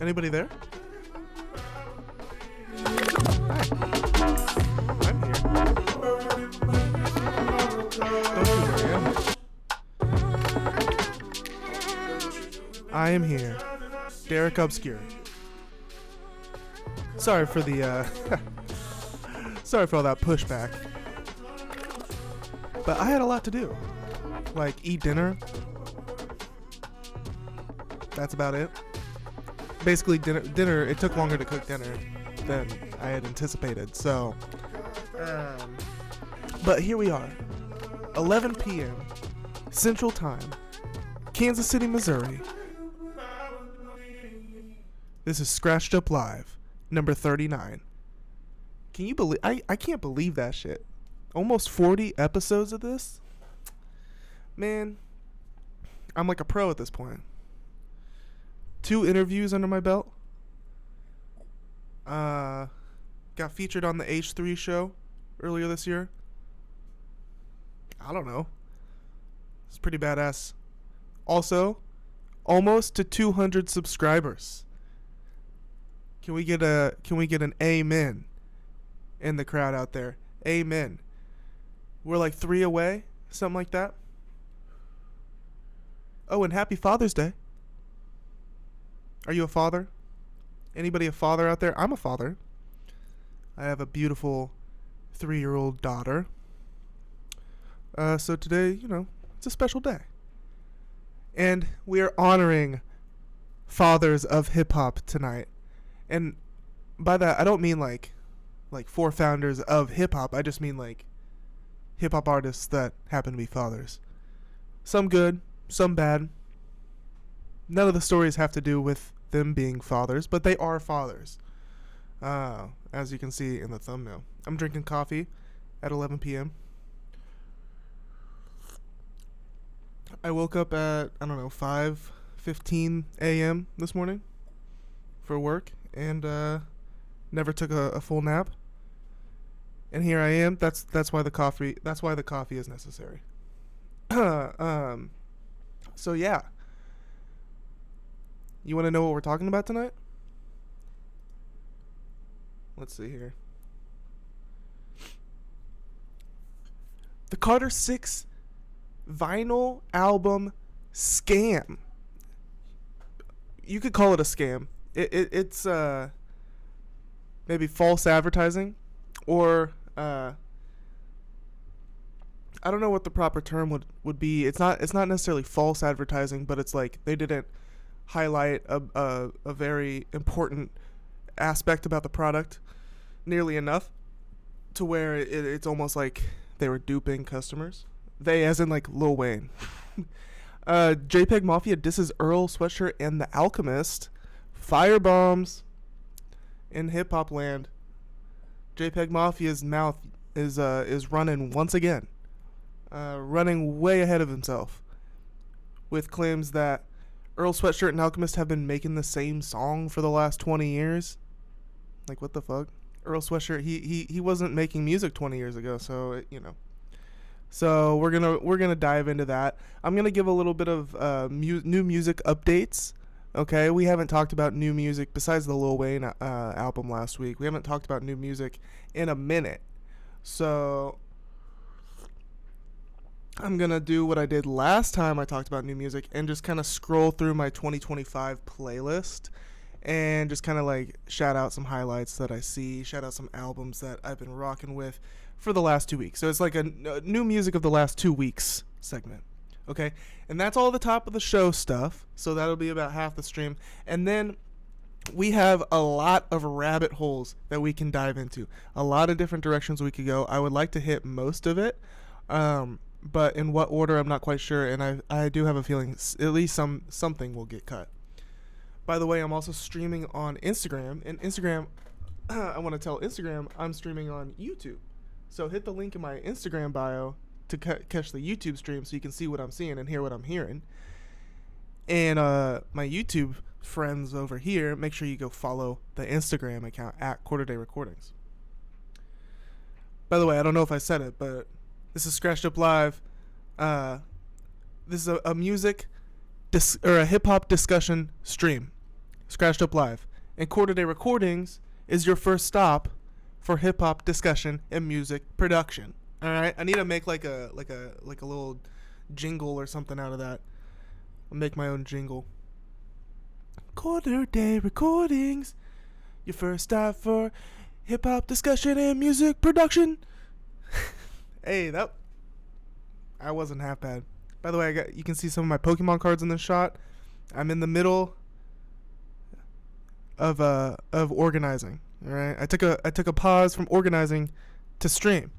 Anybody there? Hi. I'm here. Don't you worry, I am here. Derek Obscure. Sorry for the, sorry for all that pushback. But I had a lot to do. Like, eat dinner. That's about it. Basically, dinner, it took longer to cook dinner than I had anticipated. So, but here we are. 11 p.m. Central Time. Kansas City, Missouri. This is Scratched Up Live, number 39. Can you believe... I can't believe that shit. Almost 40 episodes of this? Man, I'm like a pro at this point. 2 interviews under my belt. Got featured on the H3 show earlier this year. I don't know. It's pretty badass. Also, almost to 200 subscribers. Can we get an amen in the crowd out there? Amen. We're like 3 away, something like that. Oh, and happy Father's Day. Are you a father? Anybody a father out there? I'm a father. I have a beautiful 3-year-old daughter. So today, it's a special day. And we are honoring fathers of hip-hop tonight. And by that, I don't mean like 4 founders of hip-hop. I just mean like hip-hop artists that happen to be fathers. Some good, some bad. None of the stories have to do with them being fathers, but they are fathers. As you can see in the thumbnail. I'm drinking coffee at 11 p.m. I woke up at, 5:15 a.m. this morning for work and never took a full nap. And here I am. That's why the coffee is necessary. So yeah. You want to know what we're talking about tonight? Let's see here. The Carter 6 vinyl album scam. You could call it a scam. It's maybe false advertising, or I don't know what the proper term would be. It's not necessarily false advertising, but it's like they didn't highlight a very important aspect about the product nearly enough to where it's almost like they were duping customers. They, as in like Lil Wayne. JPEGMAFIA disses Earl, Sweatshirt, and the Alchemist. Firebombs in hip hop land. JPEGMAFIA's mouth is running once again, running way ahead of himself, with claims that Earl, Sweatshirt, and Alchemist have been making the same song for the last 20 years. Like, what the fuck? Earl Sweatshirt, he wasn't making music 20 years ago, so So we're gonna dive into that. I'm gonna give a little bit of new music updates. Okay, we haven't talked about new music besides the Lil Wayne album last week. We haven't talked about new music in a minute, so I'm gonna do what I did last time I talked about new music and just kind of scroll through my 2025 playlist and just kind of like shout out some highlights that I see, shout out some albums that I've been rocking with for the last 2 weeks. So it's like a new music of the last 2 weeks segment. Okay, and that's all the top of the show stuff, so that'll be about half the stream. And then we have a lot of rabbit holes that we can dive into, a lot of different directions we could go. I would like to hit most of it, but in what order I'm not quite sure, and I do have a feeling at least something will get cut. By the way, I'm also streaming on Instagram, and Instagram, I want to tell Instagram I'm streaming on YouTube. So hit the link in my Instagram bio to catch the YouTube stream so you can see what I'm seeing and hear what I'm hearing. And my YouTube friends over here, make sure you go follow the Instagram account at Quarter Day Recordings. By the way, I don't know if I said it, but this is Scratched Up Live. This is a music or a hip hop discussion stream. Scratched Up Live, and Quarter Day Recordings is your first stop for hip hop discussion and music production. All right, I need to make like a little jingle or something out of that. I'll make my own jingle. Quarter Day Recordings, your first stop for hip hop discussion and music production. Hey, I wasn't half bad. By the way, you can see some of my Pokemon cards in this shot. I'm in the middle of organizing. All right, I took a pause from organizing to stream,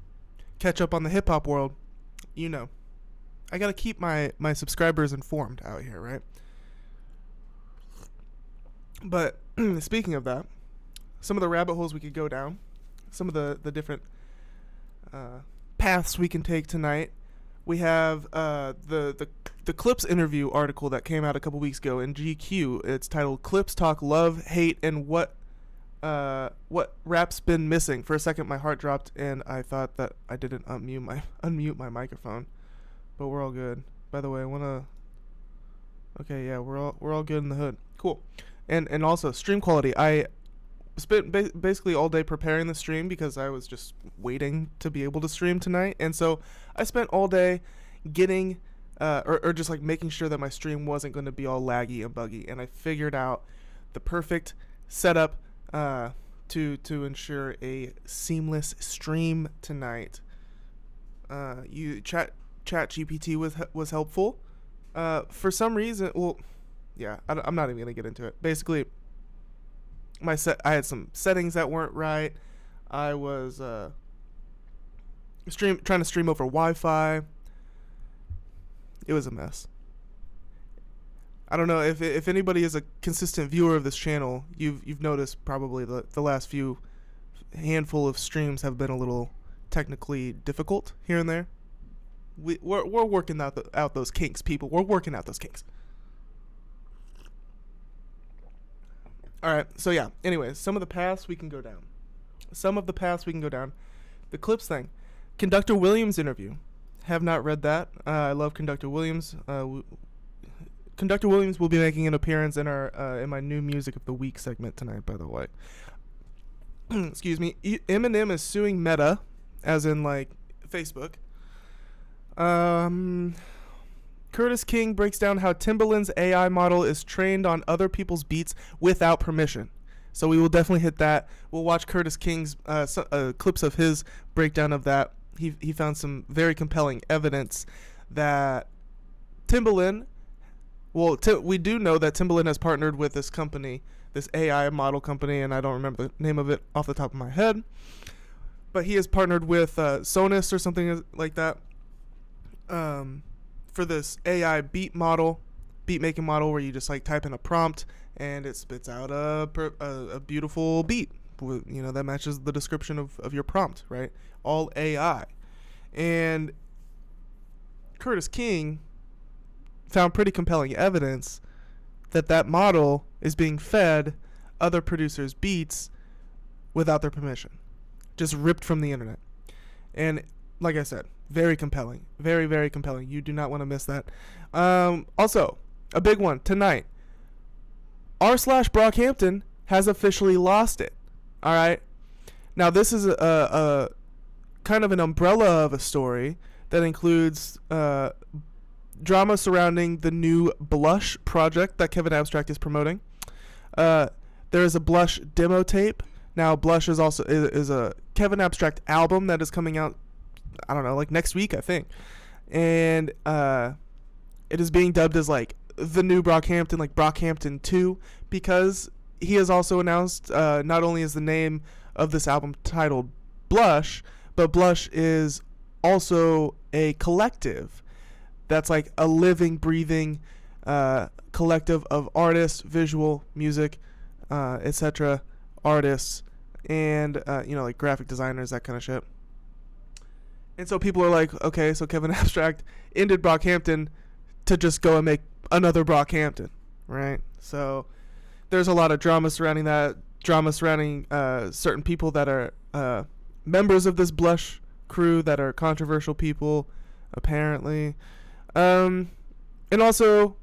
catch up on the hip hop world. You know, I gotta keep my subscribers informed out here, right? But speaking of that, some of the rabbit holes we could go down, some of the different paths we can take tonight. We have the Clipse interview article that came out a couple weeks ago in GQ. It's titled "Clipse Talk Love, Hate, and What Rap's Been Missing." For a second, my heart dropped, and I thought that I didn't unmute my microphone, but we're all good. By the way, I wanna. Okay, yeah, we're all good in the hood. Cool, and also stream quality. I spent basically all day preparing the stream because I was just waiting to be able to stream tonight, and so I spent all day getting or just like making sure that my stream wasn't going to be all laggy and buggy, and I figured out the perfect setup to ensure a seamless stream tonight. Chat GPT was helpful for some reason. Well, yeah, I'm not even gonna get into it. Basically, I had some settings that weren't right. I was trying to stream over Wi-Fi. It was a mess. I don't know if anybody is a consistent viewer of this channel, you've noticed probably the last few handful of streams have been a little technically difficult here and there. We're working out those kinks, people. We're working out those kinks. All right, so yeah. Anyways, some of the paths we can go down. The Clipse thing. Conductor Williams interview. Have not read that. I love Conductor Williams. Conductor Williams will be making an appearance in my new music of the week segment tonight, by the way. Excuse me. Eminem is suing Meta, as in like Facebook. Curitss King breaks down how Timbaland's AI model is trained on other people's beats without permission. So we will definitely hit that. We'll watch Curitss King's clips of his breakdown of that. He found some very compelling evidence that Timbaland. Well, we do know that Timbaland has partnered with this company, this AI model company, and I don't remember the name of it off the top of my head. But he has partnered with Sonus or something like that. For this AI beat making model where you just like type in a prompt and it spits out a beautiful beat, that matches the description of your prompt, right? All AI. And Curitss King found pretty compelling evidence that model is being fed other producers' beats without their permission, just ripped from the internet. And like I said, very compelling. Very, very compelling. You do not want to miss that. Also, a big one tonight. r/Brockhampton has officially lost it. All right. Now, this is a kind of an umbrella of a story that includes drama surrounding the new Blush project that Kevin Abstract is promoting. There is a Blush demo tape. Now, Blush is also is a Kevin Abstract album that is coming out, I don't know, like next week, I think. And it is being dubbed as like the new Brockhampton, like Brockhampton 2, because he has also announced not only is the name of this album titled Blush, but Blush is also a collective that's like a living, breathing collective of artists, visual, music, etc., artists, and like graphic designers, that kind of shit. And so people are like, okay, so Kevin Abstract ended Brockhampton to just go and make another Brockhampton, right? So there's a lot of drama surrounding that, certain people that are members of this Blush crew that are controversial people, apparently. And also,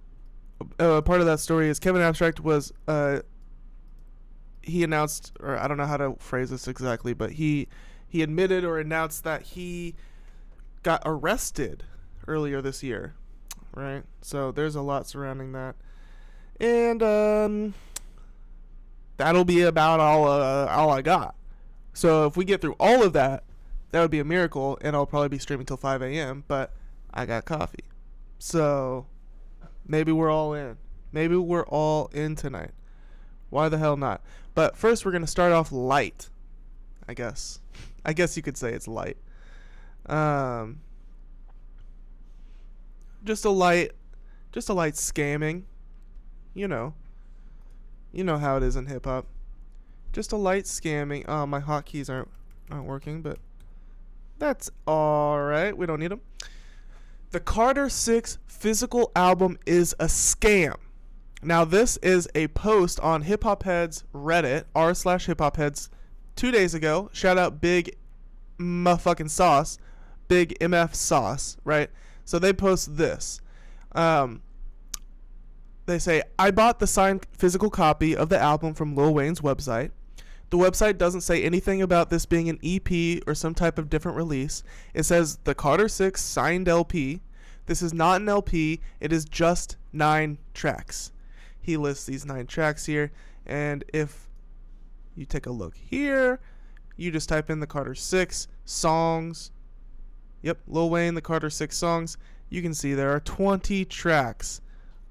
part of that story is Kevin Abstract was he announced, or I don't know how to phrase this exactly, but he admitted or announced that he got arrested earlier this year, right? So there's a lot surrounding that, and that'll be about all I got. So if we get through all of that, that would be a miracle, and I'll probably be streaming till 5 a.m., but I got coffee. So maybe we're all in. Maybe we're all in tonight. Why the hell not? But first we're going to start off light, I guess. I guess you could say it's light. Just a light scamming. You know how it is in hip hop. Just a light scamming. Oh, my hotkeys aren't working, but that's all right. We don't need them. The Carter 6 physical album is a scam. Now, this is a post on Hip Hop Heads Reddit, r/Hip Hop Heads, 2 days ago. Shout out Big motherfucking Sauce, Big MF Sauce, right? So they post this. They say, I bought the signed physical copy of the album from Lil Wayne's website. The website doesn't say anything about this being an EP or some type of different release. It says the Carter 6 signed LP. This is not an LP. It is just 9 tracks. He lists these 9 tracks here, and if you take a look here, you just type in the Carter 6 songs. Yep, Lil Wayne, the Carter 6 songs. You can see there are 20 tracks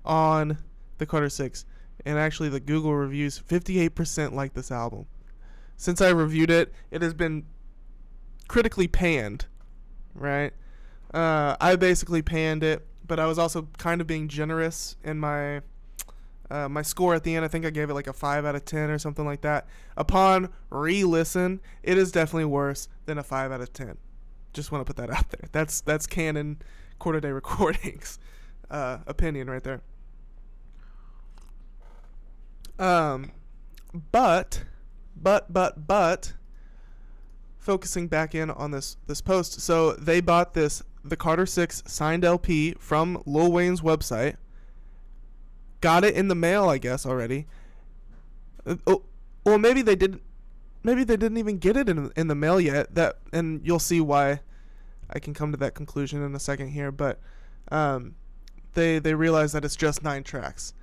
on the Carter 6, and actually the Google reviews, 58% like this album. Since I reviewed it, it has been critically panned, right? I basically panned it, but I was also kind of being generous in my my score at the end. I think I gave it like a 5 out of 10 or something like that. Upon re-listen, it is definitely worse than a 5 out of 10. Just want to put that out there. That's Canon Quarter Day Recordings opinion right there. But focusing back in on this post, so they bought the Carter 6 signed LP from Lil Wayne's website, got it in the mail, I guess, already. Well, maybe they didn't even get it in the mail yet. And you'll see why. I can come to that conclusion in a second here, but they realize that it's just 9 tracks.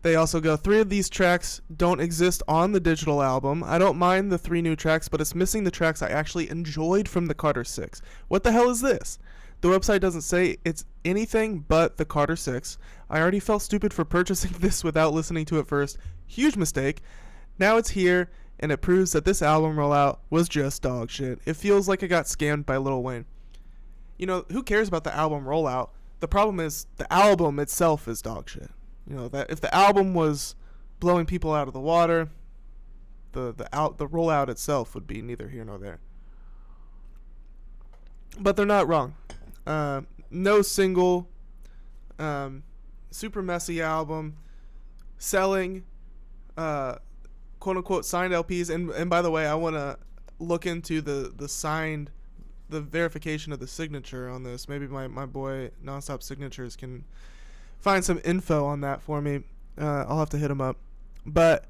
They also go, 3 of these tracks don't exist on the digital album. I don't mind the 3 new tracks, but it's missing the tracks I actually enjoyed from the Carter 6. What the hell is this? The website doesn't say it's anything but the Carter 6. I already felt stupid for purchasing this without listening to it first. Huge mistake. Now it's here, and it proves that this album rollout was just dog shit. It feels like I got scammed by Lil Wayne. You know, who cares about the album rollout? The problem is the album itself is dog shit. You know, that if the album was blowing people out of the water, the rollout itself would be neither here nor there. But they're not wrong. No single, super messy album, selling, quote unquote signed LPs. And by the way, I want to look into the signed, the verification of the signature on this. Maybe my boy Nonstop Signatures can find some info on that for me. I'll have to hit him up. But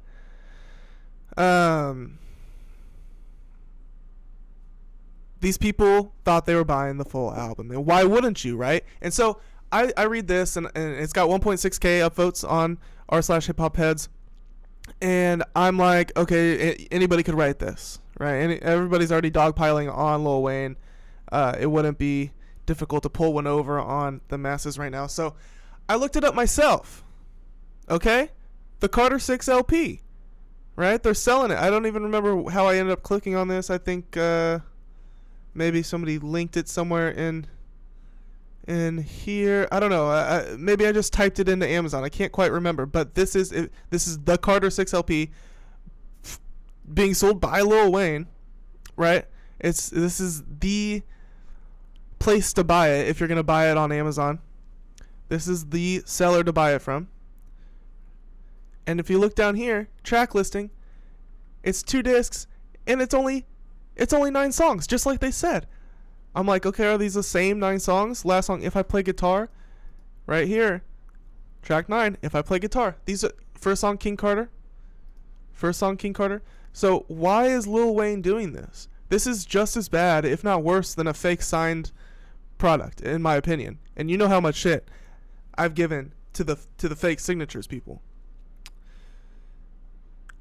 these people thought they were buying the full album. And why wouldn't you, right? And so I read this, and it's got 1.6K upvotes on r/Hip Hop Heads. And I'm like, okay, anybody could write this, right? And everybody's already dogpiling on Lil Wayne. It wouldn't be difficult to pull one over on the masses right now. So I looked it up myself. Okay? The Carter 6 LP. Right? They're selling it. I don't even remember how I ended up clicking on this. I think maybe somebody linked it somewhere in here. I don't know. Maybe I just typed it into Amazon. I can't quite remember. But this is the Carter 6 LP being sold by Lil Wayne. Right? This is the place to buy it if you're going to buy it on Amazon. This is the seller to buy it from. And if you look down here, track listing, it's 2 discs, and it's only 9 songs, just like they said. I'm like, okay, are these the same 9 songs? Last song, If I Play Guitar, right here. Track 9, If I Play Guitar. These are first song, King Carter. First song, King Carter. So why is Lil Wayne doing this? This is just as bad, if not worse, than a fake signed product, in my opinion. And you know how much shit I've given to the fake signatures people.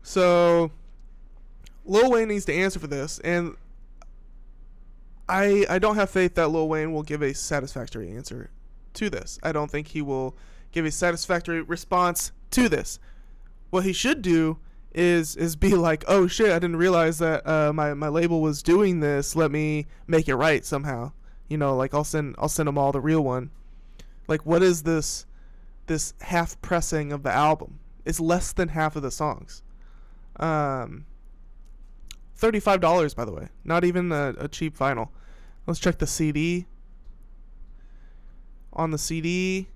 So Lil Wayne needs to answer for this, and I don't have faith that Lil Wayne will give a satisfactory answer to this. I don't think he will give a satisfactory response to this. What he should do is be like, oh shit, I didn't realize that my label was doing this. Let me make it right somehow. You know, like I'll send them all the real one. Like, what is this half pressing of the album? It's less than half of the songs. $35, by the way. Not even a cheap vinyl. Let's check the CD. On the CD,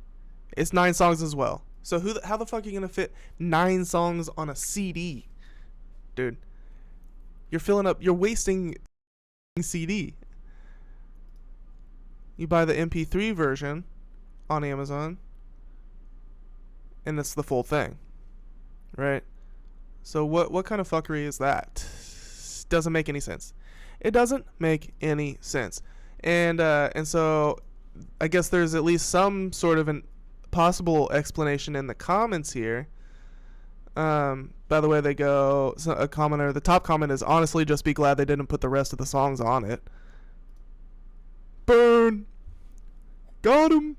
it's 9 songs as well. So how the fuck are you gonna fit 9 songs on a CD, dude? You're wasting CD. You buy the MP3 version on Amazon, and it's the full thing, right? So what kind of fuckery is that? Doesn't make any sense. It doesn't make any sense. And so I guess there's at least some sort of an possible explanation in the comments here. By the way, they go, so a commenter, the top comment is, honestly, just be glad they didn't put the rest of the songs on it. Burn. Got him.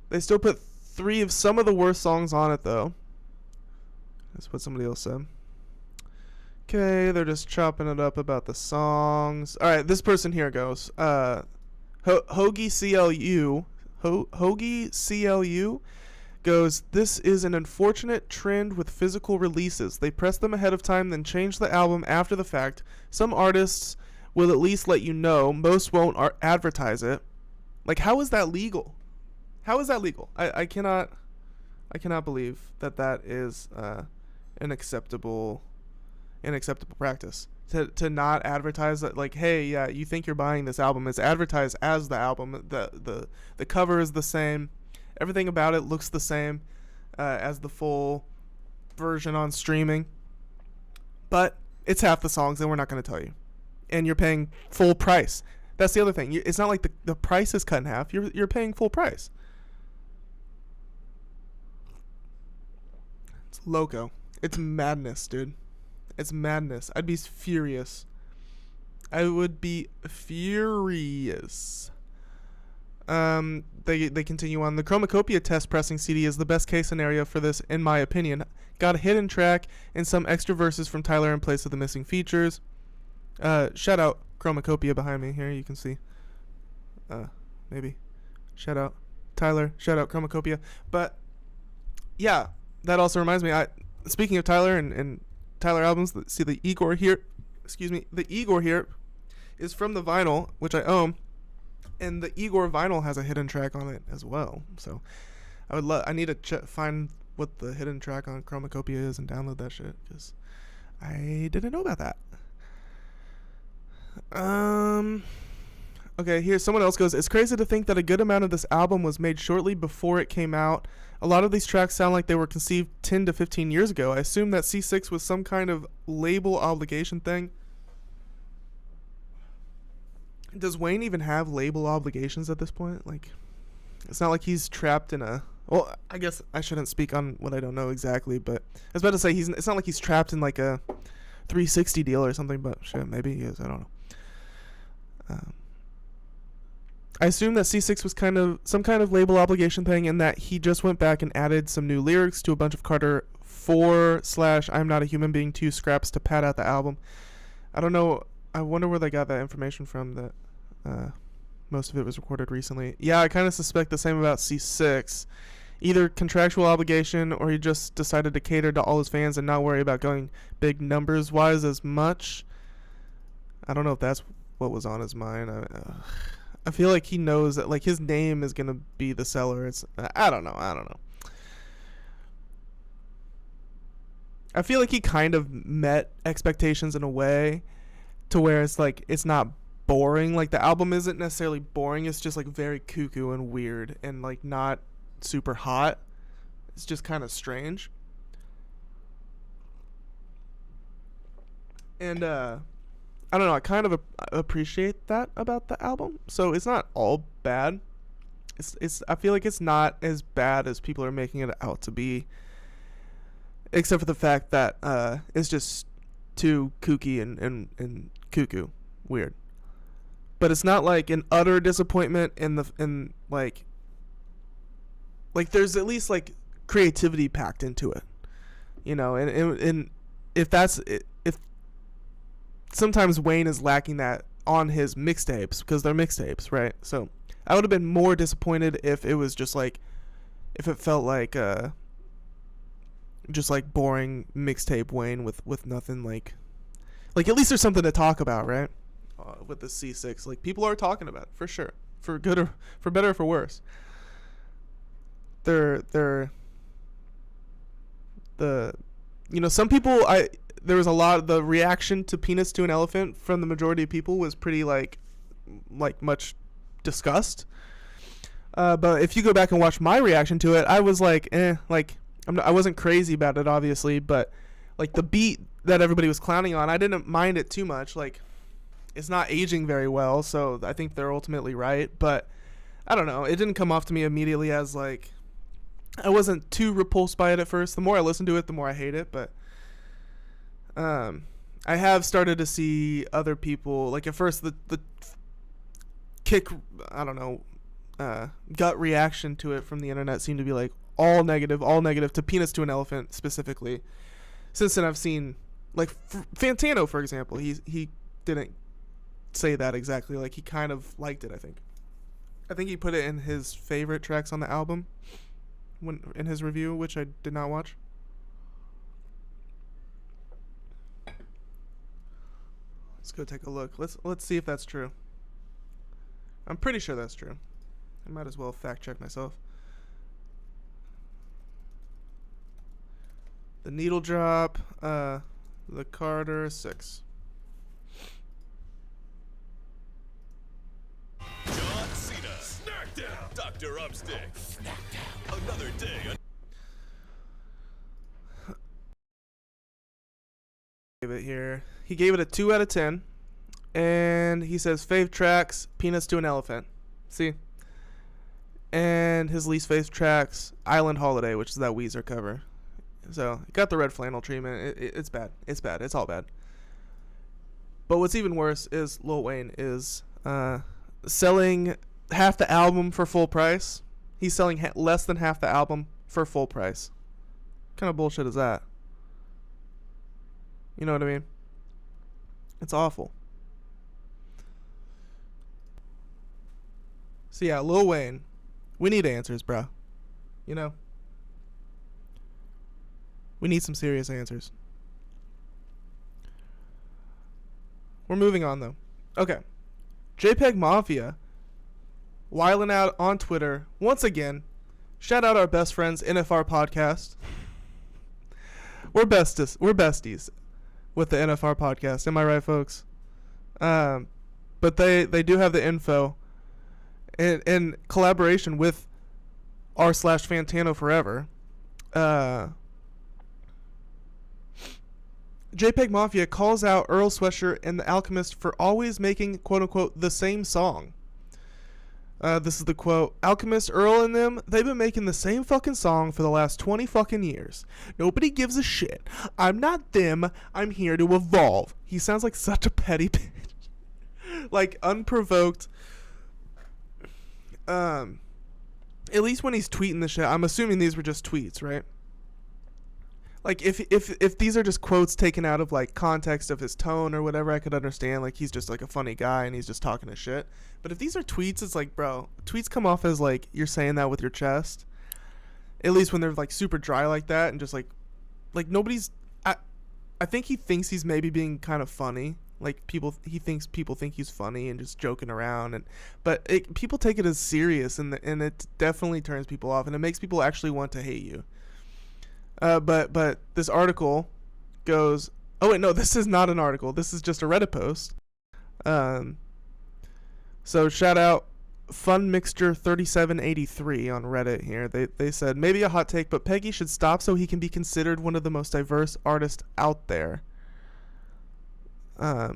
They still put 3 of some of the worst songs on it, though. That's what somebody else said. Okay, they're just chopping it up about the songs. All right, this person here goes. Hoagie CLU goes, this is an unfortunate trend with physical releases. They press them ahead of time, then change the album after the fact. Some artists will at least let you know. Most won't advertise it. Like, how is that legal? How is that legal? I cannot believe that is an acceptable practice. To not advertise that, like, hey, yeah, you think you're buying this album. It's advertised as the album. The cover is the same. Everything about it looks the same as the full version on streaming. But it's half the songs, and we're not going to tell you. And you're paying full price. That's the other thing. It's not like the price is cut in half. You're paying full price. It's loco. It's madness, dude. It's madness. I'd be furious. I would be furious. They continue on. The Chromacopia test pressing CD is the best case scenario for this, in my opinion. Got a hidden track and some extra verses from Tyler in place of the missing features. Shout out Chromacopia behind me here. You can see. Maybe. Shout out Tyler. Shout out Chromacopia. But yeah, that also reminds me. Speaking of Tyler and Tyler albums, see the Igor here. Excuse me. The Igor here is from the vinyl, which I own. And the Igor vinyl has a hidden track on it as well. So I need to find what the hidden track on Chromacopia is and download that shit, because I didn't know about that. Okay, here someone else goes, it's crazy to think that a good amount of this album was made shortly before it came out. A lot of these tracks sound like they were conceived 10 to 15 years ago. I assume that C6 was some kind of label obligation thing. Does Wayne even have label obligations at this point? Like, it's not like he's trapped in a... Well, I guess I shouldn't speak on what I don't know exactly, but I was about to say it's not like he's trapped in like a 360 deal or something, but shit, maybe he is. I don't know. I assume that C6 was some kind of label obligation thing, and that he just went back and added some new lyrics to a bunch of Carter 4/ I'm Not a Human Being 2 scraps to pad out the album. I don't know. I wonder where they got that information from, that most of it was recorded recently. Yeah, I kind of suspect the same about C6. Either contractual obligation, or he just decided to cater to all his fans and not worry about going big numbers-wise as much. I don't know if that's what was on his mind. I feel like he knows that, like, his name is going to be the seller. I don't know. I feel like he kind of met expectations in a way to where it's like, it's not boring. Like, the album isn't necessarily boring. It's just like very cuckoo and weird and like not super hot. It's just kind of strange. And I don't know, I kind of appreciate that about the album. So it's not all bad. It's I feel like it's not as bad as people are making it out to be, except for the fact that it's just too kooky and cuckoo weird. But it's not like an utter disappointment in like there's at least like creativity packed into it, you know. And if that's if sometimes Wayne is lacking that on his mixtapes because they're mixtapes, right? So I would have been more disappointed if it was just like, if it felt like just like boring mixtape Wayne with nothing like at least there's something to talk about, right? With the C6, like people are talking about it for sure, for good or for better or for worse. They're the, you know, some people, there was a lot of the reaction to Penis to an Elephant from the majority of people was pretty like much disgust. But if you go back and watch my reaction to it, I was like, like I wasn't crazy about it, obviously, but like the beat that everybody was clowning on, I didn't mind it too much. Like, it's not aging very well, so I think they're ultimately right. But I don't know, it didn't come off to me immediately as like, I wasn't too repulsed by it at first. The more I listen to it, the more I hate it. But I have started to see other people, like at first the kick, I don't know, gut reaction to it from the internet seemed to be like all negative to Penis to an Elephant specifically. Since then I've seen like Fantano, for example, he didn't say that exactly. Like, he kind of liked it. I think he put it in his favorite tracks on the album in his review, which I did not watch. Let's go take a look. Let's see if that's true. I'm pretty sure that's true. I might as well fact check myself. The Needle Drop, the Carter 6. John Cena, Snackdown, Dr. Upstick, Snackdown, another day. He gave it a 2 out of 10, and he says fave tracks, Penis to an Elephant. See? And his least fave tracks, Island Holiday, which is that Weezer cover. So, it got the red flannel treatment. It's bad. It's bad. It's all bad. But what's even worse is Lil Wayne is selling half the album for full price. He's selling less than half the album for full price. What kind of bullshit is that? You know what I mean? It's awful. So yeah, Lil Wayne, we need answers, bro. You know? We need some serious answers. We're moving on, though. Okay. JPEGMAFIA, wiling out on Twitter once again. Shout out our best friends, NFR Podcast. We're besties with the NFR Podcast. Am I right, folks? But they do have the info in collaboration with r/Fantano Forever. JPEGMAFIA calls out Earl Sweatshirt and the Alchemist for always making, quote-unquote, the same song. This is the quote. Alchemist, Earl, and them, they've been making the same fucking song for the last 20 fucking years. Nobody gives a shit. I'm not them. I'm here to evolve. He sounds like such a petty bitch. Like, unprovoked. At least when he's tweeting the shit, I'm assuming these were just tweets, right? Like, if these are just quotes taken out of, like, context of his tone or whatever, I could understand. Like, he's just, like, a funny guy and he's just talking his shit. But if these are tweets, it's like, bro, tweets come off as, like, you're saying that with your chest. At least when they're, like, super dry like that and just, like nobody's... I think he thinks he's maybe being kind of funny. Like, he thinks people think he's funny and just joking around. But people take it as serious, and it definitely turns people off. And it makes people actually want to hate you. But this article goes, oh wait, no, this is not an article. This is just a Reddit post. So shout out Fun Mixture 3783 on Reddit here. They said, maybe a hot take, but Peggy should stop so he can be considered one of the most diverse artists out there. I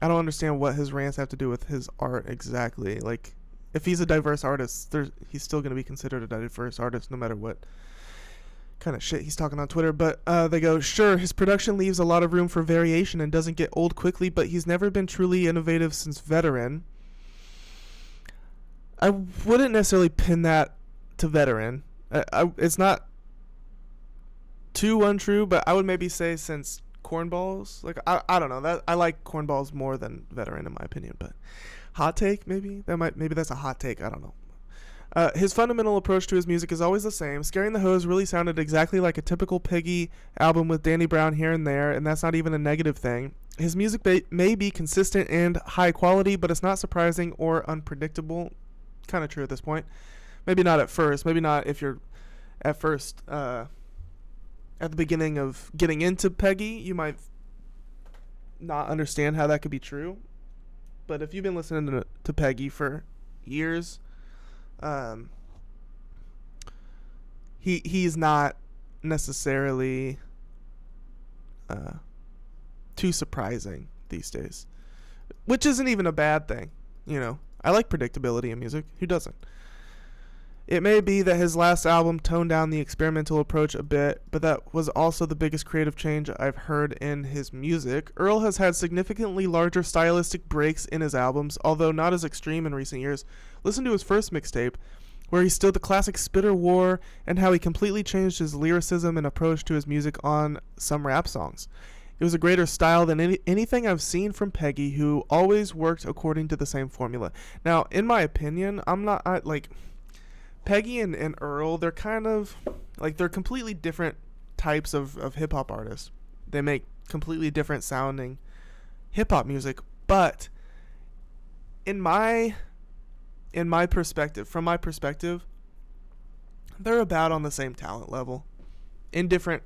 don't understand what his rants have to do with his art exactly. Like, if he's a diverse artist, he's still going to be considered a diverse artist no matter what kind of shit he's talking on Twitter. But they go, sure, his production leaves a lot of room for variation and doesn't get old quickly, but he's never been truly innovative since Veteran. I wouldn't necessarily pin that to Veteran. It's not too untrue, but I would maybe say since Cornballs. Like, I don't know. That I like Cornballs more than Veteran in my opinion, but hot take maybe that's a hot take. I don't know. His fundamental approach to his music is always the same. Scaring the Hose really sounded exactly like a typical Peggy album with Danny Brown here and there, and that's not even a negative thing. His music may be consistent and high quality, but it's not surprising or unpredictable. Kind of true at this point. Maybe not at first. Maybe not if you're at first at the beginning of getting into Peggy. You might not understand how that could be true. But if you've been listening to Peggy for years, he's not necessarily too surprising these days, which isn't even a bad thing. You know, I like predictability in music. Who doesn't? It may be that his last album toned down the experimental approach a bit, but that was also the biggest creative change I've heard in his music. Earl has had significantly larger stylistic breaks in his albums, although not as extreme in recent years. Listen to his first mixtape, where he stood the classic Spitter War, and how he completely changed his lyricism and approach to his music on some rap songs. It was a greater style than anything I've seen from Peggy, who always worked according to the same formula. Now, in my opinion, Peggy and Earl, they're kind of like, they're completely different types of hip-hop artists. They make completely different sounding hip-hop music, but from my perspective, they're about on the same talent level in different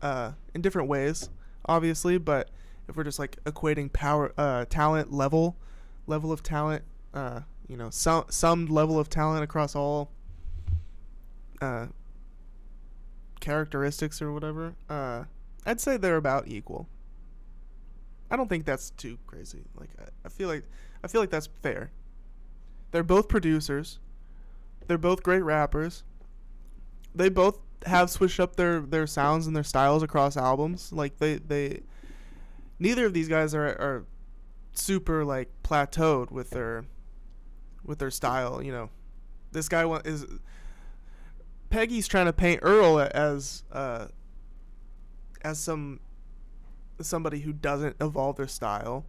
ways, obviously. But if we're just like equating talent level of talent, some level of talent across all characteristics or whatever, I'd say they're about equal. I don't think that's too crazy. Like, I feel like that's fair. They're both producers. They're both great rappers. They both have switched up their sounds and their styles across albums. Like, they neither of these guys are super like plateaued with their style. You know, this guy is Peggy's trying to paint Earl as somebody who doesn't evolve their style,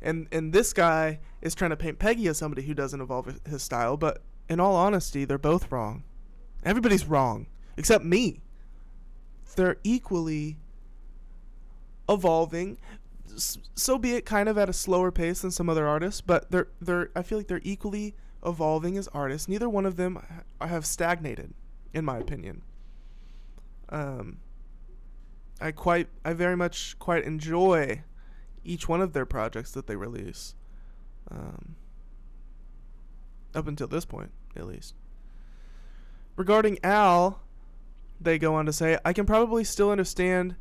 and this guy is trying to paint Peggy as somebody who doesn't evolve his style. But in all honesty, they're both wrong. Everybody's wrong except me. They're equally evolving, so be it kind of at a slower pace than some other artists, but I feel like they're equally evolving as artists. Neither one of them have stagnated, in my opinion. I very much quite enjoy each one of their projects that they release, up until this point, at least. Regarding Al, they go on to say, I can probably still understand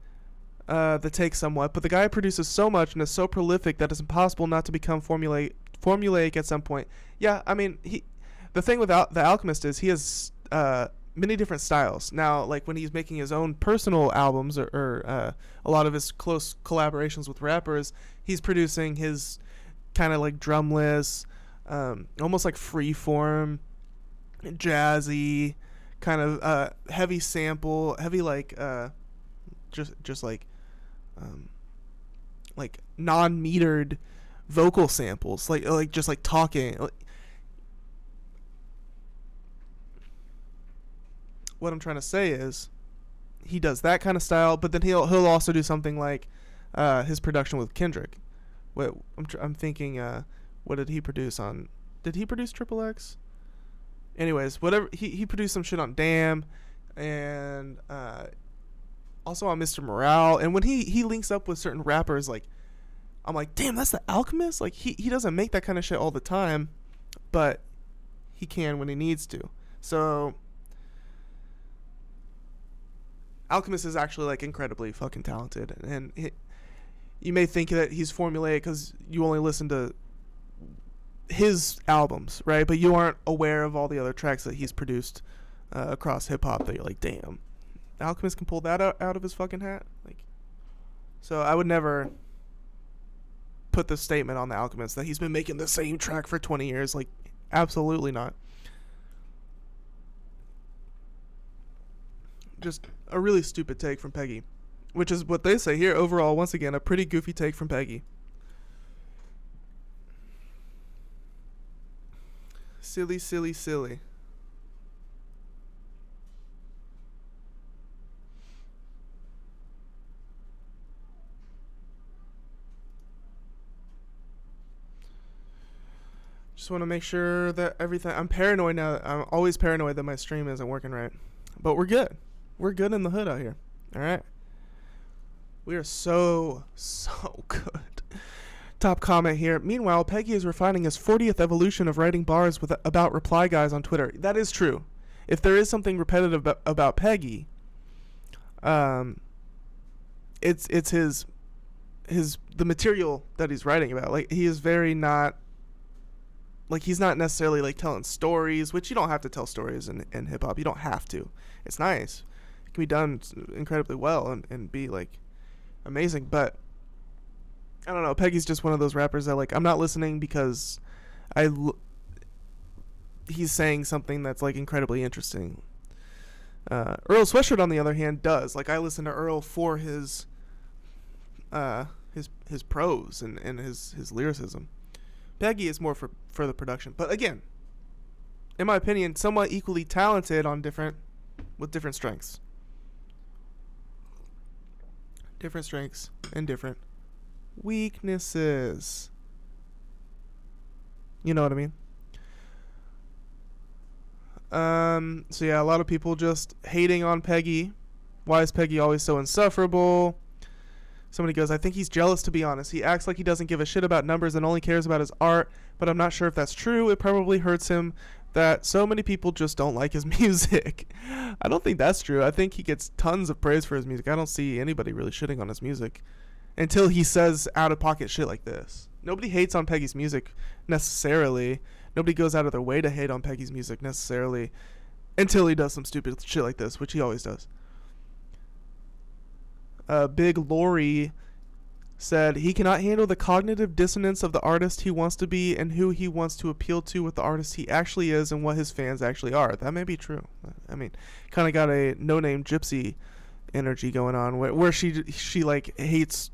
the take somewhat, but the guy produces so much and is so prolific that it's impossible not to become formulaic at some point. Yeah, I mean, the thing with the Alchemist is he has many different styles. Now, like when he's making his own personal albums or a lot of his close collaborations with rappers, he's producing his kind of like drumless, almost like freeform, jazzy, kind of heavy sample, heavy like just like non-metered vocal samples, like just like talking. What I'm trying to say is, he does that kind of style, but then he'll also do something like his production with Kendrick. I'm thinking, what did he produce on? Did he produce Triple X? Anyways, whatever, he produced some shit on Damn, and also on Mr. Morale. And when he links up with certain rappers, like I'm like, damn, that's the Alchemist? Like, he doesn't make that kind of shit all the time, but he can when he needs to. So Alchemist is actually like incredibly fucking talented, and you may think that he's formulaic because you only listen to his albums, right? But you aren't aware of all the other tracks that he's produced across hip hop that you're like, damn, Alchemist can pull that out of his fucking hat. Like, so I would never put the statement on the Alchemist that he's been making the same track for 20 years. Like, absolutely not. Just a really stupid take from Peggy, which is what they say here. Overall, once again, a pretty goofy take from Peggy. Silly, silly, silly. Just want to make sure that everything... I'm paranoid now. I'm always paranoid that my stream isn't working right. But we're good. We're good in the hood out here. All right? We are so good. Top comment here. Meanwhile, Peggy is refining his 40th evolution of writing bars about reply guys on Twitter. That is true. If there is something repetitive about Peggy, it's the material that he's writing about. Like, he is very not... Like, he's not necessarily, like, telling stories, which you don't have to tell stories in hip-hop. You don't have to. It's nice. It can be done incredibly well and be, like, amazing. But, I don't know. Peggy's just one of those rappers that, like, I'm not listening because he's saying something that's, like, incredibly interesting. Earl Sweatshirt, on the other hand, does. Like, I listen to Earl for his prose and his lyricism. Peggy is more for the production. But again, in my opinion, somewhat equally talented with different strengths. Different strengths and different weaknesses. You know what I mean? So yeah, a lot of people just hating on Peggy. Why is Peggy always so insufferable? Somebody goes, I think he's jealous, to be honest. He acts like he doesn't give a shit about numbers and only cares about his art, but I'm not sure if that's true. It probably hurts him that so many people just don't like his music. I don't think that's true. I think he gets tons of praise for his music. I don't see anybody really shitting on his music until he says out-of-pocket shit like this. Nobody hates on Peggy's music necessarily. Nobody goes out of their way to hate on Peggy's music necessarily until he does some stupid shit like this, which he always does. Big Lori said he cannot handle the cognitive dissonance of the artist he wants to be and who he wants to appeal to with the artist he actually is and what his fans actually are. That may be true. I mean, kind of got a no-name gypsy energy going on where she like hates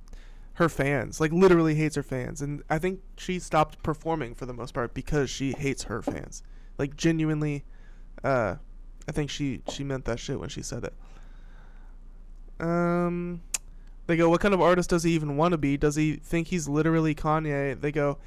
her fans, like literally hates her fans. And I think she stopped performing for the most part because she hates her fans. Like, genuinely, I think she meant that shit when she said it. They go, what kind of artist does he even want to be? Does he think he's literally Kanye? They go,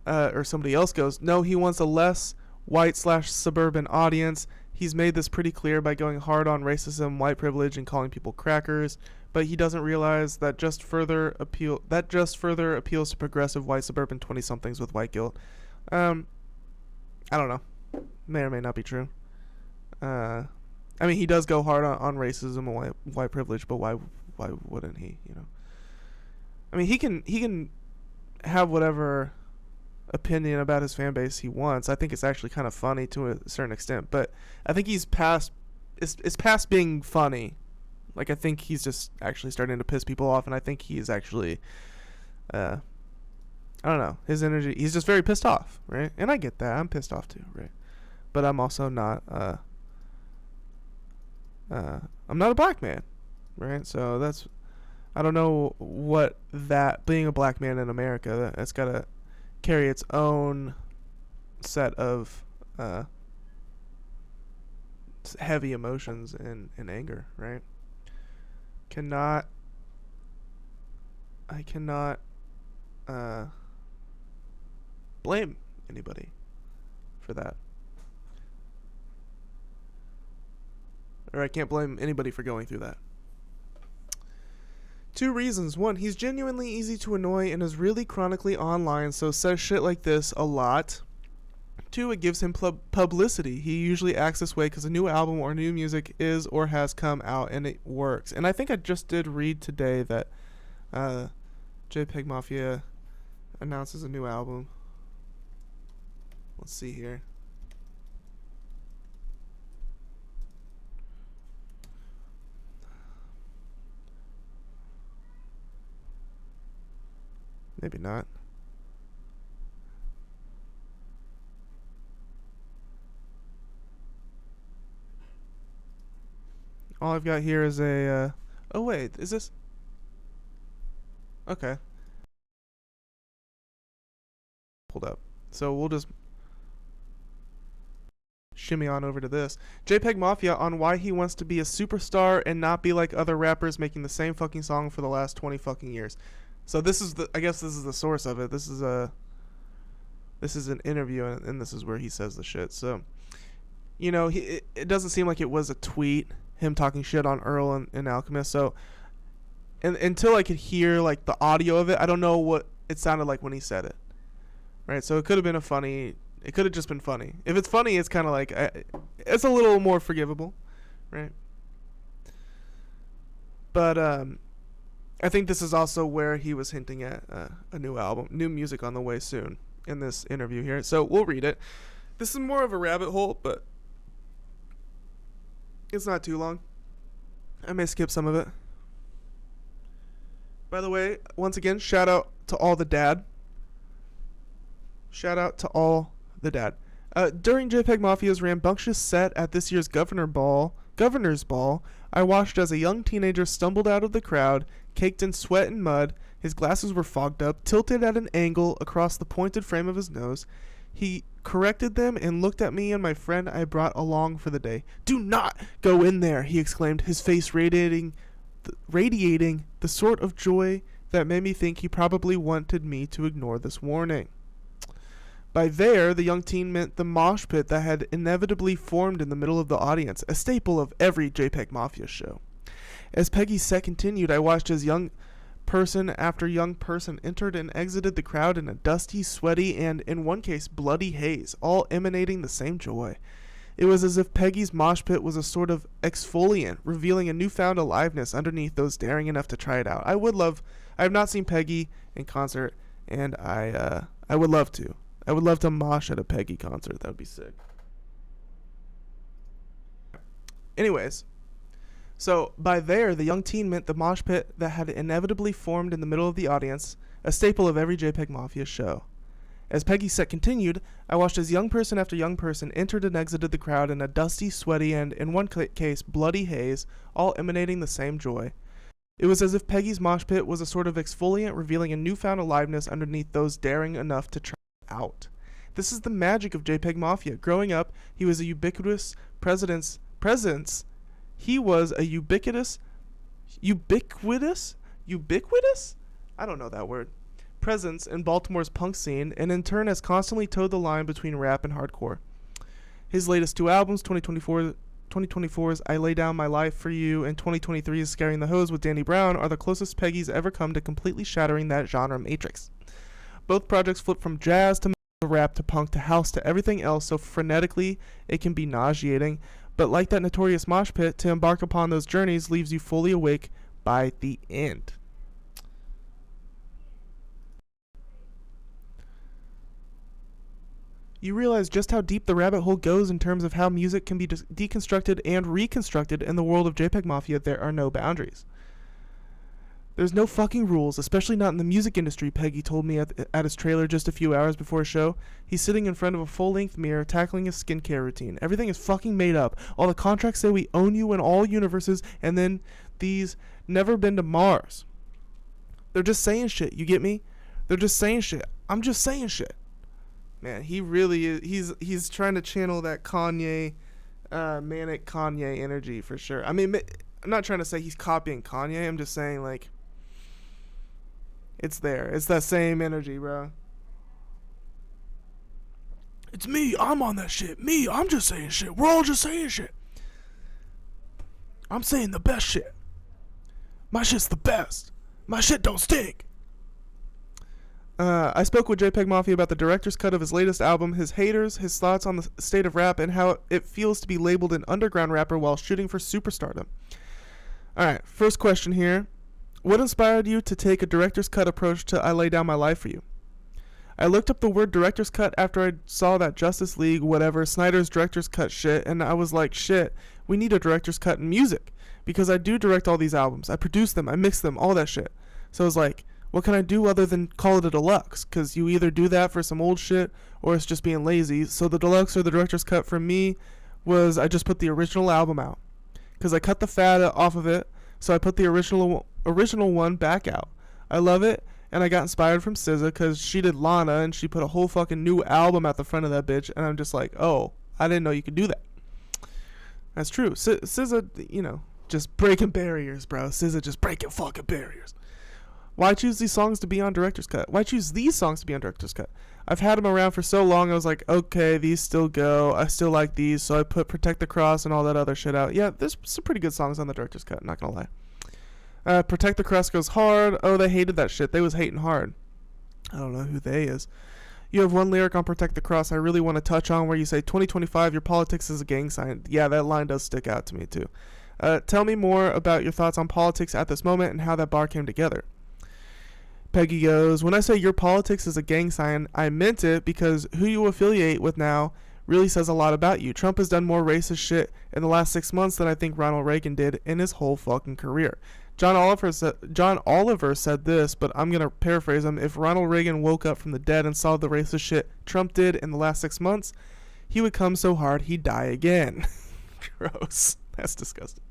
or somebody else goes, no, he wants a less white/suburban audience. He's made this pretty clear by going hard on racism, white privilege, and calling people crackers. But he doesn't realize that just further appeals to progressive white suburban 20-somethings with white guilt. I don't know. May or may not be true. I mean, he does go hard on racism and white privilege, but why wouldn't he? You know, I mean, he can have whatever opinion about his fan base he wants. I think it's actually kind of funny to a certain extent, but I think he's past it's past being funny. Like, I think he's just actually starting to piss people off, and I think he is actually, I don't know, his energy. He's just very pissed off, right? And I get that. I'm pissed off too, right? But I'm also not. I'm not a black man, right? So that's, I don't know what that, being a black man in America, that's got to carry its own set of heavy emotions and anger, right? I cannot blame anybody for that. Or I can't blame anybody for going through that. 2 reasons. 1, he's genuinely easy to annoy and is really chronically online, so says shit like this a lot. 2, it gives him publicity. He usually acts this way because a new album or new music is or has come out and it works. And I think I just did read today that JPEGMAFIA announces a new album. Let's see here. Maybe not. All I've got here is a, oh wait, is this? Okay. Pulled up. So we'll just shimmy on over to this. JPEGMAFIA on why he wants to be a superstar and not be like other rappers making the same fucking song for the last 20 fucking years. So this is the, I guess this is the source of it. This is an interview, and this is where he says the shit. So, you know, it doesn't seem like it was a tweet, him talking shit on Earl and Alchemist. So, and until I could hear like the audio of it, I don't know what it sounded like when he said it. Right? So it could have been it could have just been funny. If it's funny, it's kind of like, it's a little more forgivable, right? But I think this is also where he was hinting at a new album, new music on the way soon in this interview here. So we'll read it. This is more of a rabbit hole, but it's not too long. I may skip some of it. By the way, once again, shout out to all the dad. Shout out to all the dad. During JPEGMAFIA's rambunctious set at this year's Governor's Ball, I watched as a young teenager stumbled out of the crowd, caked in sweat and mud. His glasses were fogged up, tilted at an angle across the pointed frame of his nose. He corrected them and looked at me and my friend I brought along for the day. "Do not go in there," he exclaimed, his face radiating the sort of joy that made me think he probably wanted me to ignore this warning. By there, the young teen meant the mosh pit that had inevitably formed in the middle of the audience, a staple of every JPEGMAFIA show. As Peggy's set continued, I watched as young person after young person entered and exited the crowd in a dusty, sweaty, and, in one case, bloody haze, all emanating the same joy. It was as if Peggy's mosh pit was a sort of exfoliant, revealing a newfound aliveness underneath those daring enough to try it out. I have not seen Peggy in concert, and I would love to. I would love to mosh at a Peggy concert. That would be sick. Anyways, so by there, the young teen meant the mosh pit that had inevitably formed in the middle of the audience, a staple of every JPEGMAFIA show. As Peggy's set continued, I watched as young person after young person entered and exited the crowd in a dusty, sweaty, and, in one case, bloody haze, all emanating the same joy. It was as if Peggy's mosh pit was a sort of exfoliant, revealing a newfound aliveness underneath those daring enough to try out. This is the magic of JPEGMAFIA. Growing up, he was a ubiquitous presence. He was a ubiquitous? I don't know that word. Presence in Baltimore's punk scene, and in turn has constantly towed the line between rap and hardcore. His latest 2 albums, 2024's I Lay Down My Life for You and 2023's Scaring the Hose with Danny Brown, are the closest Peggy's ever come to completely shattering that genre matrix. Both projects flip from jazz to rap to punk to house to everything else so frenetically it can be nauseating, but like that notorious mosh pit, to embark upon those journeys leaves you fully awake by the end. You realize just how deep the rabbit hole goes in terms of how music can be deconstructed and reconstructed in the world of JPEGMAFIA. There are no boundaries. There's no fucking rules, especially not in the music industry, Peggy told me at his trailer just a few hours before a show. He's sitting in front of a full-length mirror, tackling his skincare routine. Everything is fucking made up. All the contracts say we own you in all universes, and then these never been to Mars. They're just saying shit, you get me? They're just saying shit. I'm just saying shit. Man, he really is. He's trying to channel that Kanye, manic Kanye energy for sure. I mean, I'm not trying to say he's copying Kanye. I'm just saying, like, it's there. It's that same energy, bro. It's me. I'm on that shit. Me. I'm just saying shit. We're all just saying shit. I'm saying the best shit. My shit's the best. My shit don't stink. I spoke with JPEGMAFIA about the director's cut of his latest album, his haters, his thoughts on the state of rap, and how it feels to be labeled an underground rapper while shooting for superstardom. Alright, first question here. What inspired you to take a director's cut approach to I Lay Down My Life for You? I looked up the word director's cut after I saw that Justice League, whatever, Snyder's director's cut shit, and I was like, shit, we need a director's cut in music. Because I do direct all these albums. I produce them, I mix them, all that shit. So I was like, what can I do other than call it a deluxe? Because you either do that for some old shit or it's just being lazy. So the deluxe or the director's cut for me was I just put the original album out. Because I cut the fat off of it, so I put the original one back out. I love it, and I got inspired from SZA because she did Lana and she put a whole fucking new album at the front of that bitch. And I'm just like, oh, I didn't know you could do that. That's true. SZA, you know, just breaking barriers, bro. SZA just breaking fucking barriers. Why choose these songs to be on director's cut? Why choose these songs to be on director's cut? I've had them around for so long, I was like, okay, these still go. I still like these, so I put Protect the Cross and all that other shit out. Yeah, there's some pretty good songs on the director's cut, not gonna lie. Protect the Cross goes hard. Oh, they hated that shit. They was hating hard. I don't know who they is. You have one lyric on Protect the Cross I really want to touch on where you say, 2025, your politics is a gang sign. Yeah, that line does stick out to me, too. Tell me more about your thoughts on politics at this moment and how that bar came together. Peggy goes, when I say your politics is a gang sign, I meant it because who you affiliate with now really says a lot about you. Trump has done more racist shit in the last 6 months than I think Ronald Reagan did in his whole fucking career. John Oliver said this, but I'm going to paraphrase him. If Ronald Reagan woke up from the dead and saw the racist shit Trump did in the last 6 months, he would come so hard he'd die again. Gross. That's disgusting.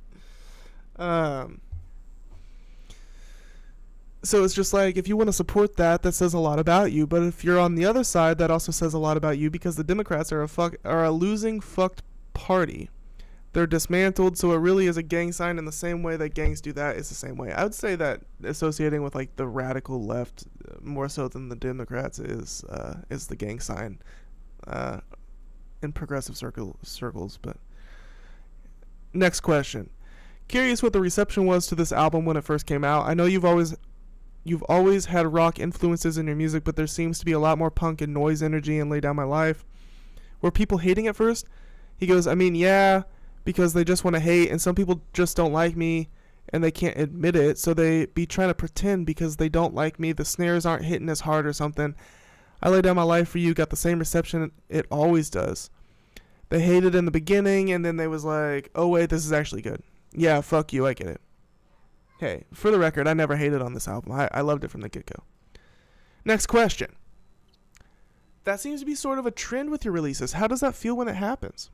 So it's just like, if you want to support that, that says a lot about you. But if you're on the other side, that also says a lot about you because the Democrats are a losing fucked party. They're dismantled, so it really is a gang sign in the same way that gangs do that. It's the same way. I would say that associating with like the radical left more so than the Democrats is the gang sign in progressive circles. But next question. Curious what the reception was to this album when it first came out. I know you've always had rock influences in your music, but there seems to be a lot more punk and noise energy in Lay Down My Life. Were people hating at first? He goes, I mean, yeah, because they just want to hate, and some people just don't like me, and they can't admit it, so they be trying to pretend because they don't like me, the snares aren't hitting as hard or something. I Lay Down My Life for You got the same reception it always does. They hated in the beginning, and then they was like, oh wait, this is actually good. Yeah, fuck you, I get it. Hey, for the record, I never hated on this album. I loved it from the get-go. Next question. That seems to be sort of a trend with your releases. How does that feel when it happens?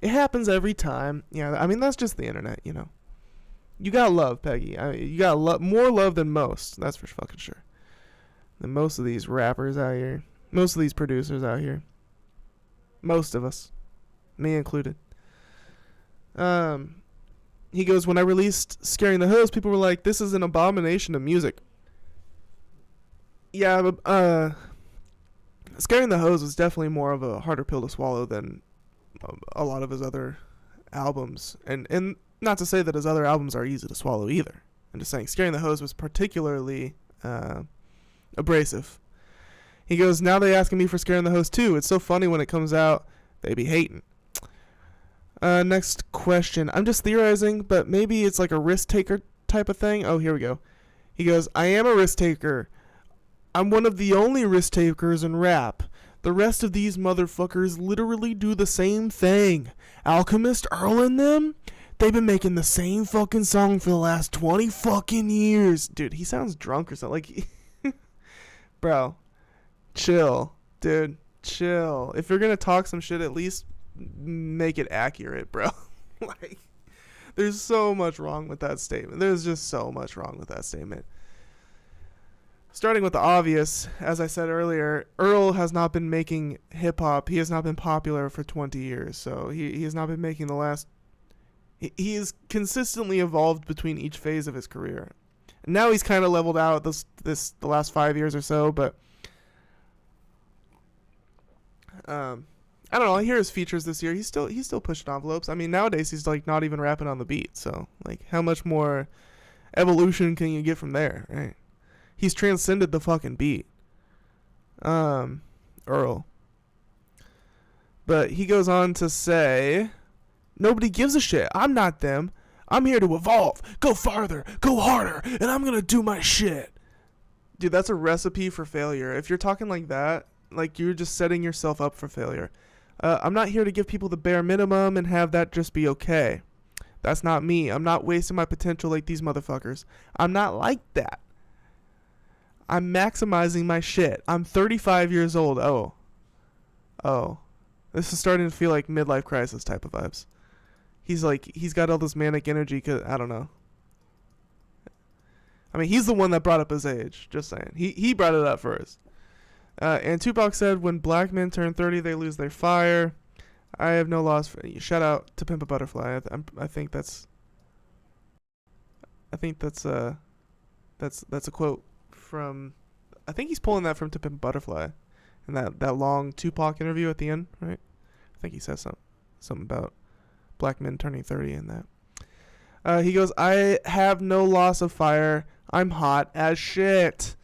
It happens every time. Yeah, I mean, that's just the internet, you know. You got love, Peggy. You got more love than most. That's for fucking sure. Than most of these rappers out here. Most of these producers out here. Most of us. Me included. He goes, when I released Scaring the Hoes, people were like, this is an abomination of music. Yeah, but, Scaring the Hoes was definitely more of a harder pill to swallow than a lot of his other albums. And not to say that his other albums are easy to swallow either. I'm just saying, Scaring the Hoes was particularly abrasive. He goes, now they asking me for Scaring the Hoes too. It's so funny when it comes out, they be hating. Next question. I'm just theorizing, but maybe it's like a risk taker type of thing. Oh, here we go. He goes, I am a risk taker. I'm one of the only risk takers in rap. The rest of these motherfuckers literally do the same thing. Alchemist, Earl, and them, they've been making the same fucking song for the last 20 fucking years. Dude, he sounds drunk or something. Like, bro, chill. Dude, chill. If you're gonna talk some shit, at least make it accurate, bro. Like, there's so much wrong with that statement. There's just so much wrong with that statement. Starting with the obvious, as I said earlier, Earl has not been making hip-hop. He has not been popular for 20 years, so he has not been making the last... He has consistently evolved between each phase of his career. And now he's kind of leveled out the last 5 years or so, but... I don't know. I hear his features this year. He's still pushing envelopes. I mean, nowadays he's like not even rapping on the beat. So like, how much more? evolution can you get from there, right? He's transcended the fucking beat. Earl. But he goes on to say, nobody gives a shit. I'm not them. I'm here to evolve, go farther, go harder, and I'm gonna do my shit. Dude, that's a recipe for failure. If you're talking like that, like you're just setting yourself up for failure. I'm not here to give people the bare minimum and have that just be okay. That's not me. I'm not wasting my potential like these motherfuckers. I'm not like that. I'm maximizing my shit. I'm 35 years old. Oh. This is starting to feel like midlife crisis type of vibes. He's got all this manic energy. Cause I don't know. I mean, he's the one that brought up his age. Just saying. He brought it up first. And Tupac said, when black men turn 30, they lose their fire. I have no loss for shout out to Pimp a Butterfly. I think that's a quote from, I think he's pulling that from To Pimp a Butterfly, in that long Tupac interview at the end, right? I think he says something about black men turning 30 in that. He goes, I have no loss of fire. I'm hot as shit.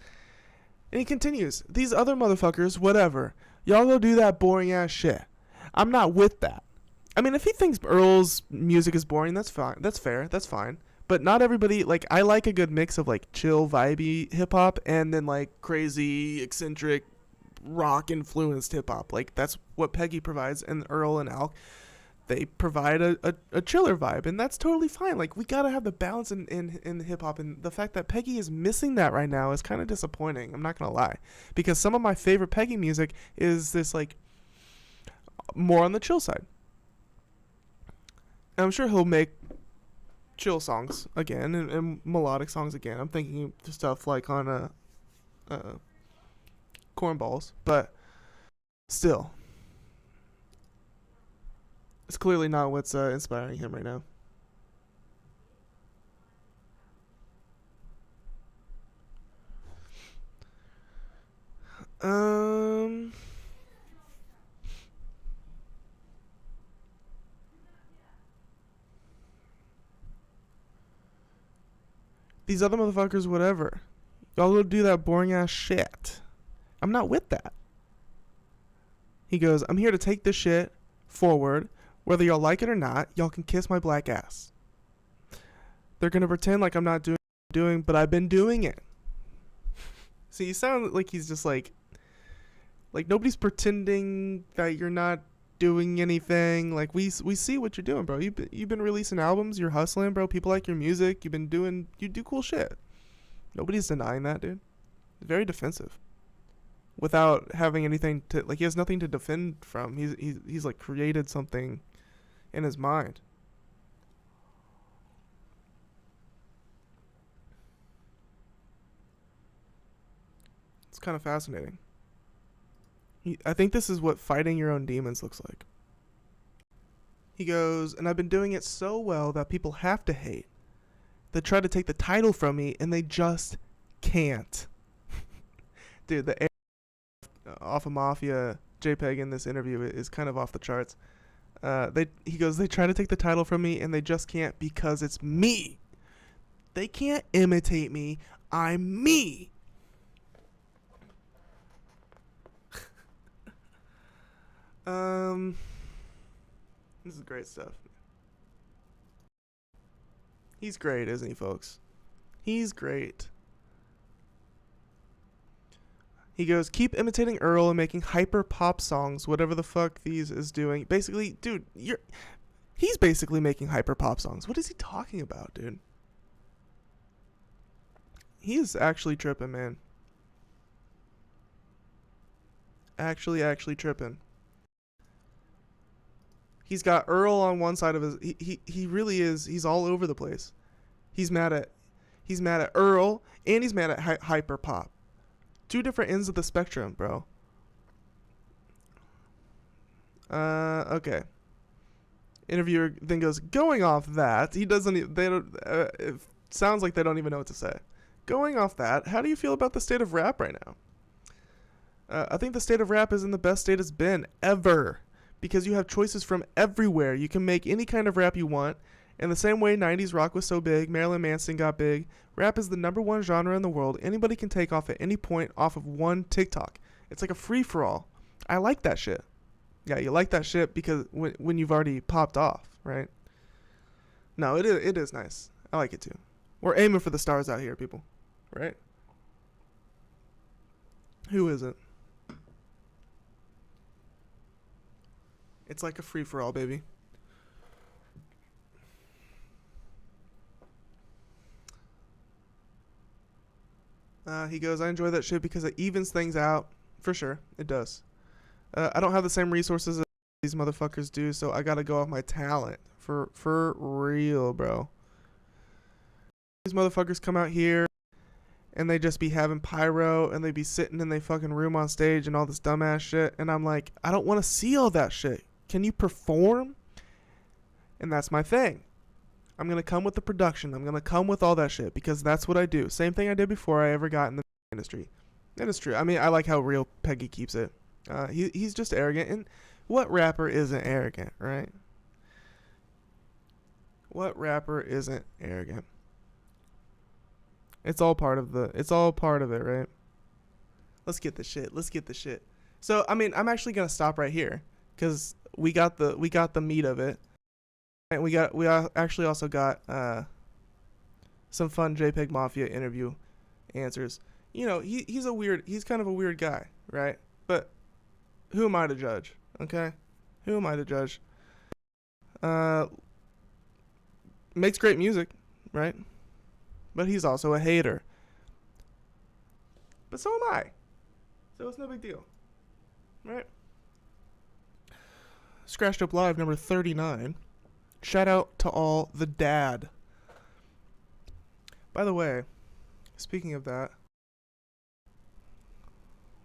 And he continues, these other motherfuckers, whatever. Y'all go do that boring ass shit. I'm not with that. I mean, if he thinks Earl's music is boring, that's fine. That's fair. That's fine. But not everybody, like, I like a good mix of, like, chill, vibey hip-hop and then, like, crazy, eccentric, rock-influenced hip-hop. Like, that's what Peggy provides, and Earl and Alk, they provide a chiller vibe, and that's totally fine. Like, we gotta have the balance in hip-hop, and the fact that Peggy is missing that right now is kind of disappointing. I'm not gonna lie. Because some of my favorite Peggy music is this, like, more on the chill side. And I'm sure he'll make chill songs again and melodic songs again. I'm thinking of stuff like on Cornballs, but still, it's clearly not what's inspiring him right now. These other motherfuckers, whatever. Y'all go do that boring ass shit. I'm not with that. He goes, I'm here to take this shit forward. Whether y'all like it or not, y'all can kiss my black ass. They're going to pretend like I'm not doing, but I've been doing it. See, you sound like he's just like nobody's pretending that you're not doing anything. Like, we see what you're doing, bro. You've been releasing albums, you're hustling, bro. People like your music. You do cool shit. Nobody's denying that, dude. Very defensive. Without having anything to, like, he has nothing to defend from. He's like created something in his mind. It's kind of fascinating. I think this is what fighting your own demons looks like. He goes, and I've been doing it so well that people have to hate. They try to take the title from me, and they just can't. Dude, the air off of Mafia JPEG in this interview is kind of off the charts. He goes, they try to take the title from me, and they just can't because it's me. They can't imitate me. I'm me. This is great stuff. He's great, isn't he, folks? He's great. He goes, keep imitating Earl and making hyper pop songs, whatever the fuck these is doing. Basically, dude, he's basically making hyper pop songs. What is he talking about, dude? He is actually tripping, man. Actually tripping. He's got Earl on one side of his. He really is. He's all over the place. He's mad at Earl, and he's mad at hyper pop. Two different ends of the spectrum, bro. Okay. Interviewer then goes, going off that, he doesn't. They don't. It sounds like they don't even know what to say. Going off that, how do you feel about the state of rap right now? I think the state of rap is in the best state it's been ever. Because you have choices from everywhere. You can make any kind of rap you want, In the same way 90s rock was so big, Marilyn Manson got big, rap is the #1 genre in the world. Anybody can take off at any point off of one TikTok. It's like a free-for-all. I like that shit. Yeah, you like that shit because when you've already popped off, right? No, it is nice. I like it too. We're aiming for the stars out here, people. Right? Who isn't? It's like a free-for-all, baby. He goes, I enjoy that shit because it evens things out. For sure, it does. I don't have the same resources as these motherfuckers do, so I gotta go off my talent. For real, bro. These motherfuckers come out here and they just be having pyro and they be sitting in their fucking room on stage and all this dumbass shit. And I'm like, I don't want to see all that shit. Can you perform? And that's my thing. I'm going to come with the production. I'm going to come with all that shit because that's what I do. Same thing I did before I ever got in the industry. That is true. I mean, I like how real Peggy keeps it. He's just arrogant. And what rapper isn't arrogant, right? What rapper isn't arrogant? It's all part of it, right? Let's get the shit. So, I mean, I'm actually going to stop right here cuz we got the meat of it. And we actually also got some fun JPEGMAFIA interview answers. You know, he's kind of a weird guy, right? But who am I to judge? Okay? Who am I to judge? Makes great music, right? But he's also a hater. But so am I. So it's no big deal. Right? Scratched Up Live number 39. Shout out to all the dad. By the way, speaking of that,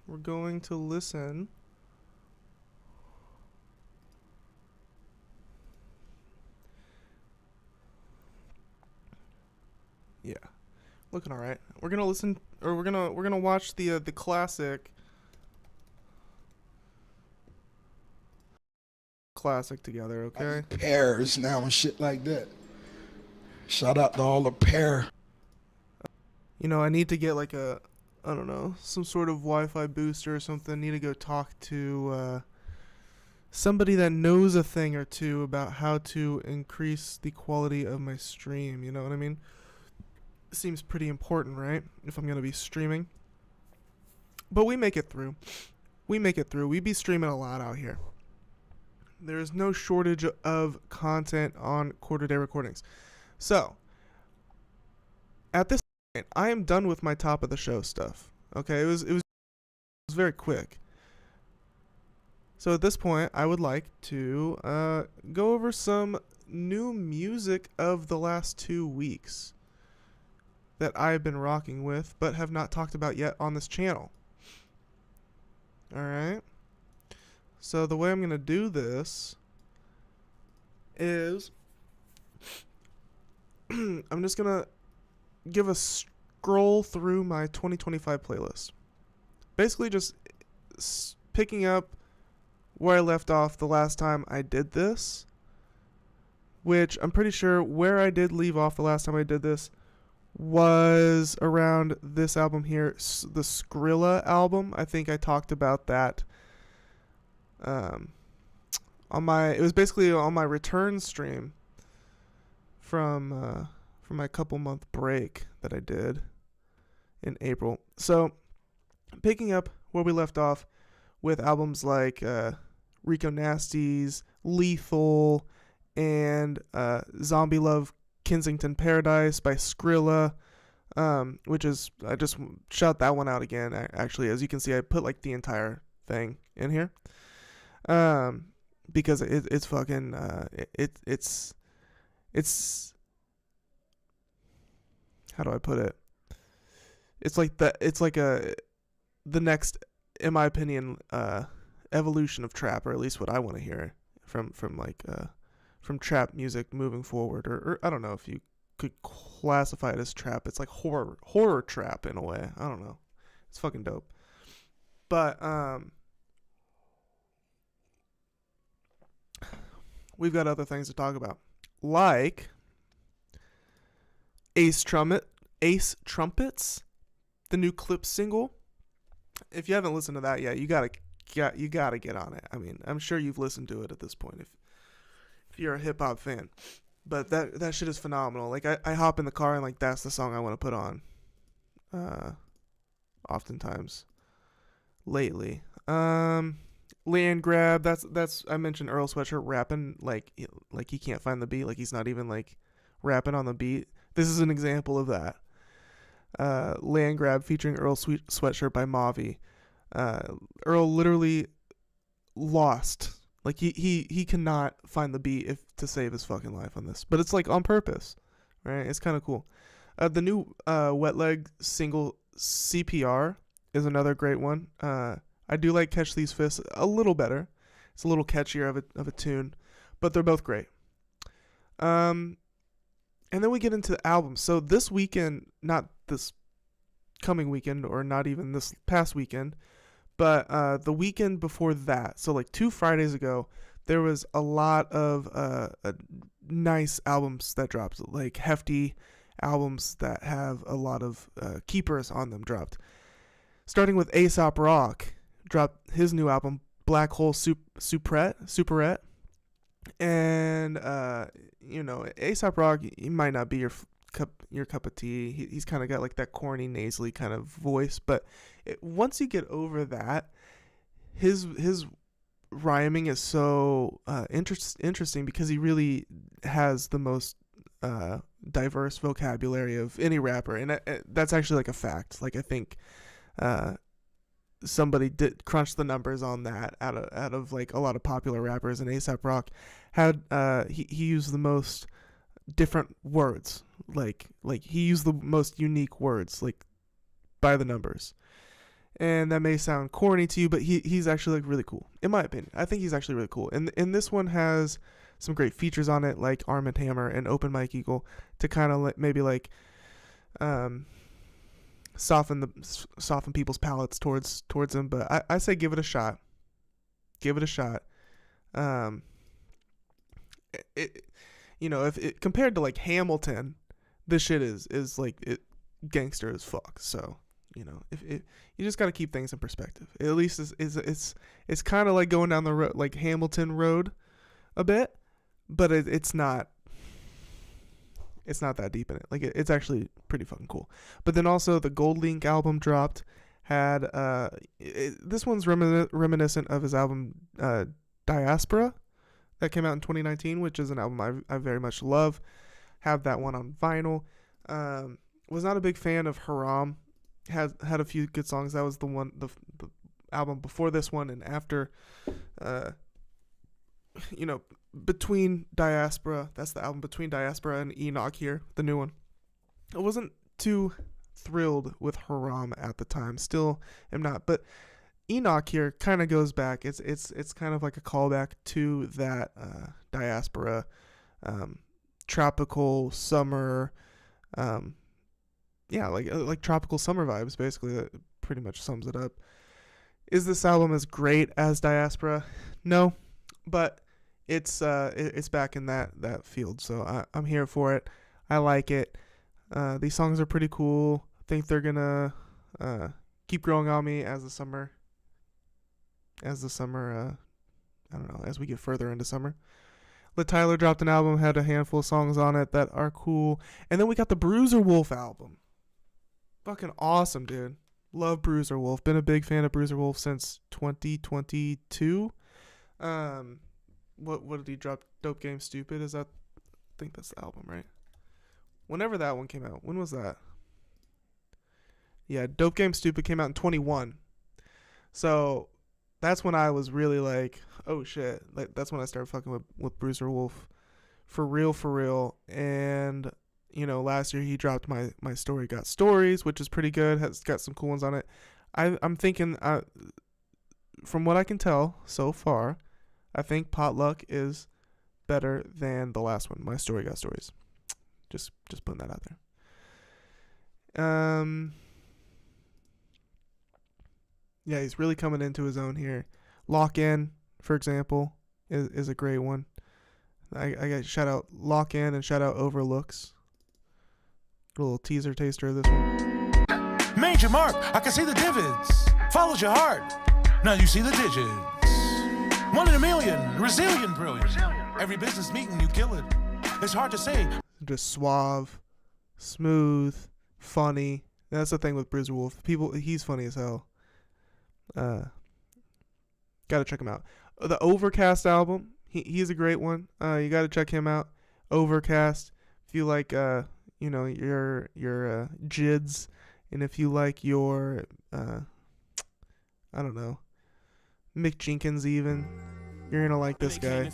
we're going to listen. Yeah, looking all right. We're gonna listen, or we're gonna watch the classic together. Okay. Pairs now and shit like that. Shout out to all the pair. You know, I need to get like I don't know, some sort of Wi-Fi booster or something. I need to go talk to somebody that knows a thing or two about how to increase the quality of my stream. You know what I mean? Seems pretty important, right? If I'm gonna be streaming. But we make it through. We be streaming a lot out here. There is no shortage of content on Quarter Day Recordings. So, at this point, I am done with my top of the show stuff. Okay, it was very quick. So at this point, I would like to go over some new music of the last 2 weeks that I've been rocking with, but have not talked about yet on this channel. Alright. So the way I'm going to do this is I'm just going to give a scroll through my 2025 playlist. Basically just picking up where I left off the last time I did this, which I'm pretty sure where I did leave off the last time I did this was around this album here, the Skrilla album. I think I talked about that it was basically on my return stream from my couple month break that I did in April. So picking up where we left off with albums like Rico Nasty's Lethal and Zombie Love Kensington Paradise by Skrilla, which is, I just shout that one out again. Actually, as you can see, I put like the entire thing in here, because it's fucking it's how do I put it? It's like the next, in my opinion, evolution of trap, or at least what I want to hear from trap music moving forward, or I don't know if you could classify it as trap. It's like horror trap in a way. I don't know. It's fucking dope. But we've got other things to talk about, like Ace Trumpets, the new Clipse single. If you haven't listened to that yet, you gotta get on it. I mean, I'm sure you've listened to it at this point if you're a hip hop fan. But that shit is phenomenal. Like I hop in the car and like that's the song I want to put on. Oftentimes lately. Land grab. That's I mentioned Earl Sweatshirt rapping like he can't find the beat. Like he's not even like rapping on the beat. This is an example of that. Land grab featuring Earl Sweatshirt by Mavi. Earl literally lost. Like he cannot find the beat to save his fucking life on this. But it's like on purpose, right? It's kind of cool. The new Wet Leg single CPR is another great one. I do like Catch These Fists a little better. It's a little catchier of a tune, but they're both great. And then we get into the albums. So this weekend, not this coming weekend or not even this past weekend, but the weekend before that, so like 2 Fridays ago, there was a lot of nice albums that dropped, like hefty albums that have a lot of keepers on them dropped. Starting with A$AP Rock, dropped his new album, Black Hole Superette. And, A$AP Rock, he might not be your cup of tea. He's kind of got like that corny, nasally kind of voice. But once you get over that, his rhyming is so interesting because he really has the most diverse vocabulary of any rapper. And that's actually like a fact. Like I think somebody did crunch the numbers on that out of like a lot of popular rappers, and A$AP Rock had he used the most different words, like he used the most unique words, like by the numbers. And that may sound corny to you, but he's actually like really cool in my opinion. I think he's actually really cool, and this one has some great features on it, like Arm & Hammer and Open Mike Eagle, to kind of maybe like soften people's palates towards him. But I say give it a shot. If it compared to like Hamilton, this shit is like gangster as fuck. So if you just got to keep things in perspective. At least it's kind of like going down the road, like Hamilton road a bit, but it's not that deep in it. Like it's actually pretty fucking cool. But then also the Gold Link album dropped, had this one's reminiscent of his album Diaspora that came out in 2019, which is an album I very much love. Have that one on vinyl. Was not a big fan of Haram. Had a few good songs. That was the album before this one, and after between Diaspora, that's the album between Diaspora and Enoch here, the new one. I wasn't too thrilled with Haram at the time. Still am not, but Enoch here kind of goes back. It's kind of like a callback to that Diaspora tropical summer like tropical summer vibes, basically. That pretty much sums it up. Is this album as great as Diaspora? No, but it's back in that field, so I'm here for it. I like it. These songs are pretty cool. I think they're gonna keep growing on me as the summer I don't know, as we get further into summer. Lit Tyler dropped an album, had a handful of songs on it that are cool. And then we got the Bruiser Wolf album. Fucking awesome, dude. Love Bruiser Wolf. Been a big fan of Bruiser Wolf since 2022. What did he drop? Dope Game Stupid? I think that's the album, right? Whenever that one came out. When was that? Yeah, Dope Game Stupid came out in 21. So that's when I was really like, oh shit. Like that's when I started fucking with Bruiser Wolf for real. And last year he dropped my Story Got Stories, which is pretty good. Has got some cool ones on it. I'm thinking, from what I can tell so far, I think Potluck is better than the last one, My Story Got Stories. Just putting that out there. Yeah, he's really coming into his own here. Lock In, for example, is a great one. I got shout out Lock In and shout out Overlooks. A little teaser taster of this one. Major mark, I can see the divots. Followed your heart. Now you see the digits. 1 in a million, resilient, brilliant. Every business meeting you kill it. It's hard to say. Just suave, smooth, funny. That's the thing with Bruiser Wolf. He's funny as hell. Gotta check him out. The Overcast album, he's a great one. You gotta check him out. Overcast. If you like, your JIDs, and if you like your, I don't know, Mick Jenkins even, you're gonna like this guy.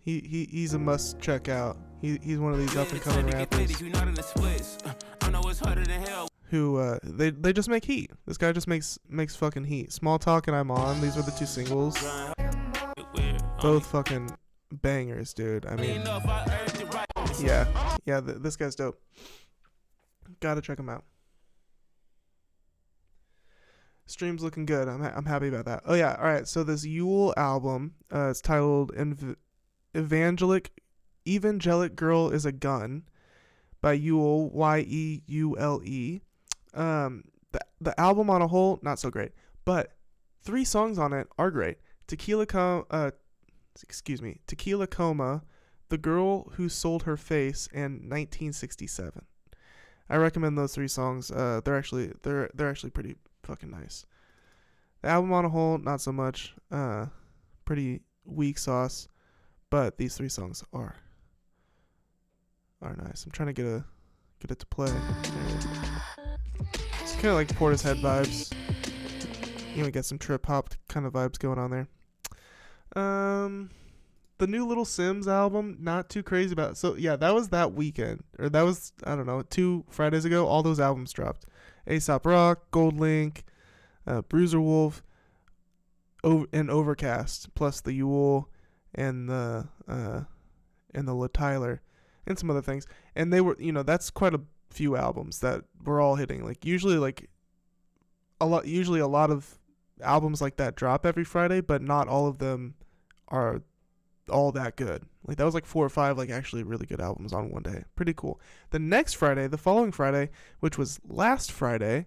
He's a must check out. He's one of these up and coming rappers who they just make heat. This guy just makes fucking heat. Small Talk and I'm On. These were the 2 singles. Both fucking bangers, dude. I mean, yeah. This guy's dope. Gotta check him out. Stream's looking good. I'm happy about that. Oh yeah. All right. So this Yule album, it's titled Evangelic Girl is a Gun by Yule, Yeule. The album on a whole, not so great, but 3 songs on it are great. Tequila Coma, The Girl Who Sold Her Face, and 1967. I recommend those 3 songs. They're actually pretty fucking nice. The album on a whole, not so much. Pretty weak sauce. But these 3 songs are nice. I'm trying to get it to play. It's kind of like Portishead vibes. You know, get some trip hop kind of vibes going on there. The new Little Sims album, not too crazy about it. So yeah, that was that weekend, or that was, I don't know, 2 Fridays ago. All those albums dropped. A$AP Rock, Gold Link, Bruiser Wolf, and Overcast, plus the Yule and the La Tyler and some other things. And they were, that's quite a few albums that were all hitting. Like usually a lot of albums like that drop every Friday, but not all of them are all that good. Like that was like 4 or 5 like actually really good albums on one day. Pretty cool. The following Friday, which was last Friday,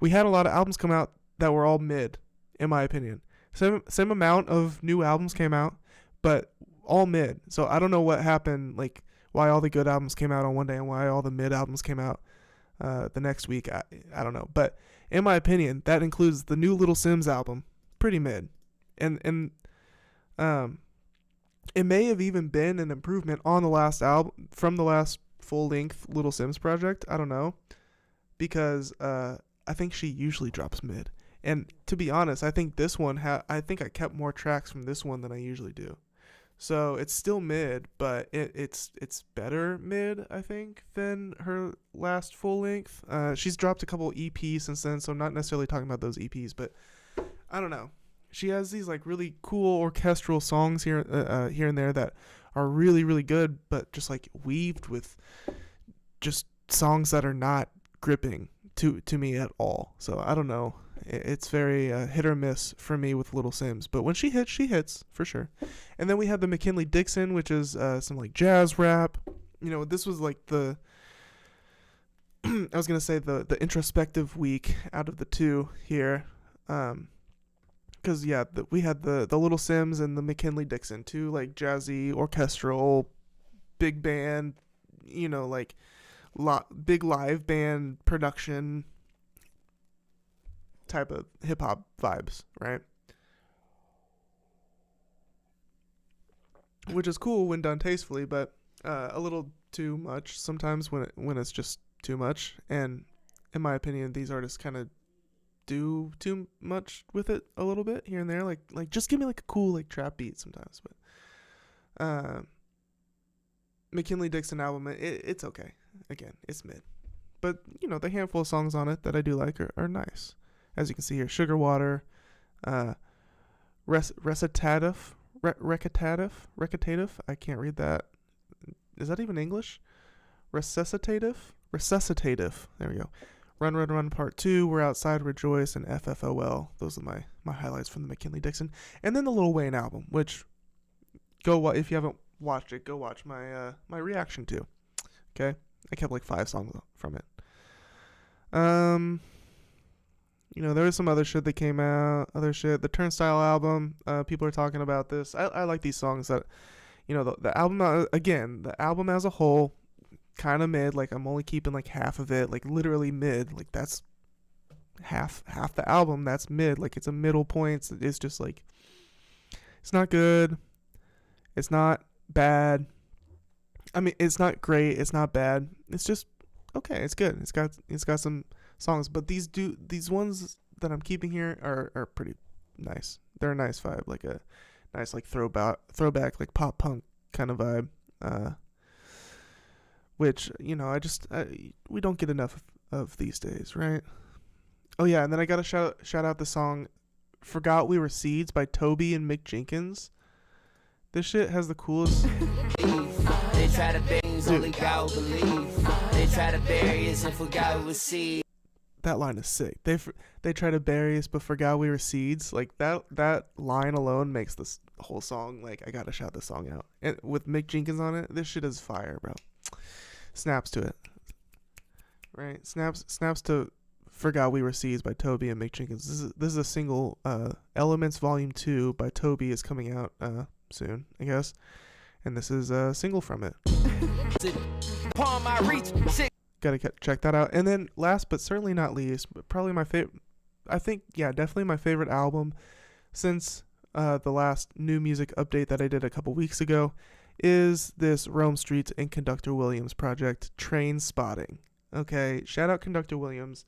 we had a lot of albums come out that were all mid, in my opinion. Same amount of new albums came out, but all mid. So I don't know what happened, like why all the good albums came out on one day and why all the mid albums came out the next week. I don't know. But in my opinion, that includes the new Little Sims album, pretty mid. And it may have even been an improvement on the last album, from the last full-length Little Sims project. I don't know. Because I think she usually drops mid. And to be honest, I think this one, I think I kept more tracks from this one than I usually do. So it's still mid, but it's better mid, I think, than her last full length. She's dropped a couple EPs since then, so I'm not necessarily talking about those EPs, but I don't know. She has these like really cool orchestral songs here and there that are really, really good, but just like weaved with just songs that are not gripping to me at all. So I don't know. It's very hit or miss for me with Little Sims, but when she hits for sure. And then we have the McKinley Dixon, which is some like jazz rap. This was like the I was gonna say the introspective week out of the 2 here, because we had the Little Sims and the McKinley Dixon, 2 like jazzy orchestral big band, like big live band production type of hip-hop vibes, right? Which is cool when done tastefully, but a little too much sometimes when it's just too much. And in my opinion, these artists kind of do too much with it a little bit here and there. Like just give me like a cool like trap beat sometimes. But McKinley Dixon album, it's okay. Again, it's mid. But, the handful of songs on it that I do like are nice. As you can see here, Sugar Water, Recitative, I can't read that. Is that even English? Resuscitative, there we go. Run, Part 2, We're Outside, Rejoice, and FFOL. Those are my highlights from the McKinley Dixon. And then the Lil Wayne album, which if you haven't watched it, go watch my my reaction to. Okay, I kept like 5 songs from it. There was some other shit that came out. Other shit, the Turnstile album. People are talking about this. I like these songs that, the album again. The album as a whole, kind of mid. Like I'm only keeping like half of it. Like literally mid. Like that's half the album. That's mid. Like it's a middle point. It's just like, it's not good. It's not bad. I mean, it's not great. It's not bad. It's just okay. It's good. It's got some songs, but these ones that I'm keeping here are pretty nice. They're a nice vibe, like a nice like throwback like pop punk kind of vibe. Which we don't get enough of these days, right? Oh yeah, and then I gotta shout out the song "Forgot We Were Seeds" by Toby and Mick Jenkins. This shit has the coolest. They try to bury us, only God will believe. They try to bury us and forgot we were seeds. That line is sick. They try to bury us but forgot we were seeds. Like that line alone makes this whole song, like, I gotta shout this song out. And with Mick Jenkins on it, this shit is fire, bro. Snaps to it. Right? Snaps to Forgot We Were Seeds by Toby and Mick Jenkins. This is a single. Elements Volume 2 by Toby is coming out soon, I guess. And this is a single from it. Gotta check that out. And then last but certainly not least, but probably my favorite, I think, yeah, definitely my favorite album since the last new music update that I did a couple weeks ago, is this Rome Streetz and Conductor Williams project, Train Spotting. Okay, shout out Conductor Williams.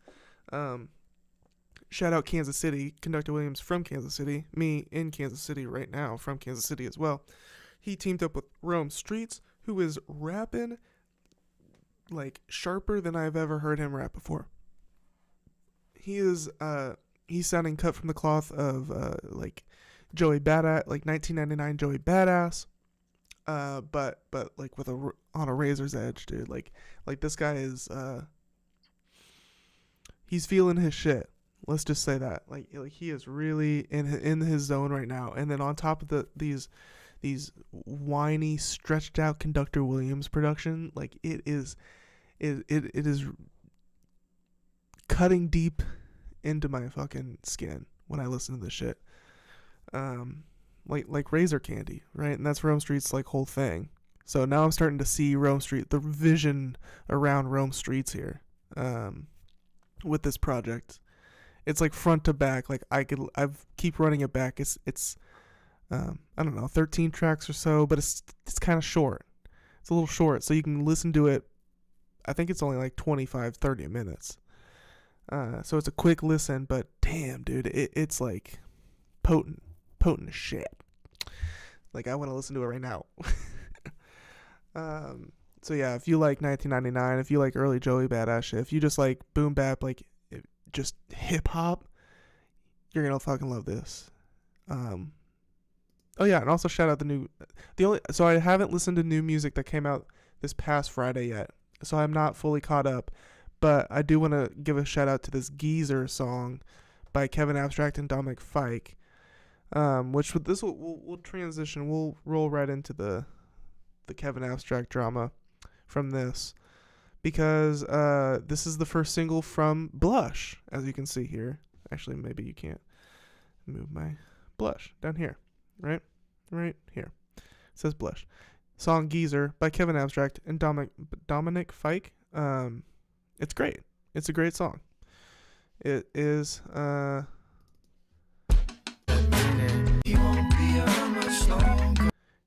Shout out Kansas City, Conductor Williams from Kansas City, me in Kansas City right now from Kansas City as well. He teamed up with Rome Streetz, who is rapping like sharper than I've ever heard him rap before. He is he's sounding cut from the cloth of like Joey Badass, like 1999 Joey Badass, but like with on a razor's edge, dude. Like this guy is he's feeling his shit. Let's just say that. Like he is really in his zone right now. And then on top of these whiny, stretched out Conductor Williams production, like it is cutting deep into my fucking skin when I listen to this shit. Like razor candy, right? And that's Rome Street's like whole thing. So now I'm starting to see Rome Street, the vision around Rome Streetz here, with this project. It's like front to back. Like I keep running it back. It's I don't know, 13 tracks or so, but it's kind of short. It's a little short, so you can listen to it. I think it's only like 25-30 minutes. So it's a quick listen, but damn, dude, it's like potent as shit. Like I want to listen to it right now. So yeah, if you like 1999, if you like early Joey Badass shit, if you just like boom bap, like just hip hop, you're gonna fucking love this. Oh yeah, and also shout out so I haven't listened to new music that came out this past Friday yet, so I'm not fully caught up, but I do want to give a shout out to this Geezer song by Kevin Abstract and Dominic Fike, which with this we'll transition, we'll roll right into the Kevin Abstract drama from this, because this is the first single from Blush, as you can see here. Actually, maybe you can't move my Blush down here. Right here. It says Blush. Song Geezer by Kevin Abstract and Dominic Fike. It's great. It's a great song. It is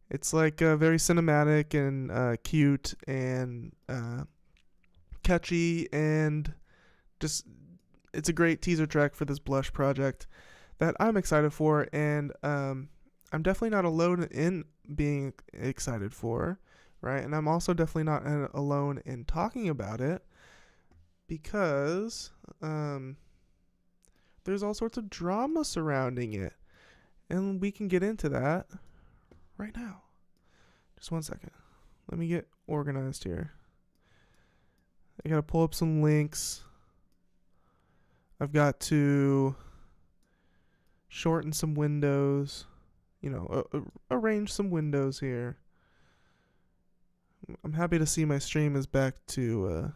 it's like very cinematic and cute and catchy, and just it's a great teaser track for this Blush project that I'm excited for, and I'm definitely not alone in being excited for, right? And I'm also definitely not alone in talking about it, because there's all sorts of drama surrounding it, and we can get into that right now. Just one second. Let me get organized here. I gotta pull up some links. I've got to shorten some windows. arrange some windows here. I'm happy to see my stream is back to,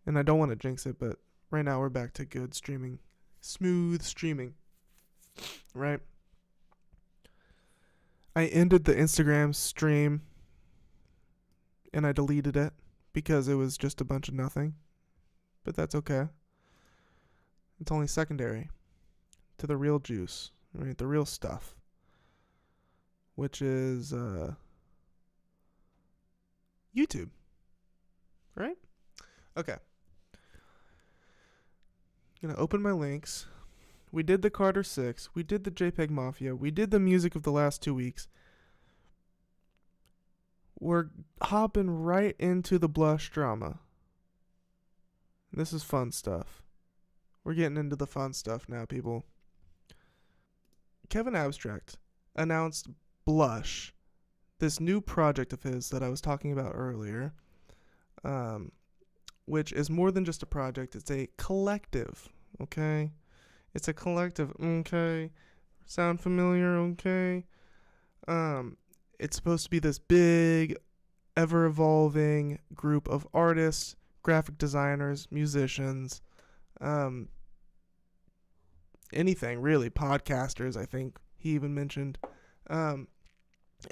and I don't want to jinx it, but right now we're back to good streaming. Smooth streaming. Right? I ended the Instagram stream and I deleted it because it was just a bunch of nothing. But that's okay. It's only secondary to the real juice, right? The real stuff, which is YouTube, right? Okay. Gonna open my links. We did the Carter 6. We did the JPEGMAFIA. We did the music of the last 2 weeks. We're hopping right into the Blush drama. This is fun stuff. We're getting into the fun stuff now, people. Kevin Abstract announced Blush, this new project of his that I was talking about earlier, which is more than just a project. It's a collective, okay? It's a collective, okay? Sound familiar, okay? It's supposed to be this big, ever-evolving group of artists, graphic designers, musicians, anything really, podcasters, I think he even mentioned. And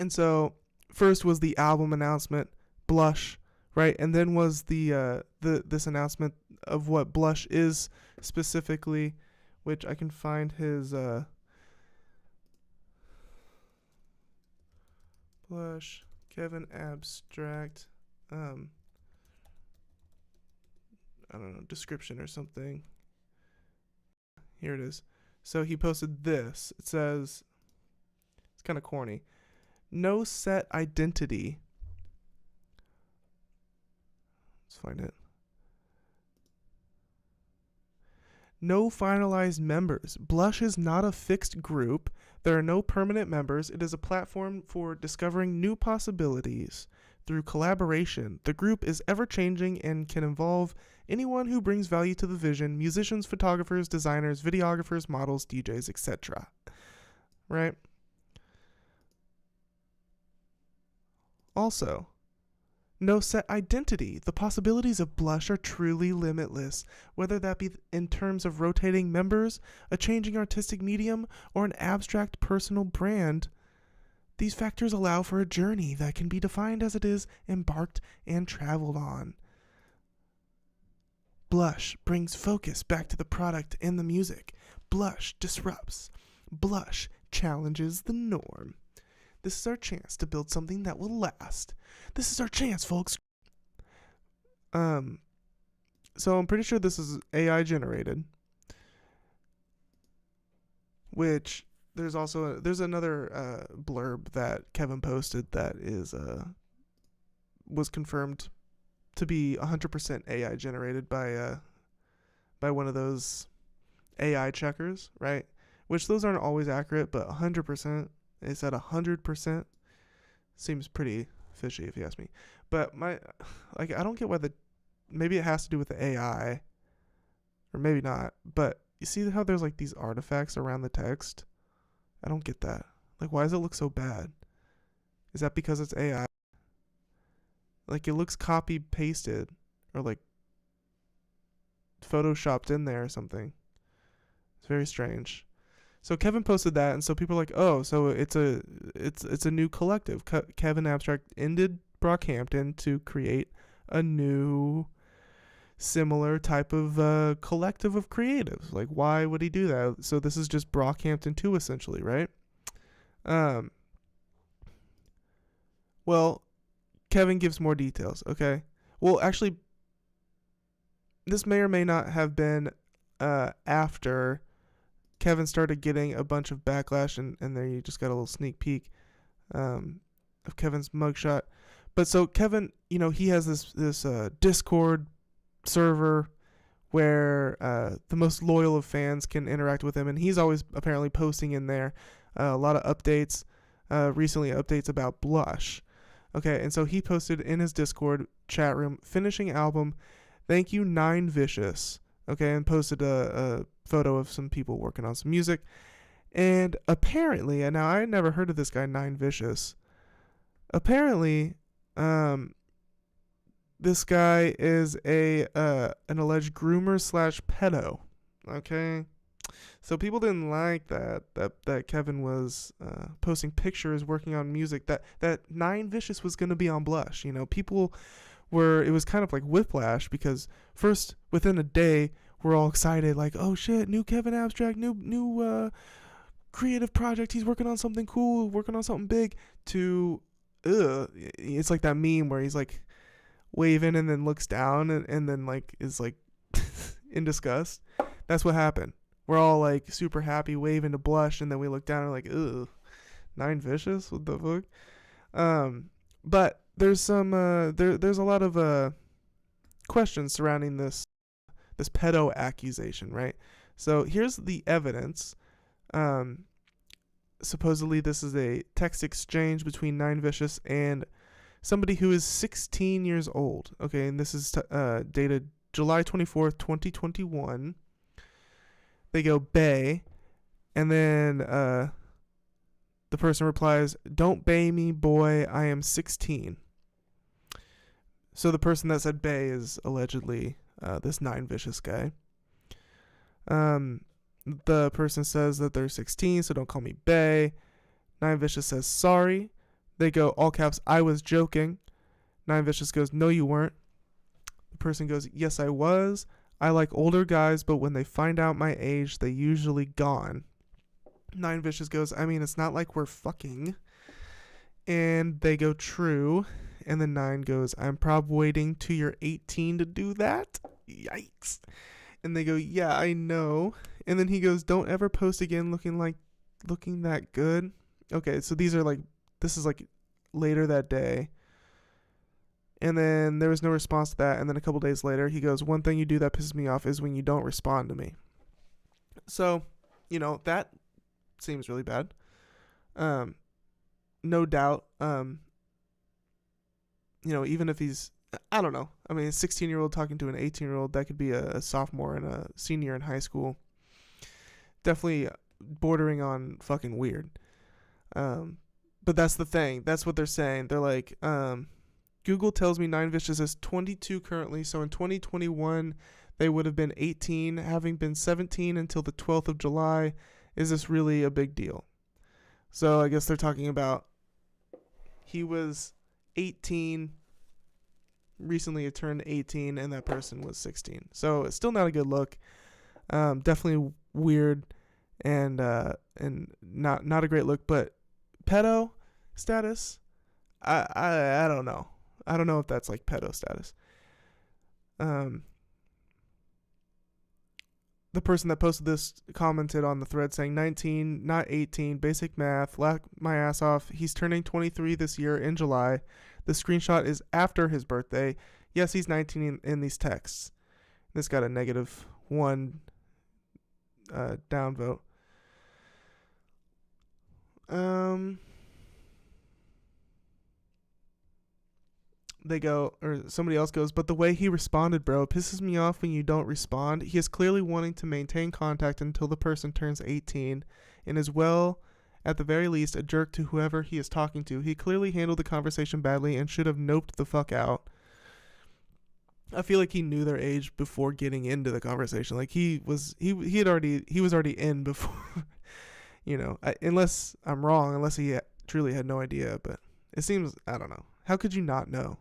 so first was the album announcement, Blush, right? And then was this announcement of what Blush is specifically, which I can find his Blush, Kevin Abstract, I don't know, description or something. Here it is. So he posted this. It says, it's kind of corny. No set identity. Let's find it. No finalized members. Blush is not a fixed group. There are no permanent members. It is a platform for discovering new possibilities through collaboration. The group is ever-changing and can involve anyone who brings value to the vision: musicians, photographers, designers, videographers, models, DJs, etc. Right? Also, no set identity. The possibilities of Blush are truly limitless, whether that be in terms of rotating members, a changing artistic medium, or an abstract personal brand. These factors allow for a journey that can be defined as it is embarked and traveled on. Blush brings focus back to the product and the music. Blush disrupts. Blush challenges the norm. This is our chance to build something that will last. This is our chance, folks. So I'm pretty sure this is AI generated, which there's another blurb that Kevin posted that was confirmed to be 100% AI generated by one of those AI checkers, right? Which those aren't always accurate, but 100%. It said 100%. Seems pretty fishy if you ask me. But I don't get why maybe it has to do with the AI, or maybe not. But you see how there's like these artifacts around the text? I don't get that. Like, why does it look so bad? Is that because it's AI? Like, it looks copy pasted or like photoshopped in there or something. It's very strange. So Kevin posted that, and so people are like, oh, so it's a new collective. Kevin Abstract ended Brockhampton to create a new similar type of collective of creatives. Like, why would he do that? So this is just Brockhampton 2 essentially, right? Well, Kevin gives more details, okay? Well, actually, this may or may not have been after Kevin started getting a bunch of backlash, and there you just got a little sneak peek of Kevin's mugshot. But so Kevin, he has this Discord server where the most loyal of fans can interact with him, and he's always apparently posting in there a lot of updates, recently updates about Blush. Okay, and so he posted in his Discord chat room, finishing album, thank you 9 Vicious. Okay, and posted a photo of some people working on some music. And apparently, and now I had never heard of this guy, Nine Vicious. Apparently, this guy is an alleged groomer slash pedo. Okay, so people didn't like that Kevin was posting pictures, working on music. That Nine Vicious was gonna be on Blush. You know, people were. It was kind of like whiplash because first within a day we're all excited, like, oh shit, new Kevin Abstract, new creative project. He's working on something cool, working on something big. To it's like that meme where he's like waving and then looks down and then like is like in disgust. That's what happened. We're all like super happy, waving to Blush, and then we look down and like, ugh, Nine Vicious, what the fuck? But there's some there's a lot of questions surrounding this pedo accusation, right? So here's the evidence. Supposedly this is a text exchange between Nine Vicious and somebody who is 16 years old. Okay, and this is dated July 24th, 2021. They go bae, and then the person replies, "Don't bae me, boy, I am 16. So the person that said bae is allegedly this Nine Vicious guy. The person says that they're 16, so don't call me bae. Nine Vicious says sorry. They go, all caps, I was joking. Nine Vicious goes, no, you weren't. The person goes, yes, I was. I like older guys, but when they find out my age, they usually gone. Nine Vicious goes, I mean, it's not like we're fucking. And they go, true. And then Nine goes, I'm probably waiting till you're 18 to do that. Yikes. And they go, yeah, I know. And then he goes, don't ever post again looking that good. Okay, so this is like later that day. And then there was no response to that. And then a couple days later, he goes, one thing you do that pisses me off is when you don't respond to me. So, that seems really bad. No doubt. Even if he's, I don't know. I mean, a 16-year-old talking to an 18-year-old, that could be a sophomore and a senior in high school. Definitely bordering on fucking weird. But that's the thing. That's what they're saying. They're like, Google tells me Nine Vicious is 22 currently, so in 2021, they would have been 18, having been 17 until the 12th of July. Is this really a big deal? So I guess they're talking about he was 18, recently it turned 18, and that person was 16. So it's still not a good look. Definitely weird and not a great look. But pedo status, I don't know. I don't know if that's like pedo status. The person that posted this commented on the thread saying 19, not 18, basic math, laugh my ass off. He's turning 23 this year in July. The screenshot is after his birthday. Yes, he's 19 in these texts. This got a -1 downvote. They go, or somebody else goes, but the way he responded, bro, pisses me off when you don't respond. He is clearly wanting to maintain contact until the person turns 18 and is, well, at the very least, a jerk to whoever he is talking to. He clearly handled the conversation badly and should have noped the fuck out. I feel like he knew their age before getting into the conversation. Like he was already in before, unless I'm wrong, unless he truly had no idea, but it seems, I don't know. How could you not know?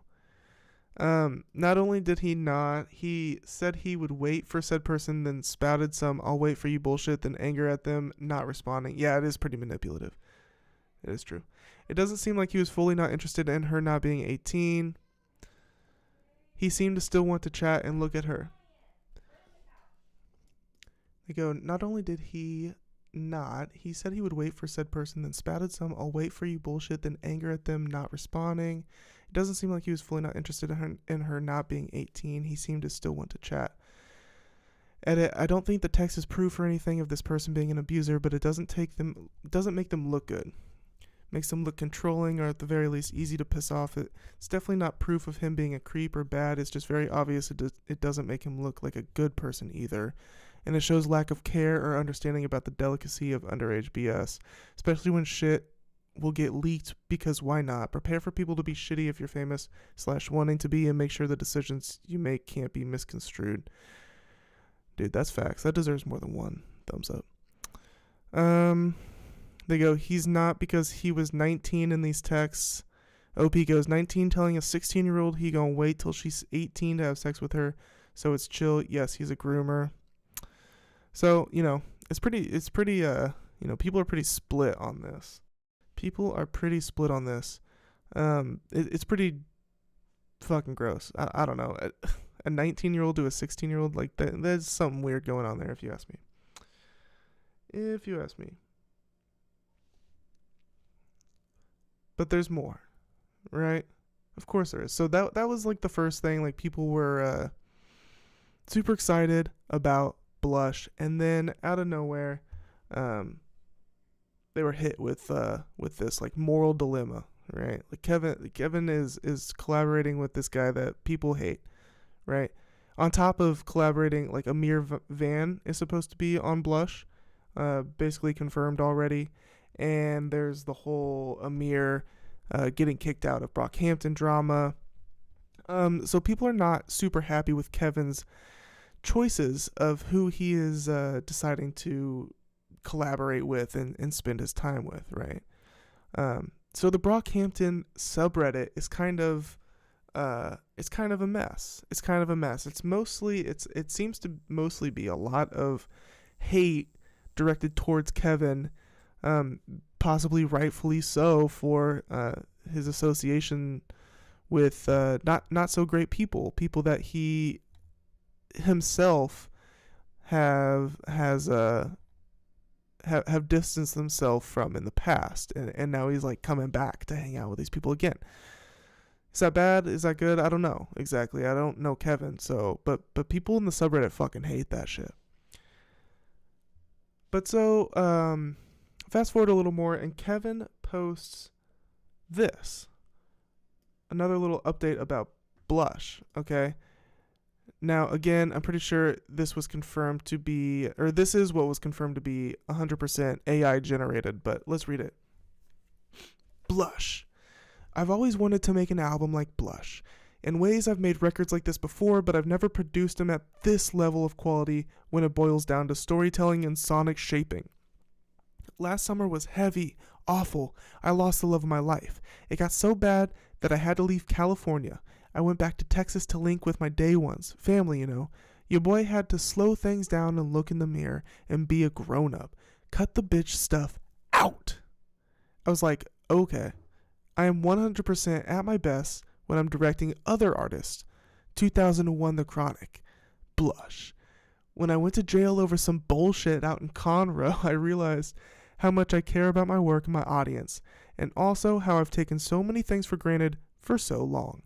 Not only did he not, he said he would wait for said person, then spouted some "I'll wait for you" bullshit, then anger at them not responding. Yeah, it is pretty manipulative. It is true. It doesn't seem like he was fully not interested in her not being 18. He seemed to still want to chat and look at her. They go, not only did he not, he said he would wait for said person, then spouted some "I'll wait for you" bullshit, then anger at them not responding. It doesn't seem like he was fully not interested in her not being 18. He seemed to still want to chat. Edit, I don't think the text is proof or anything of this person being an abuser, but it doesn't make them look good. Makes them look controlling, or at the very least easy to piss off. It's definitely not proof of him being a creep or bad. It's just very obvious it doesn't make him look like a good person either. and it shows lack of care or understanding about the delicacy of underage BS, especially when shit will get leaked, because why not? Prepare for people to be shitty if you're famous / wanting to be, and make sure the decisions you make can't be misconstrued. Dude, that's facts. That deserves more than one thumbs up. They go, he's not because he was 19 in these texts. OP goes, 19 telling a 16-year-old he gonna wait till she's 18 to have sex with her, so it's chill. Yes, he's a groomer. So, you know, it's pretty, you know, people are pretty split on this. It's pretty fucking gross. I don't know. A 19-year-old to a 16-year-old, like, there's something weird going on there, if you ask me. But there's more, right? Of course there is. So that was like the first thing. Like, people were super excited about Blush, and then out of nowhere, they were hit with this like moral dilemma, right? Like Kevin is collaborating with this guy that people hate, right? On top of collaborating, like Amir Van is supposed to be on Blush, basically confirmed already. And there's the whole Amir getting kicked out of Brockhampton drama. So people are not super happy with Kevin's choices of who he is deciding to collaborate with and spend his time with, right? So the Brockhampton subreddit is kind of a mess. It seems to mostly be a lot of hate directed towards Kevin, possibly rightfully so, for his association with not so great people that he himself have distanced himself from in the past, and now he's like coming back to hang out with these people again. Is that bad? Is that good? I don't know exactly. I don't know Kevin, so but people in the subreddit fucking hate that shit. But so fast forward a little more, and Kevin posts this. Another little update about Blush, okay? Now, again, I'm pretty sure this was confirmed to be, or this is what was confirmed to be 100% AI generated, but let's read it. Blush. I've always wanted to make an album like Blush. In ways, I've made records like this before, but I've never produced them at this level of quality when it boils down to storytelling and sonic shaping. Last summer was heavy, awful. I lost the love of my life. It got so bad that I had to leave California. I went back to Texas to link with my day ones, family, you know. Your boy had to slow things down and look in the mirror and be a grown-up. Cut the bitch stuff out. I was like, okay. I am 100% at my best when I'm directing other artists. 2001 The Chronic. Blush. When I went to jail over some bullshit out in Conroe, I realized how much I care about my work and my audience, and also how I've taken so many things for granted for so long.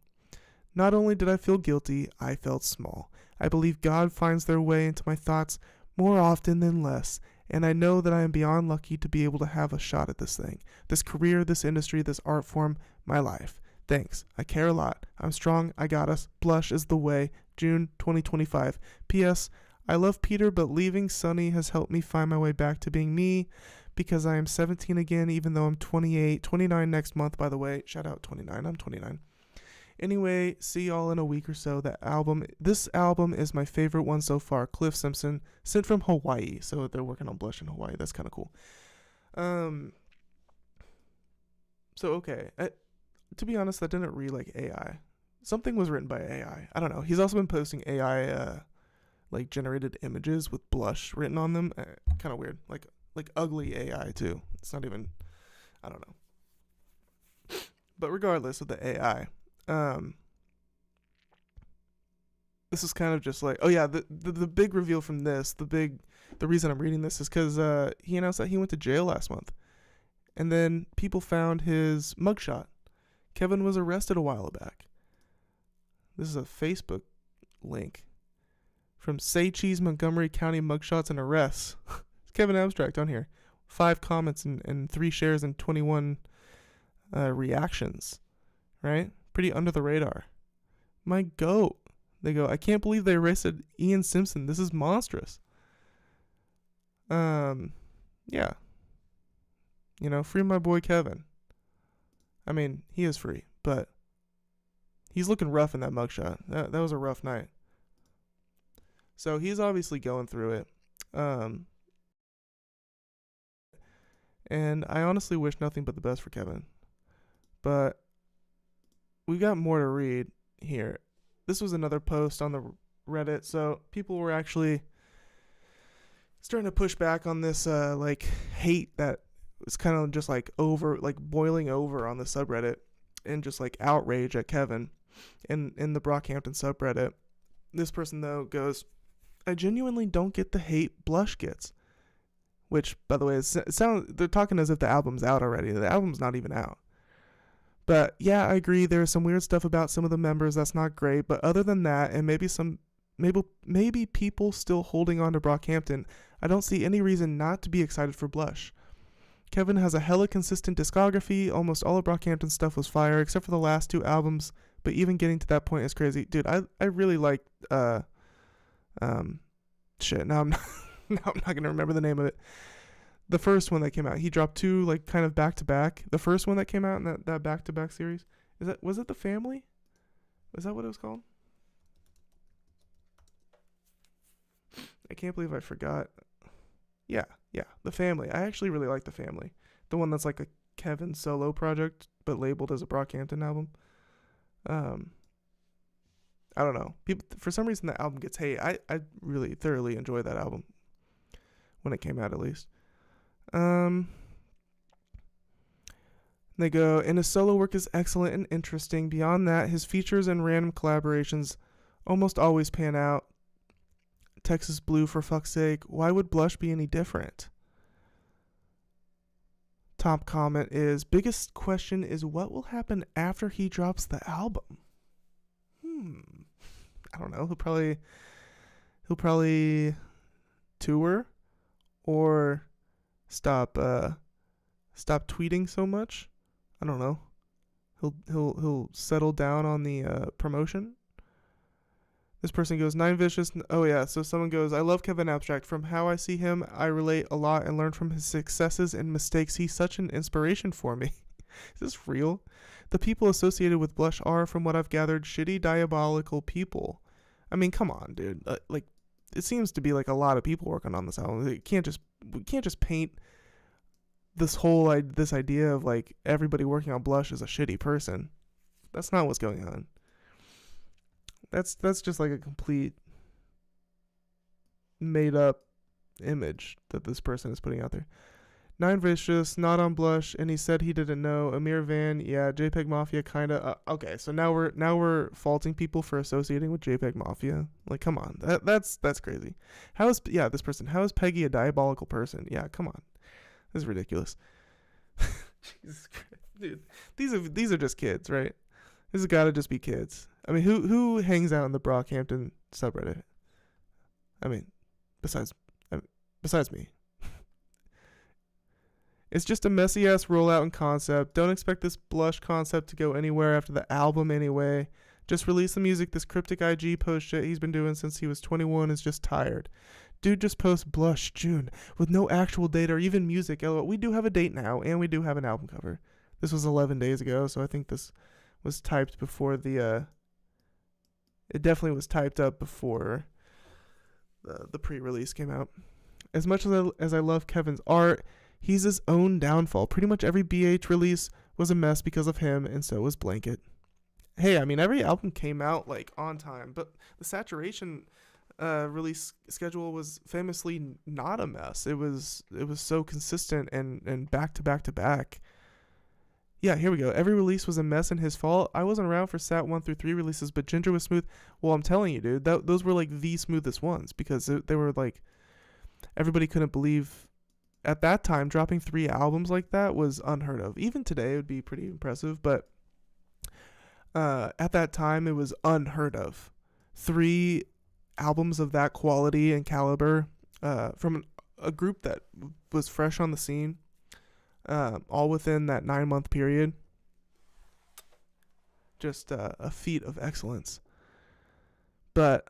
Not only did I feel guilty, I felt small. I believe God finds their way into my thoughts more often than less, and I know that I am beyond lucky to be able to have a shot at this thing, this career, this industry, this art form, my life. Thanks. I care a lot. I'm strong. I got us. Blush is the way. June 2025. P.S. I love Peter, but leaving Sunny has helped me find my way back to being me, because I am 17 again, even though I'm 28, 29 next month, by the way. Shout out 29. I'm 29. Anyway, see y'all in a week or so. This album is my favorite one so far. Cliff Simpson, sent from Hawaii. So they're working on Blush in Hawaii. That's kind of cool. So, okay. To be honest, that didn't read like AI. Something was written by AI. I don't know. He's also been posting AI, like generated images with Blush written on them. Kind of weird. Like ugly AI too. It's not even, I don't know. But regardless of the AI, this is kind of just like, oh yeah, the big reveal from this, the reason I'm reading this is because he announced that he went to jail last month, and then people found his mugshot. Kevin was arrested a while back. This is a Facebook link from Say Cheese Montgomery County mugshots and arrests. Kevin Abstract on here. 5 comments and 3 shares and 21 reactions. Right? Pretty under the radar. My goat. They go, I can't believe they arrested Ian Simpson. This is monstrous. Yeah. You know, free my boy Kevin. I mean, he is free, but he's looking rough in that mugshot. That was a rough night. So he's obviously going through it. And I honestly wish nothing but the best for Kevin. But we got more to read here. This was another post on the Reddit, so people were actually starting to push back on this like hate that was kind of just like over, like boiling over on the subreddit, and just like outrage at Kevin in the Brockhampton subreddit. This person though goes, I genuinely don't get the hate Blush gets. Which, by the way, they're talking as if the album's out already. The album's not even out. But yeah, I agree. There's some weird stuff about some of the members that's not great. But other than that, and maybe people still holding on to Brockhampton, I don't see any reason not to be excited for Blush. Kevin has a hella consistent discography. Almost all of Brockhampton's stuff was fire, except for the last 2 albums. But even getting to that point is crazy. Dude, I really like, shit, now I'm not, now I'm not going to remember the name of it. The first one that came out, he dropped 2 like kind of back to back. The first one that came out in that back to back series, was it The Family? Was that what it was called? I can't believe I forgot. Yeah, The Family. I actually really like The Family. The one that's like a Kevin solo project, but labeled as a Brockhampton album. I don't know. People, for some reason, the album gets hate. I really thoroughly enjoyed that album when it came out, at least. They go, and his solo work is excellent and interesting. Beyond that, his features and random collaborations almost always pan out. Texas Blue, for fuck's sake. Why would Blush be any different? Top comment is, biggest question is what will happen after he drops the album? I don't know. He'll probably tour or stop tweeting so much. I don't know. He'll settle down on the promotion. This person goes, 9 Vicious. Oh yeah, so someone goes, I love Kevin Abstract. From how I see him, I relate a lot and learn from his successes and mistakes. He's such an inspiration for me. Is this real? The people associated with Blush are, from what I've gathered, shitty, diabolical people. I mean, come on, dude. Like, it seems to be like a lot of people working on this album. We can't just paint this idea of like everybody working on Blush as a shitty person. That's not what's going on. That's just like a complete made up image that this person is putting out there. 9 Vicious, not on Blush, and he said he didn't know. Amir Van, yeah, JPEGMAFIA kinda. Okay, so now we're faulting people for associating with JPEGMAFIA. Like, come on, that's crazy. This person? How is Peggy a diabolical person? Yeah, come on, this is ridiculous. Jesus Christ, dude, these are just kids, right? This has got to just be kids. I mean, who hangs out in the Brockhampton subreddit? I mean, besides me. It's just a messy-ass rollout and concept. Don't expect this Blush concept to go anywhere after the album anyway. Just release the music. This cryptic IG post shit he's been doing since he was 21 is just tired. Dude just posts Blush June with no actual date or even music. We do have a date now, and we do have an album cover. This was 11 days ago, so I think this was typed before the... It definitely was typed up before the pre-release came out. As much as I love Kevin's art, he's his own downfall. Pretty much every BH release was a mess because of him, and so was Blanket. Hey, I mean, every album came out like on time, but the Saturation release schedule was famously not a mess. It was so consistent and back to back to back. Yeah, here we go. Every release was a mess and his fault. I wasn't around for Sat 1 through 3 releases, but Ginger was smooth. Well, I'm telling you, dude, those were like the smoothest ones because they were like, everybody couldn't believe at that time dropping 3 albums like that was unheard of. Even today it would be pretty impressive, but at that time it was unheard of. 3 albums of that quality and caliber from a group that was fresh on the scene. All within that 9-month period. Just a feat of excellence. But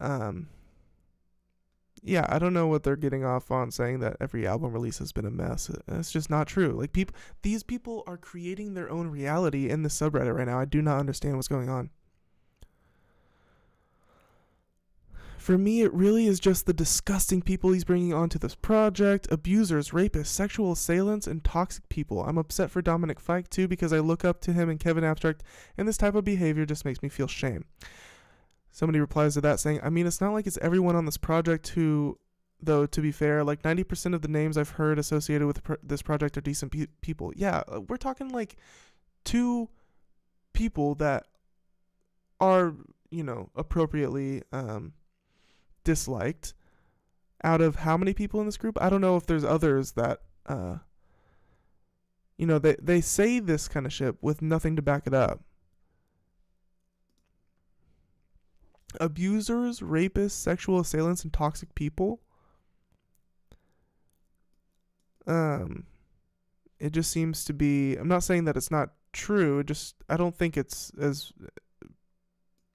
yeah, I don't know what they're getting off on saying that every album release has been a mess. It's just not true. Like, these people are creating their own reality in the subreddit right now. I do not understand what's going on. For me, it really is just the disgusting people he's bringing onto this project. Abusers, rapists, sexual assailants, and toxic people. I'm upset for Dominic Fike, too, because I look up to him and Kevin Abstract, and this type of behavior just makes me feel shame. Somebody replies to that saying, I mean, it's not like it's everyone on this project who, though, to be fair, like 90% of the names I've heard associated with this project are decent people. Yeah, we're talking like 2 people that are, you know, appropriately disliked out of how many people in this group? I don't know if there's others that, you know, they say this kind of shit with nothing to back it up. Abusers, rapists, sexual assailants, and toxic people. It just seems to be, I'm not saying that it's not true, it just, I don't think it's as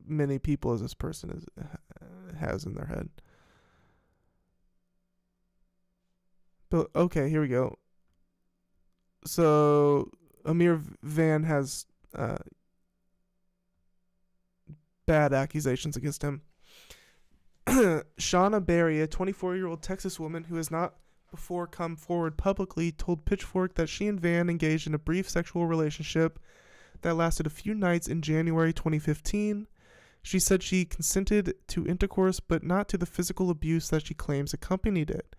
many people as this person has in their head. But okay, here we go. So Amir Van has bad accusations against him. Shauna Berry, a 24-year-old Texas woman who has not before come forward publicly, told Pitchfork that she and Van engaged in a brief sexual relationship that lasted a few nights in January 2015. She said she consented to intercourse, but not to the physical abuse that she claims accompanied it.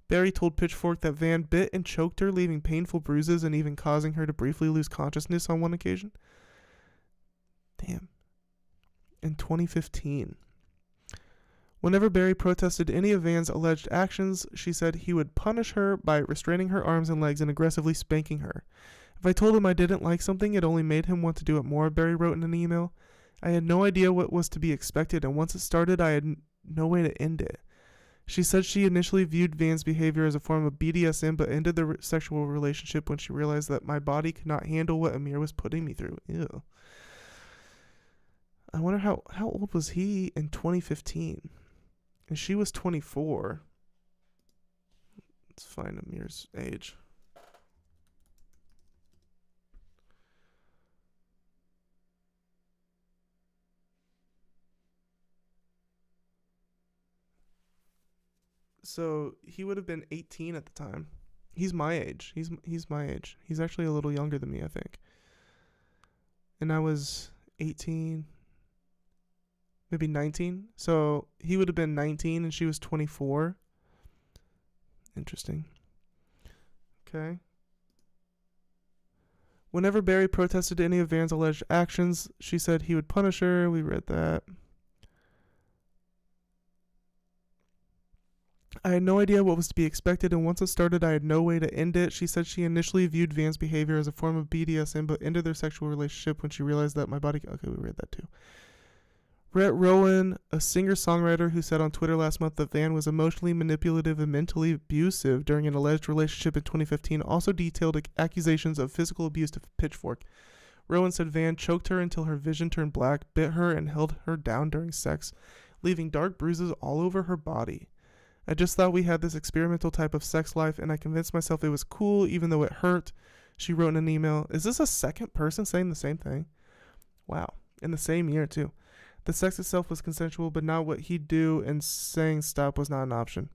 Berry told Pitchfork that Van bit and choked her, leaving painful bruises and even causing her to briefly lose consciousness on one occasion. Damn. In 2015. Whenever Berry protested any of Van's alleged actions, she said he would punish her by restraining her arms and legs and aggressively spanking her. If I told him I didn't like something, it only made him want to do it more, Berry wrote in an email. I had no idea what was to be expected, and once it started, I had no way to end it. She said she initially viewed Van's behavior as a form of BDSM, but ended the sexual relationship when she realized that my body could not handle what Amir was putting me through. Ew. I wonder how old was he in 2015? And she was 24. Let's find Amir's age. So he would have been 18 at the time. He's my age. He's my age. He's actually a little younger than me, I think. And I was 18, maybe 19. So he would have been 19 and she was 24. Interesting. Okay. Whenever Berry protested any of Van's alleged actions, she said he would punish her. We read that. I had no idea what was to be expected, and once it started, I had no way to end it. She said she initially viewed Van's behavior as a form of BDSM, but ended their sexual relationship when she realized that my body... Okay, we read that too. Brett Rowan, a singer-songwriter who said on Twitter last month that Van was emotionally manipulative and mentally abusive during an alleged relationship in 2015, also detailed accusations of physical abuse to Pitchfork. Rowan said Van choked her until her vision turned black, bit her, and held her down during sex, leaving dark bruises all over her body. I just thought we had this experimental type of sex life, and I convinced myself it was cool, even though it hurt. She wrote in an email. Is this a second person saying the same thing? Wow. In the same year, too. The sex itself was consensual, but not what he'd do, and saying stop was not an option.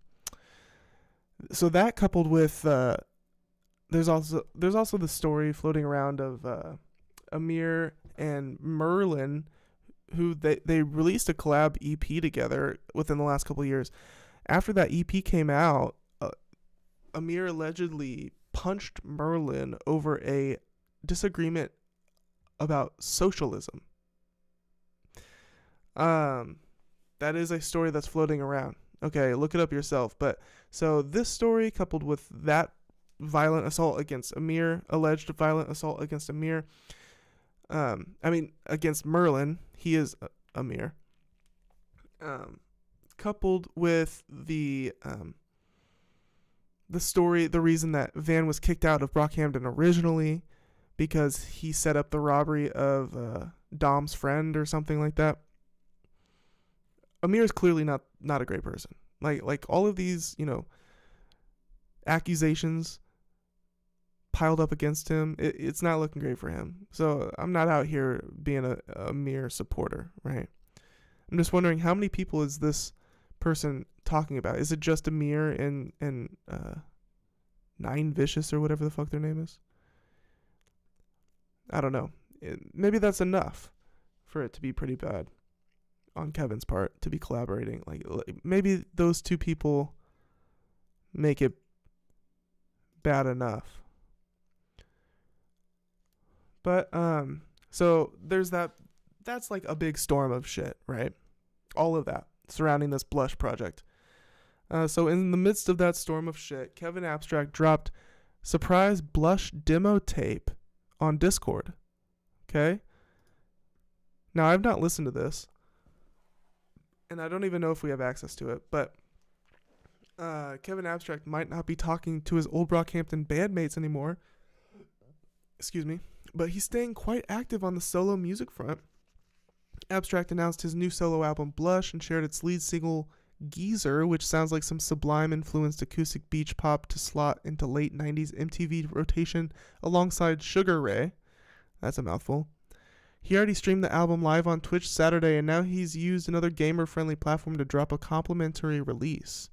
So that coupled with, there's also the story floating around of Amir and Merlin, who they released a collab EP together within the last couple of years. After that EP came out, Amir allegedly punched Merlin over a disagreement about socialism. That is a story that's floating around. Okay, look it up yourself. But so this story coupled with that violent assault against Amir, alleged violent assault against Amir, against Merlin, he is Amir. Coupled with the story, the reason that Van was kicked out of Brockhampton originally because he set up the robbery of Dom's friend or something like that. Amir is clearly not a great person. Like all of these, accusations piled up against him, it's not looking great for him. So I'm not out here being a mere supporter, right? I'm just wondering, how many people is this person talking about? Is it just Amir and Nine Vicious or whatever the fuck their name is? I don't know. Maybe that's enough for it to be pretty bad on Kevin's part, to be collaborating. Like maybe those two people make it bad enough. But so there's that's like a big storm of shit, right? All of that surrounding this Blush project. So in the midst of that storm of shit, Kevin Abstract dropped surprise Blush demo tape on Discord. Okay? Now, I've not listened to this, and I don't even know if we have access to it, but Kevin Abstract might not be talking to his old Brockhampton bandmates anymore. Excuse me. But he's staying quite active on the solo music front. Abstract announced his new solo album, Blush, and shared its lead single, Geezer, which sounds like some sublime-influenced acoustic beach pop to slot into late 90s MTV rotation alongside Sugar Ray. That's a mouthful. He already streamed the album live on Twitch Saturday, and now he's used another gamer-friendly platform to drop a complimentary release.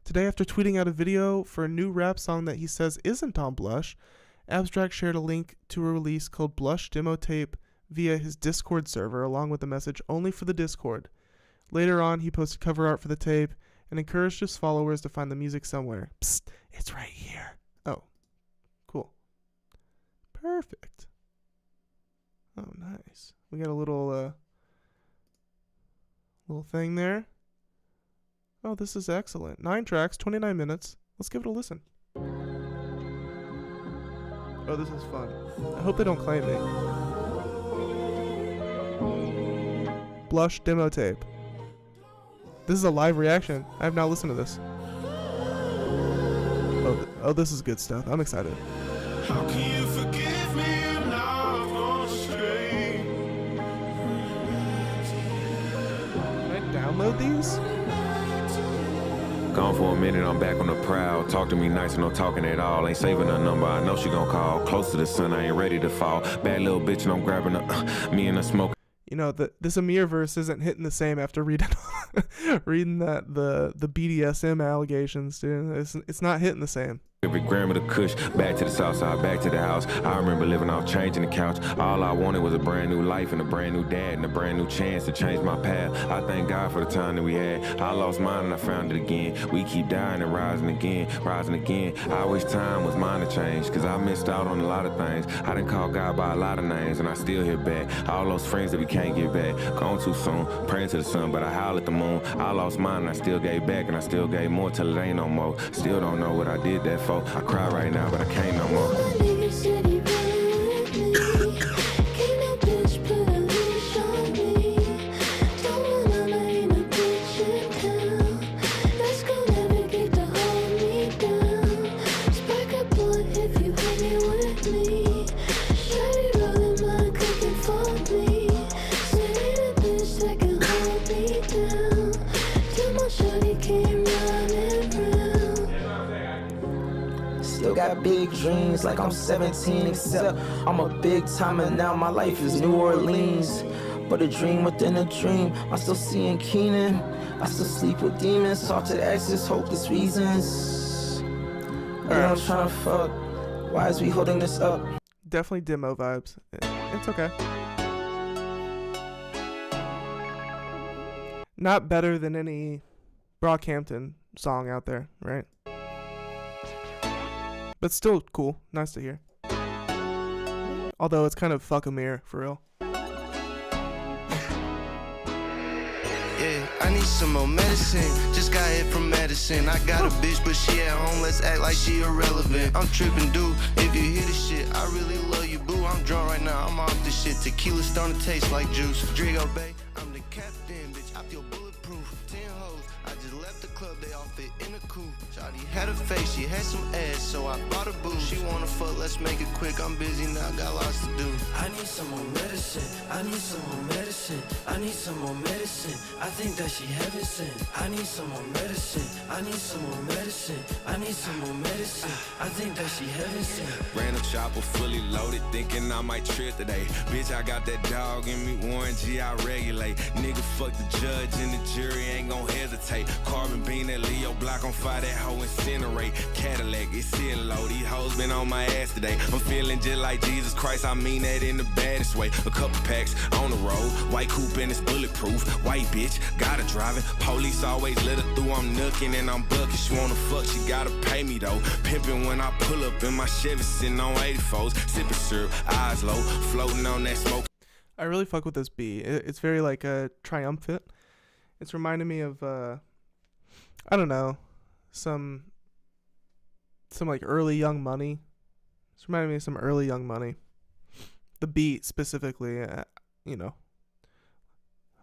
Today, after tweeting out a video for a new rap song that he says isn't on Blush, Abstract shared a link to a release called Blush Demo Tape via his Discord server, along with a message only for the Discord. Later on, he posted cover art for the tape and encouraged his followers to find the music somewhere. Psst, it's right here. Oh, cool. Perfect. Oh, nice. We got a little thing there. Oh, this is excellent. 9 tracks, 29 minutes. Let's give it a listen. Oh, this is fun. I hope they don't claim me. Blush demo tape. This is a live reaction. I have not listened to this. Oh, this is good stuff. I'm excited. How can you forgive me if now I've gone astray? Can I download these? Gone for a minute, I'm back on the prowl. Talk to me nice and no talking at all. Ain't saving her number, I know she gon' call. Close to the sun, I ain't ready to fall. Bad little bitch and I'm grabbing her. Me and her smoke. This Amir verse isn't hitting the same after reading that the BDSM allegations, dude. It's not hitting the same. Every gram of the kush, back to the south side, back to the house. I remember living off changing the couch. All I wanted was a brand new life and a brand new dad and a brand new chance to change my path. I thank God for the time that we had. I lost mine and I found it again. We keep dying and rising again, rising again. I wish time was mine to change, cause I missed out on a lot of things. I done called God by a lot of names and I still hear back. All those friends that we can't get back, gone too soon, praying to the sun, but I howl at the moon. I lost mine and I still gave back and I still gave more till it ain't no more. Still don't know what I did that for. I cry right now, but I can't no more. Got big dreams like I'm 17, except I'm a big timer now. My life is New Orleans, but a dream within a dream. I'm still seeing Keenan. I still sleep with demons, talk to exes, hopeless reasons. I'm trying to fuck. Why is we holding this up? Definitely demo vibes. It's okay. Not better than any Brockhampton song out there, right? But still cool. Nice to hear. Although it's kind of fuck Amir, for real. Yeah, I need some more medicine. Just got hit from medicine. I got a bitch, but she at home. Let's act like she irrelevant. I'm tripping, dude. If you hear this shit, I really love you, boo. I'm drunk right now. I'm off this shit. Tequila starting to taste like juice. Drigo Bay, I'm the captain, bitch. I feel bulletproof. bulletproof. 10 hoes, I just left the club, they all fit in a coupe. Shawty had a face, she had some ass, so I bought a boo. She wanna fuck, let's make it quick, I'm busy now, got lots to do. I need some more medicine, I need some more medicine, I need some more medicine, I think that she heaven sent. I need some more medicine, I need some more medicine, I need some more medicine, I think that she heaven sent. Ran a chopper fully loaded, thinking I might trip today. Bitch, I got that dog in me, Warren G, I regulate. Nigga, fuck the judge and the jury, ain't gon' hesitate. Carbon bean that Leo block on fire, that hoe incinerate. Cadillac, it's sitting low, these hoes been on my ass today. I'm feeling just like Jesus Christ, I mean that in the baddest way. A couple packs on the road, white coupe and it's bulletproof. White bitch, gotta drive it. Police always let her through, I'm nooking and I'm bucking. She wanna fuck, she gotta pay me though. Pimpin' when I pull up in my Chevy, sitting on 84s. Sippin' syrup, eyes low, floating on that smoke. I really fuck with this beat. It's very like triumphant. It's reminding me of I don't know, some like early Young Money. It's reminding me of some early Young Money. The beat specifically, you know,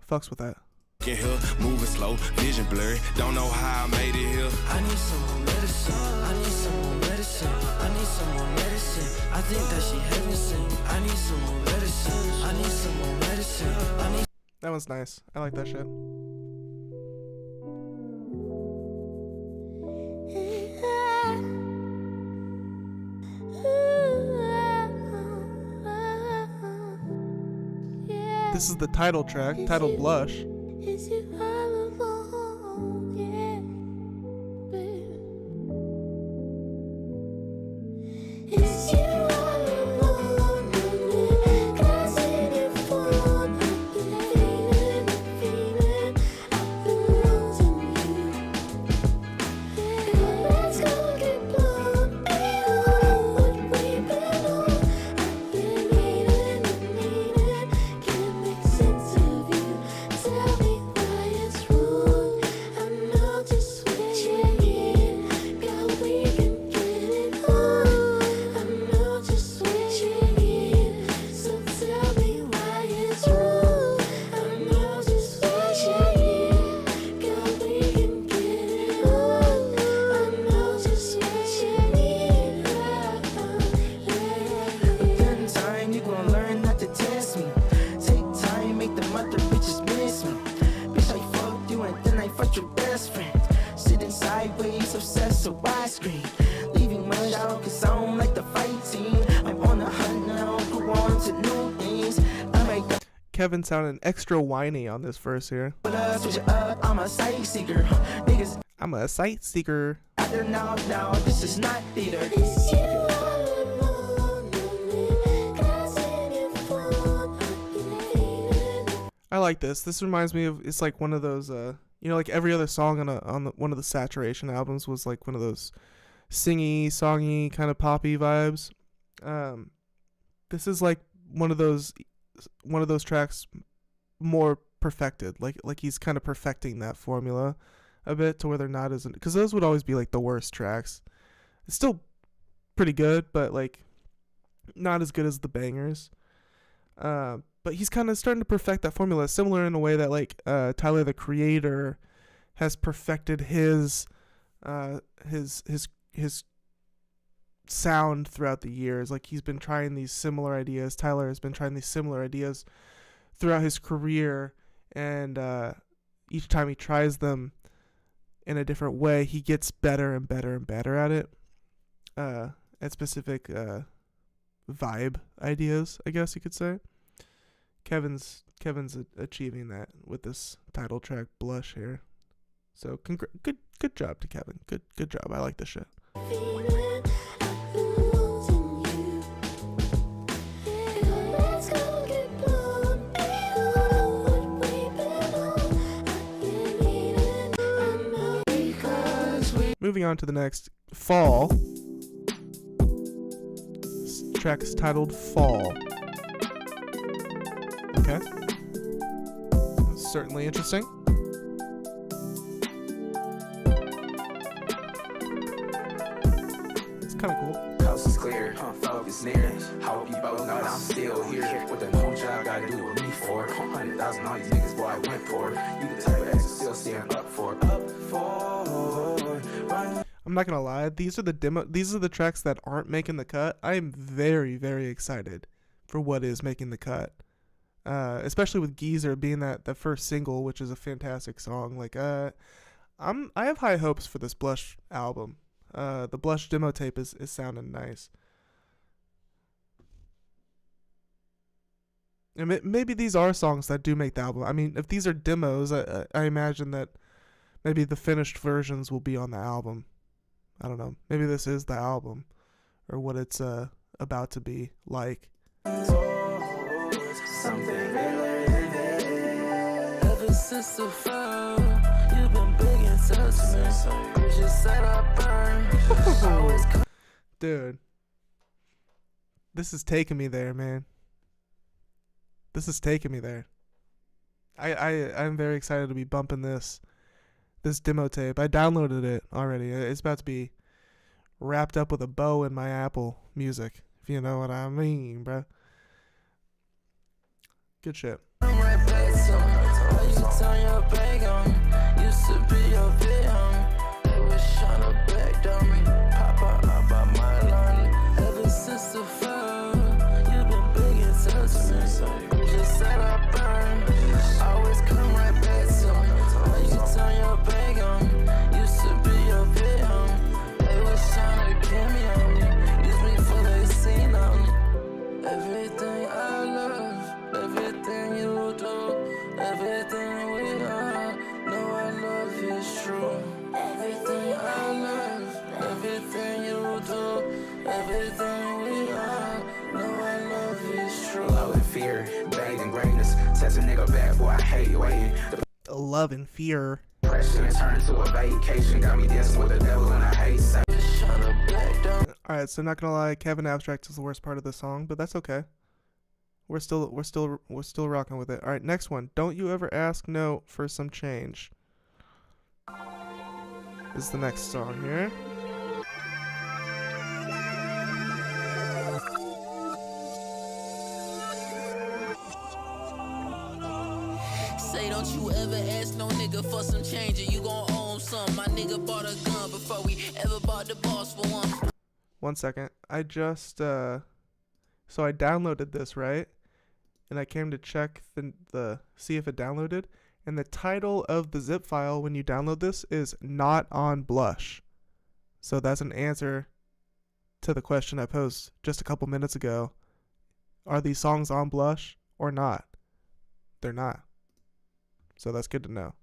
fucks with that. Get here, moving slow, vision blurry. Don't know how I made it here. I need some more medicine, I need some more medicine, I need some more medicine, I think that she heaven sent. I need some more medicine, I need some more medicine, I need. That one's nice. I like that shit. This is the title track, titled Blush. Is you all alone? Yeah, baby. Is you all alone? Cause in your phone, I've been feeling, I've been losing you. Let's go get blown, what we've been on. I've been needing, can't make sense of you. Tell me why it's wrong. I know just what you need. God, we can get it on. I know just what you need. So tell me why it's wrong. I know just what you need. God, we can get it on. I know just what you need. Then time you gon' learn not to test me. Take time, make the mother bitches miss me. Bitch, I fucked you and then I fucked your best friend. Sitting sideways, obsessed with widescreen. Leaving my out cause I don't like the fight scene. I'm on a hunt now, go on to new things. I might go Kevin sounding extra whiny on this verse here. switch it up, I'm a sight seeker. Niggas I'm a sight seeker. out there now, this is not theater. Is you all alone? Cause in your phone, I've been feeling. I like this. This reminds me of, it's like one of those you know, like every other song on one of the Saturation albums was like one of those singy, songy, kind of poppy vibes. This is like one of those tracks more perfected. Like he's kind of perfecting that formula a bit to where they're not as, because those would always be like the worst tracks. It's still pretty good, but like not as good as the bangers. But he's kind of starting to perfect that formula, similar in a way that like Tyler the Creator has perfected his sound throughout the years. Like he's been trying these similar ideas. Tyler has been trying these similar ideas throughout his career, and each time he tries them in a different way, he gets better and better and better at it. At specific vibe ideas, I guess you could say. Kevin's achieving that with this title track Blush here. So good job to Kevin. Good job. I like this shit. Feeling, I've been losing you. Let's go get blown, what we've been on. I've been needing, I know because we. Moving on to the next, Fall. This track is titled Fall. Okay. That's certainly interesting. It's kind of cool. House is clear, focus snare. Hope you both know that I'm still here. What the no job gotta do with me for? 100,000 all these niggas, boy, I went for it. You the type of ex still stand up for. I'm not gonna lie, these are the tracks that aren't making the cut. I am very, very excited for what is making the cut. Especially with Geezer being the first single, which is a fantastic song. Like I have high hopes for this Blush album. The Blush demo tape is sounding nice. And maybe these are songs that do make the album. I mean, if these are demos, I imagine that maybe the finished versions will be on the album. I don't know. Maybe this is the album, or what it's about to be like. Something really ever since the fall, you've been big and touch me. You just said I burn. Dude, this is taking me there, man. This is taking me there. I'm very excited to be bumping this demo tape. I downloaded it already. It's about to be wrapped up with a bow in my Apple Music, if you know what I mean, bruh. Good shit. I'm right back to why you turn your back on me. Used to be your big homie. They was tryna back down me. Papa up by my line. Ever since the fall, you been big and touch me. You just said I burn. Always come right back to me. Why you turn your back on me? Used to be your big homie. They was tryna kill me on me. Use me for they seen on me. Everything I love. Everything you do, everything we are, know I love is true. Everything I love, everything you do, everything we are, know I love is true. Love and fear, bathed in greatness, says a nigga bad boy, I hate waiting. The Love and fear. pressure turned to a vacation, got me dancing with the devil and I hate sex. Alright, so not gonna lie, Kevin Abstract is the worst part of the song, but that's okay. We're still rocking with it. All right, next one. Don't you ever ask no for some change. This is the next song here. Say don't you ever ask no nigga for some change, or you gon' owe him some. My nigga bought a gun before we ever bought the boss for one. 1 second. I just so I downloaded this, right? And I came to check the see if it downloaded, and the title of the zip file when you download this is not on Blush. So that's an answer to the question I posed just a couple minutes ago. Are these songs on Blush or not? They're not. So that's good to know.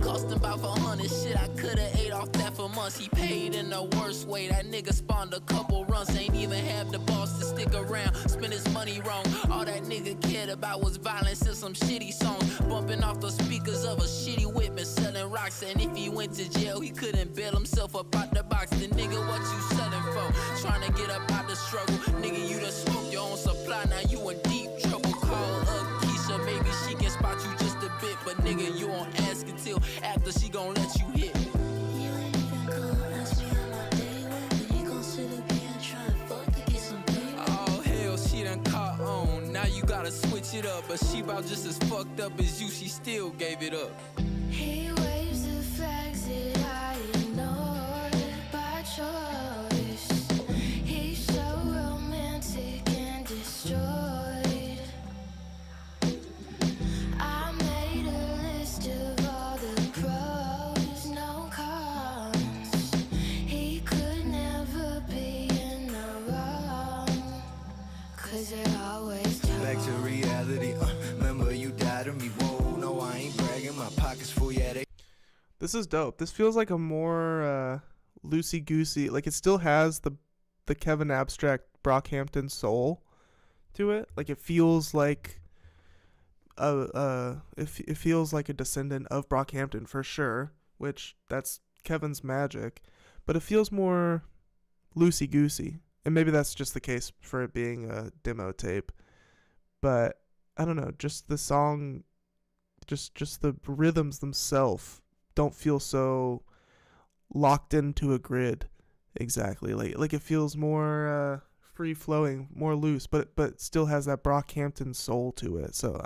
Cost him about 400, shit, I coulda ate off that for months. He paid in the worst way, that nigga spawned a couple runs. Ain't even have the boss to stick around, spend his money wrong. All that nigga cared about was violence and some shitty songs. Bumping off the speakers of a shitty whip and selling rocks. And if he went to jail, he couldn't bail himself up out the box. Then nigga, what you selling for? Trying to get up out the struggle. Nigga, you done smoked your own supply, now you in deep trouble. Call up Keisha, maybe she can spot you just a bit. But nigga, you won't ask until after she gon' let you hit. You ain't even gonna ask me how my day went, but you gon' sit up here and try and fuck to get some paper. Oh hell, she done caught on. Now you gotta switch it up. But she about just as fucked up as you, she still gave it up. He waves the flags that I ignored by choice. He's so romantic and destroyed. I made a list of all the pros, no cons. He could never be in the wrong, 'cause they're always Back to reality. Remember you died to me. Whoa, no, I ain't bragging. My pockets full, yeah, they. This is dope. This feels like a more loosey-goosey, like it still has the Kevin Abstract Brockhampton soul to it. Like it feels like it feels like a descendant of Brockhampton for sure, which that's Kevin's magic, but it feels more loosey-goosey. And maybe that's just the case for it being a demo tape. But I don't know, just the song, just the rhythms themselves don't feel so locked into a grid exactly. Like it feels more free flowing, more loose, but still has that Brockhampton soul to it. So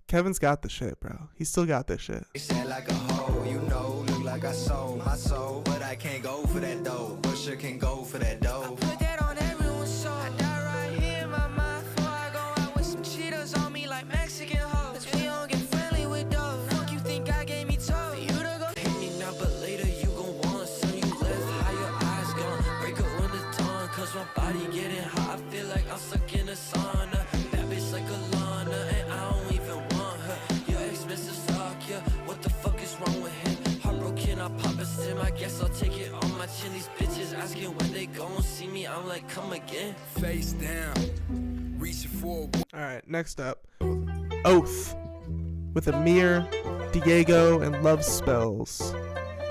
Kevin's got the shit, bro. He's still got this shit. Like a hoe, you know, look like I sold my soul, but I can't go for that dough. Pusher can go for that dough. Put that on everyone's soul. I die right here in my mind before I go out with some cheetahs on me like Mexican hoes. We don't get friendly with those. Fuck you think I gave me toe? For you to go hit me now, but later you gon' want some. You left how your eyes gone. Break up when the dawn, cause my body getting hot. I feel like I'm stuck in a sauna. That bitch like a Lana, and I don't even want her. Your expensive stock, yeah. What the fuck is wrong with him? Heartbroken, I pop a stim. I guess I'll take it on my chin. These bitches asking when they gon' see me. I'm like, come again. Face down, reaching for. All right, next up, Oath with Amir, Diego, and Love Spells.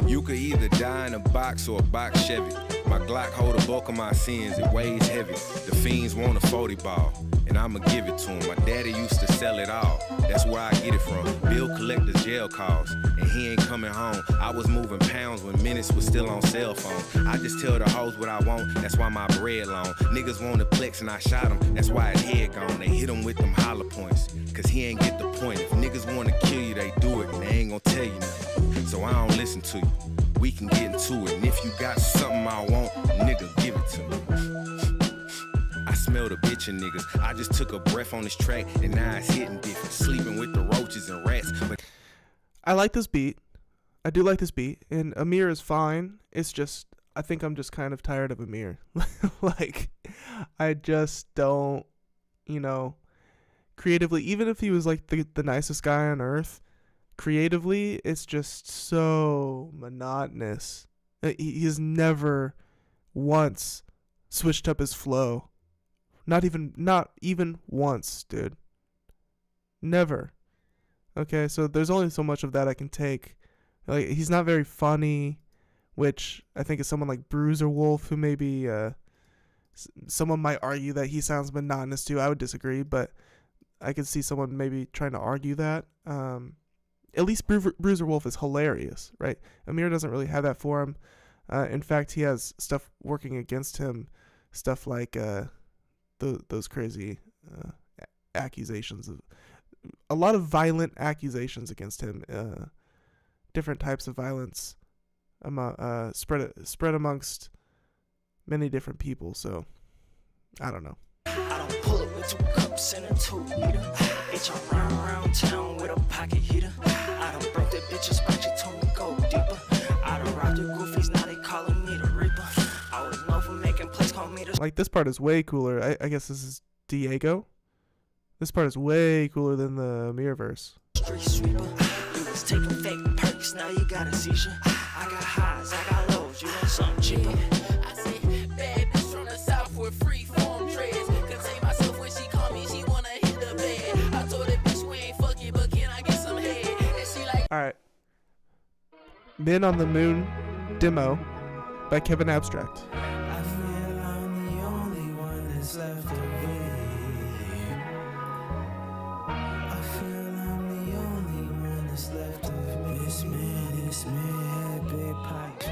You could either die in a box or a box Chevy. My Glock hold the bulk of my sins, it weighs heavy. The fiends want a 40 ball, and I'ma give it to him. My daddy used to sell it all, that's where I get it from. Bill collectors jail calls, and he ain't coming home. I was moving pounds when minutes was still on cell phone. I just tell the hoes what I want, that's why my bread long. Niggas want to plex and I shot him, that's why his head gone. They hit him with them holler points, cause he ain't get the point. If niggas want to kill you, they do it, and they ain't gonna tell you nothing. So I don't listen to you. We can get into it, and if you got something I want, nigga, give it to me. I smell the bitch in niggas. I just took a breath on this track, and now it's hitting different. Sleeping with the roaches and rats. But I like this beat. I do like this beat, and Amir is fine. It's just, I think I'm just kind of tired of Amir. Like, I just don't, creatively, even if he was like the nicest guy on earth, creatively, it's just so monotonous. He has never once switched up his flow. Not even once, dude. Never. Okay, so there's only so much of that I can take. Like, he's not very funny, which I think is someone like Bruiser Wolf, who maybe someone might argue that he sounds monotonous too. I would disagree, but I could see someone maybe trying to argue that. At least Bruiser Wolf is hilarious, right? Amir doesn't really have that for him. In fact, he has stuff working against him, stuff like those crazy accusations of a lot of violent accusations against him, different types of violence, spread amongst many different people. So I don't know. I don't pull it with 2 cups and a 2-liter. Bitch, I'm round town with a pocket heater. I done broke that bitch's spot, she told me go deeper. I done robbed the goofies, now they calling me the Reaper. I was known for making plays, call me the... Like, this part is way cooler. I guess this is Diego. This part is way cooler than the Amir verse. Street sweeper. You was taking fake perks, now you got a seizure. I got highs, I got lows, you want something cheaper. I say, bad bitch from the south with free form dreads. Contain myself when she call me, she wanna hit the bed. I told that bitch we ain't fucking, but can I get some head? And she like... Alright. Men on the Moon demo by Kevin Abstract. I feel I'm the only one that's left of me. I feel I'm the only one that's left of me. This man had big pipes.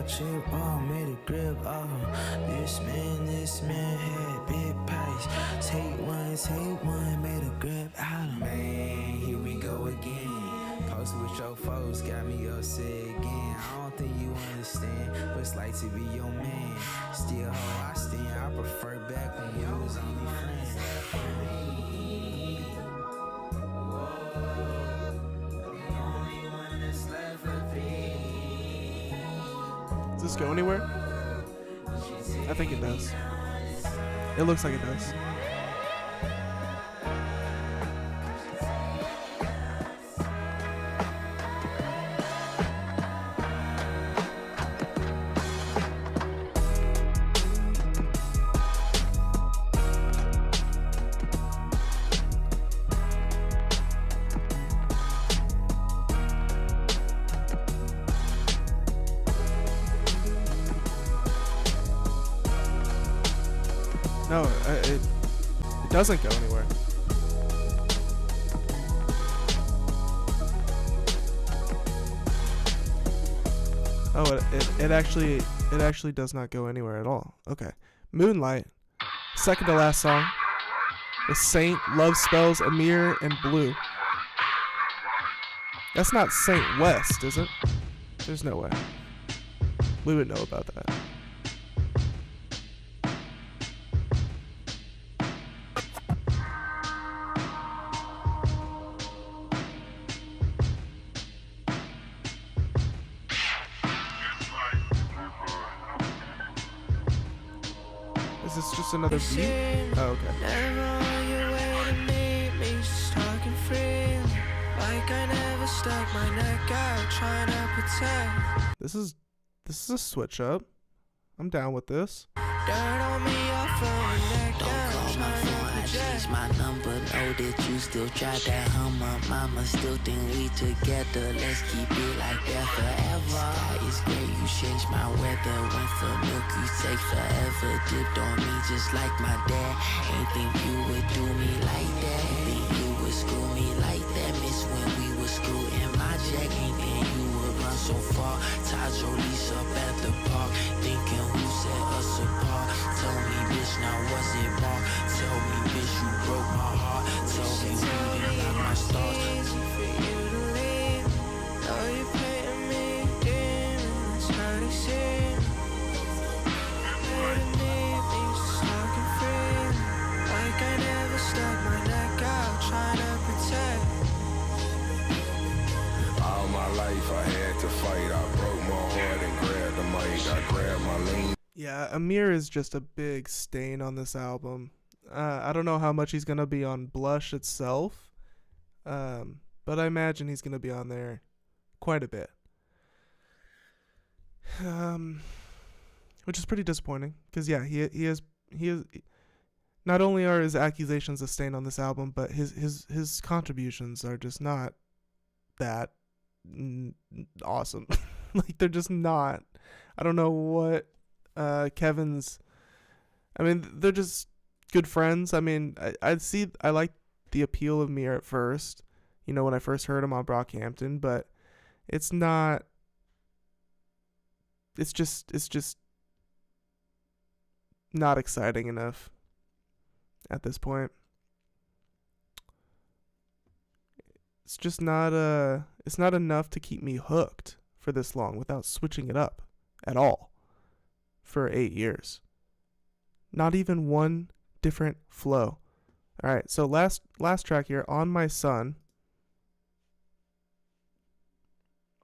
Chip ball, made a grip off him. This man had big pipes. Take one, made a grip out of him. Man, here we go again. Post with your folks, got me upset again. I don't think you understand what it's like to be your man. Still how I stand, I prefer back when you was only friends. Does this go anywhere? I think it does. It looks like it does. No, it doesn't go anywhere. Oh, it actually It actually does not go anywhere at all. Okay. Moonlight. Second to last song. With Saint, Love Spells, Amir, and Blue. That's not Saint West, is it? There's no way. We would know about that. Is this just another beat? Oh, okay. Never on your way to meet me, just talking freely. Like I never stuck my neck out, trying to protect. This is a switch up. I'm down with this. Dirt on me, I'll throw your neck Don't down, call my trying to phone, I project. changed my number. Know that you still try that Hummer. Mama still think we together. Let's keep it like that forever. Sky is gray, you changed my weather. Went for milk, you take forever. Dipped on me just like my dad. Ain't think you would do me like that. Ain't think you would screw me like that. Miss when we were screwing my jack. Ain't think you would run so far. Tied your leash up at the park. Thinking who set us apart. Tell me, bitch, now was it wrong? Tell me, bitch, you broke my heart. Tell me, you didn't like my stars. Easy for you to leave. Know you're painting me dim, and that's how they seem. Way to meet me, just talking free. Like I never stuck my neck out, trying to protect. All my life I had to fight. I broke my heart and grabbed the mic. I grabbed my lean. Yeah, Amir is just a big stain on this album. I don't know how much he's going to be on Blush itself, but I imagine he's going to be on there quite a bit. Which is pretty disappointing, because yeah, he is not only are his accusations a stain on this album, but his contributions are just not that awesome. Like, they're just not. I don't know what Kevin's. I mean, they're just good friends. I mean, I like the appeal of Mir at first, you know, when I first heard him on Brockhampton, but it's not. It's just not exciting enough at this point. It's just not it's not enough to keep me hooked for this long without switching it up at all for 8 years. Not even one different flow. All right, so last track here, On My Son.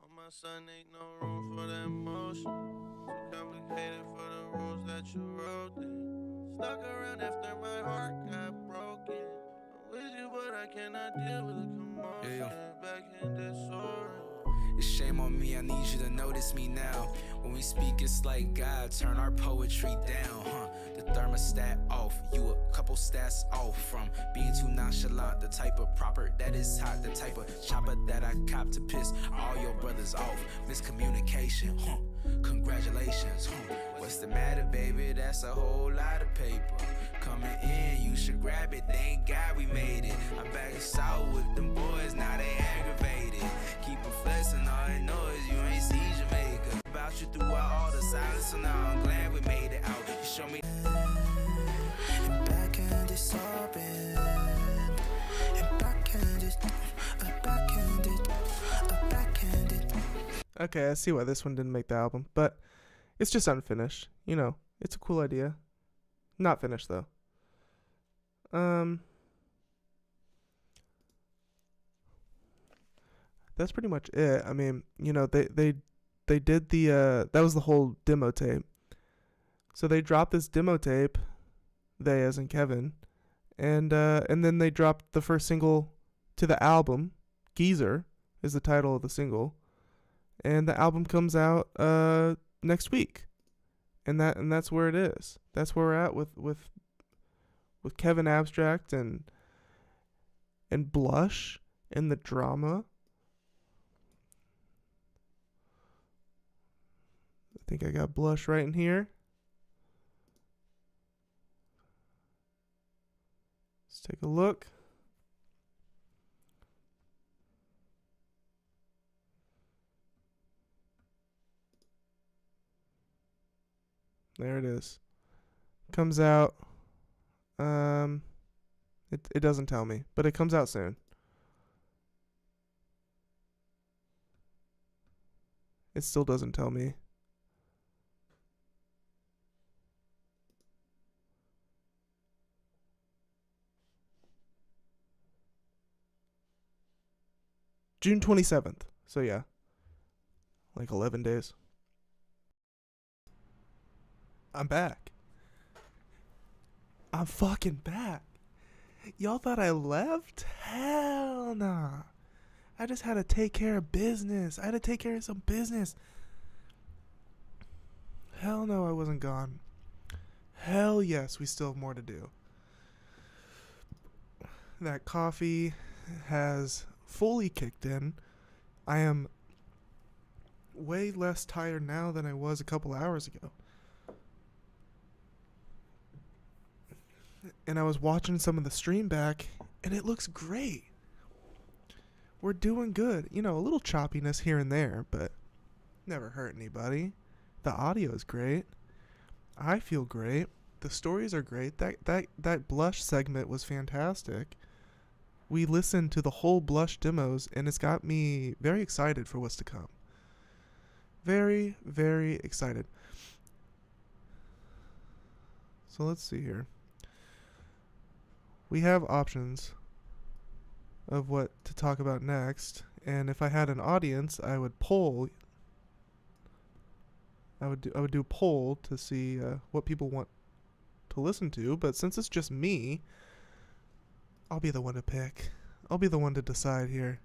On my son ain't no room for that emotion. Too complicated for the rules that you wrote in. Stuck around after my heart got broken. I'm with you, but I cannot deal with the commotion. Back in disorder. It's shame on me, I need you to notice me now. When we speak, it's like God, turn our poetry down, The thermostat off, you a couple stats off from being too nonchalant. The type of proper that is hot, the type of chopper that I cop to piss all your brothers off. Miscommunication, Congratulations, What's the matter, baby? That's a whole lot of paper. Coming in, you should grab it. Thank God we made it. I'm back in South with them boys, now they aggravated. Keep them flexing, all they know is you ain't see Jamaica. About you throughout all the silence, so now I'm glad we made it out. You show me. And backhand is open. And backhand is. A backhand is. Okay, I see why this one didn't make the album, but it's just unfinished. You know, it's a cool idea. Not finished though. That's pretty much it. I mean, you know, they did the that was the whole demo tape. So they dropped this demo tape, they as in Kevin, and then they dropped the first single to the album. Geezer is the title of the single, and the album comes out next week. And that's where it is. That's where we're at with Kevin Abstract and Blush and the drama. I think I got Blush right in here. Let's take a look. There it is. Comes out. It doesn't tell me, but it comes out soon. It still doesn't tell me. June 27th. So yeah. Like 11 days. I'm back. I'm fucking back. Y'all thought I left? Hell nah. I just had to take care of business. I had to take care of some business. Hell no, I wasn't gone. Hell yes, we still have more to do. That coffee has fully kicked in. I am way less tired now than I was a couple hours ago. And I was watching some of the stream back, and it looks great. We're doing good. You know, a little choppiness here and there, but never hurt anybody. The audio is great. I feel great. The stories are great. That blush segment was fantastic. We listened to the whole blush demos, and it's got me very excited for what's to come. Very, very excited. So let's see here. We have options of what to talk about next, and if I had an audience, I would poll. I would do a poll to see what people want to listen to, but since it's just me, I'll be the one to pick. I'll be the one to decide here.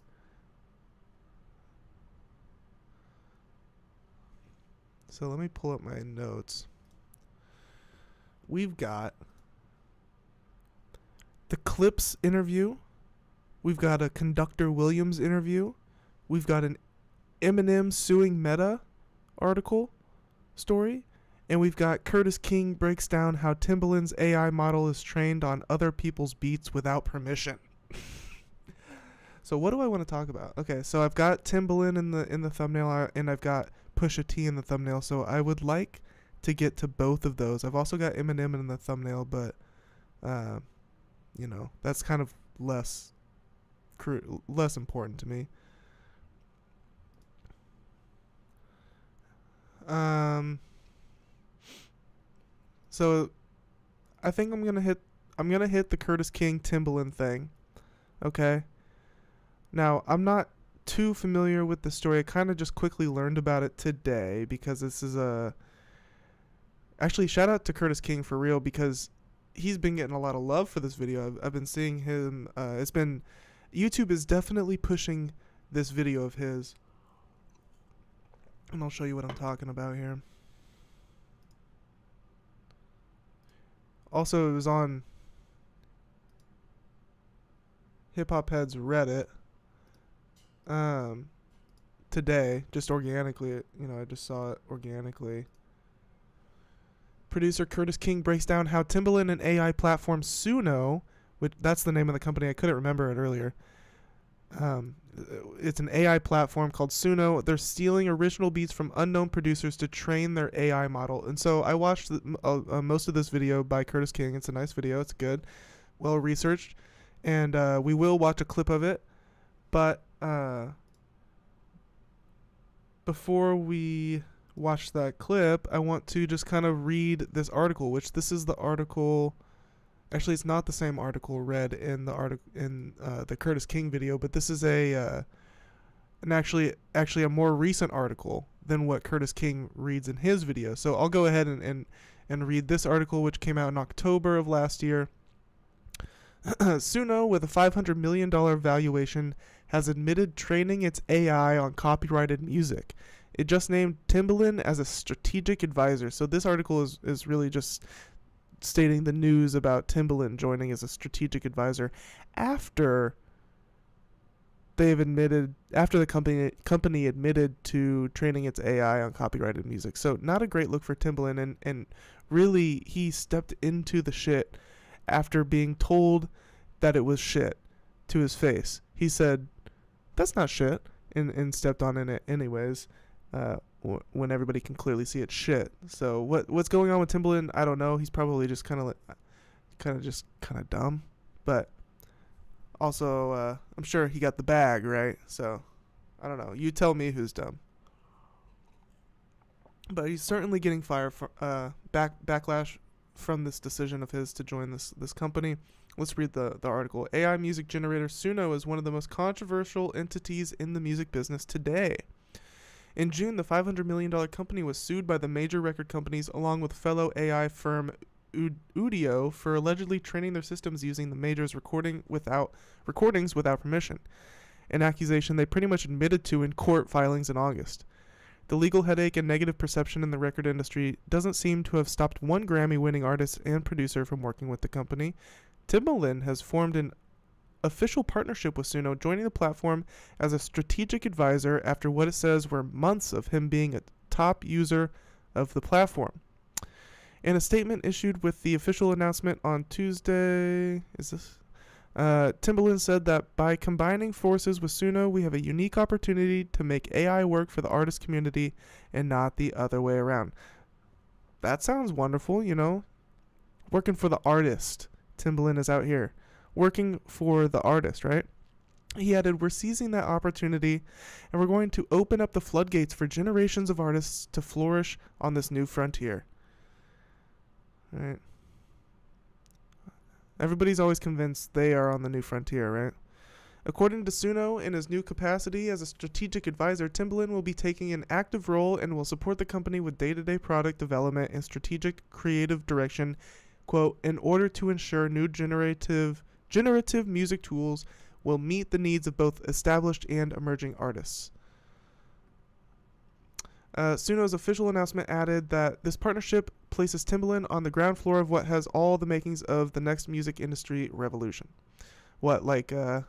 So let me pull up my notes. We've got the Clipse interview. We've got a Conductor Williams interview. We've got an Eminem suing Meta article story. And we've got Curitss King breaks down how Timbaland's AI model is trained on other people's beats without permission. So what do I want to talk about? Okay, so I've got Timbaland in the thumbnail, and I've got Pusha T in the thumbnail. So I would like to get to both of those. I've also got Eminem in the thumbnail, but you know, that's kind of less important to me. So I think I'm gonna hit the Curitss King Timbaland thing. Okay. Now I'm not too familiar with the story. I kind of just quickly learned about it today because this is actually shout out to Curitss King for real, because he's been getting a lot of love for this video. I've been seeing him. YouTube is definitely pushing this video of his, and I'll show you what I'm talking about here. Also, it was on Hip Hop Head's Reddit today, just organically. You know, I just saw it organically. Producer Curitss King breaks down how Timbaland and AI platform Suno, which that's the name of the company, I couldn't remember it earlier. It's an AI platform called Suno. They're stealing original beats from unknown producers to train their AI model. And so I watched most of this video by Curitss King. It's a nice video. It's good, well researched, and we will watch a clip of it. But before we watch that clip, I want to just kind of read this article, which this is the article. Actually, it's not the same article read in the the Curitss King video, but this is actually a more recent article than what Curitss King reads in his video. So I'll go ahead and read this article, which came out in October of last year. Suno, with a $500 million valuation, has admitted training its AI on copyrighted music. It just named Timbaland as a strategic advisor. So this article is really just stating the news about Timbaland joining as a strategic advisor after the company admitted to training its AI on copyrighted music. So not a great look for Timbaland, and really he stepped into the shit after being told that it was shit to his face. He said, "That's not shit," and stepped on in it anyways. when everybody can clearly see it's shit. So what's going on with Timbaland? I don't know. He's probably just kind of dumb, but also I'm sure he got the bag, right? So I don't know. You tell me who's dumb. But he's certainly getting fire for backlash from this decision of his to join this company. Let's read the article. AI music generator Suno is one of the most controversial entities in the music business today. In June, the $500 million company was sued by the major record companies along with fellow AI firm Udio for allegedly training their systems using the majors' recordings without permission, an accusation they pretty much admitted to in court filings in August. The legal headache and negative perception in the record industry doesn't seem to have stopped one Grammy-winning artist and producer from working with the company. Timbaland has formed an official partnership with Suno, joining the platform as a strategic advisor after what it says were months of him being a top user of the platform. In a statement issued with the official announcement on Tuesday, Timbaland said that by combining forces with Suno, we have a unique opportunity to make AI work for the artist community and not the other way around. That sounds wonderful, you know. Working for the artist. Timbaland is out here working for the artist, right? He added, we're seizing that opportunity and we're going to open up the floodgates for generations of artists to flourish on this new frontier. All right. Everybody's always convinced they are on the new frontier, right? According to Suno, in his new capacity as a strategic advisor, Timbaland will be taking an active role and will support the company with day-to-day product development and strategic creative direction, quote, in order to ensure new generative music tools will meet the needs of both established and emerging artists. Suno's official announcement added that this partnership places Timbaland on the ground floor of what has all the makings of the next music industry revolution. What, like, they're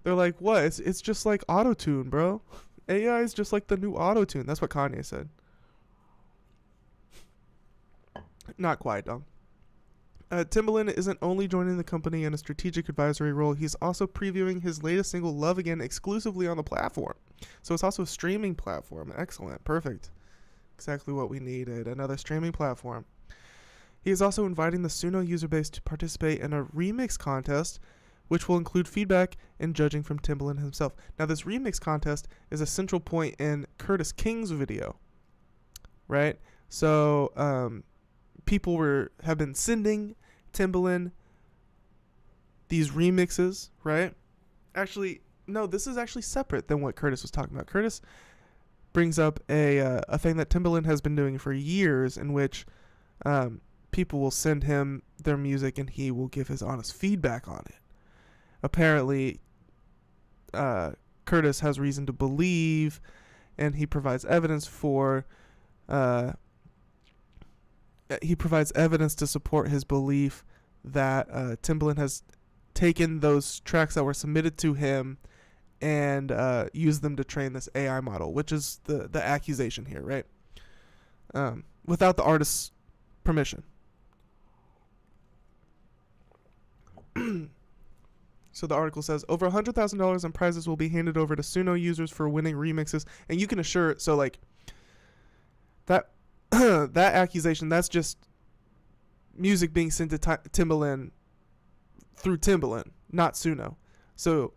like, what? It's just like auto-tune, bro. AI is just like the new auto-tune. That's what Kanye said. Not quite, dog. Timbaland isn't only joining the company in a strategic advisory role, he's also previewing his latest single, Love Again, exclusively on the platform. So it's also a streaming platform. Excellent. Perfect. Exactly what we needed. Another streaming platform. He is also inviting the Suno user base to participate in a remix contest, which will include feedback and judging from Timbaland himself. Now, this remix contest is a central point in Curitss King's video, right? So, people have been sending Timbaland these remixes, right? Actually, no, this is actually separate than what Curitss was talking about. Curitss brings up a thing that Timbaland has been doing for years, in which people will send him their music and he will give his honest feedback on it. Apparently, Curitss has reason to believe, and he provides evidence for. He provides evidence to support his belief that Timbaland has taken those tracks that were submitted to him and used them to train this AI model, which is the accusation here, right? Without the artist's permission. So the article says, over $100,000 in prizes will be handed over to Suno users for winning remixes. And you can assure, so like, that that accusation, that's just music being sent to Timbaland through Timbaland, not Suno. So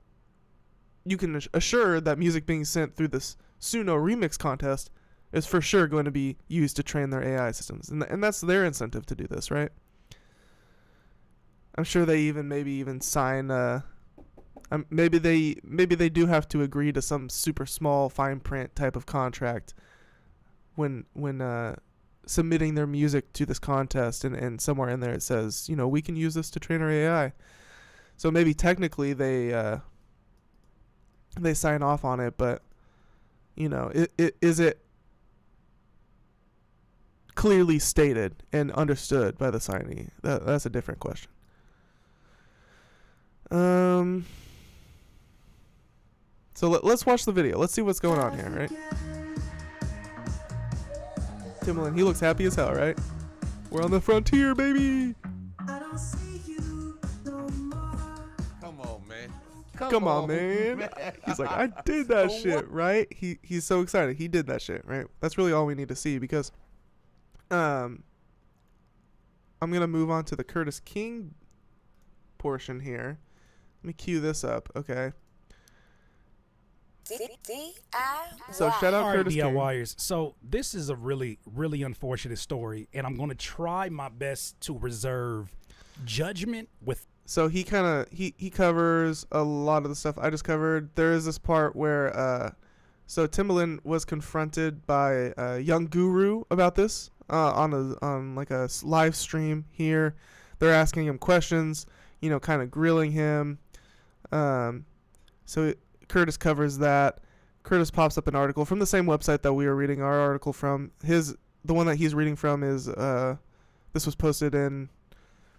you can assure that music being sent through this Suno remix contest is for sure going to be used to train their AI systems. And that's their incentive to do this, right? I'm sure they even sign maybe they do have to agree to some super small fine print type of contract when submitting their music to this contest, and somewhere in there it says, you know, we can use this to train our AI. So maybe technically they sign off on it, but you know, is it clearly stated and understood by the signee? That's a different question. So let's watch the video. Let's see what's going on here, right? Timbaland, he looks happy as hell, right? We're on the frontier, baby. Come on, man. Come on, man. He's like, I did that shit, right? He's so excited. He did that shit, right? That's really all we need to see because I'm gonna move on to the Curitss King portion here. Let me cue this up, okay? So shout out Curitss King. DIYers. So this is a really, really unfortunate story, and I'm going to try my best to reserve judgment with. So he kind of he covers a lot of the stuff I just covered. There is this part where so Timbaland was confronted by Young Guru about this on like a live stream here. They're asking him questions, you know, kind of grilling him. So Curitss covers that. Curitss pops up an article from the same website that we were reading our article from. The one that he's reading from is this was posted in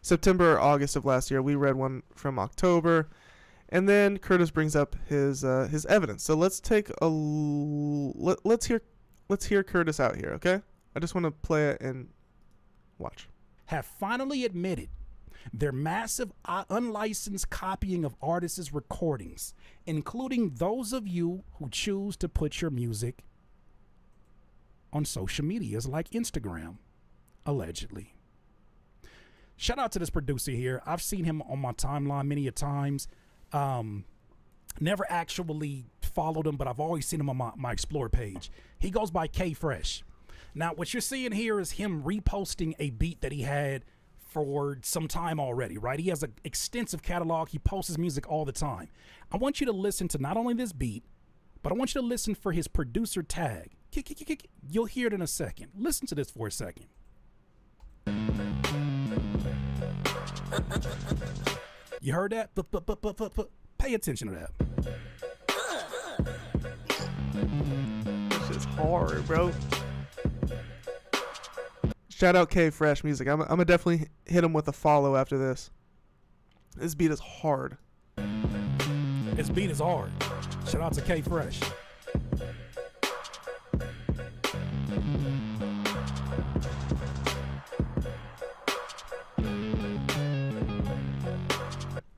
September or August of last year. We read one from October, and then Curitss brings up his evidence. So let's take a let's hear Curitss out here, okay? I just want to play it and watch. Have finally admitted their massive unlicensed copying of artists' recordings, including those of you who choose to put your music on social medias like Instagram, allegedly. Shout out to this producer here. I've seen him on my timeline many a times. Never actually followed him, but I've always seen him on my Explore page. He goes by K Fresh. Now, what you're seeing here is him reposting a beat that he had for some time already, right? He has an extensive catalog. He posts his music all the time. I want you to listen to not only this beat, but I want you to listen for his producer tag. You'll hear it in a second. Listen to this for a second. You heard that? Pay attention to that. This is hard, bro. Shout out K Fresh Music. I'm gonna definitely hit him with a follow after this. This beat is hard. This beat is hard. Shout out to K Fresh.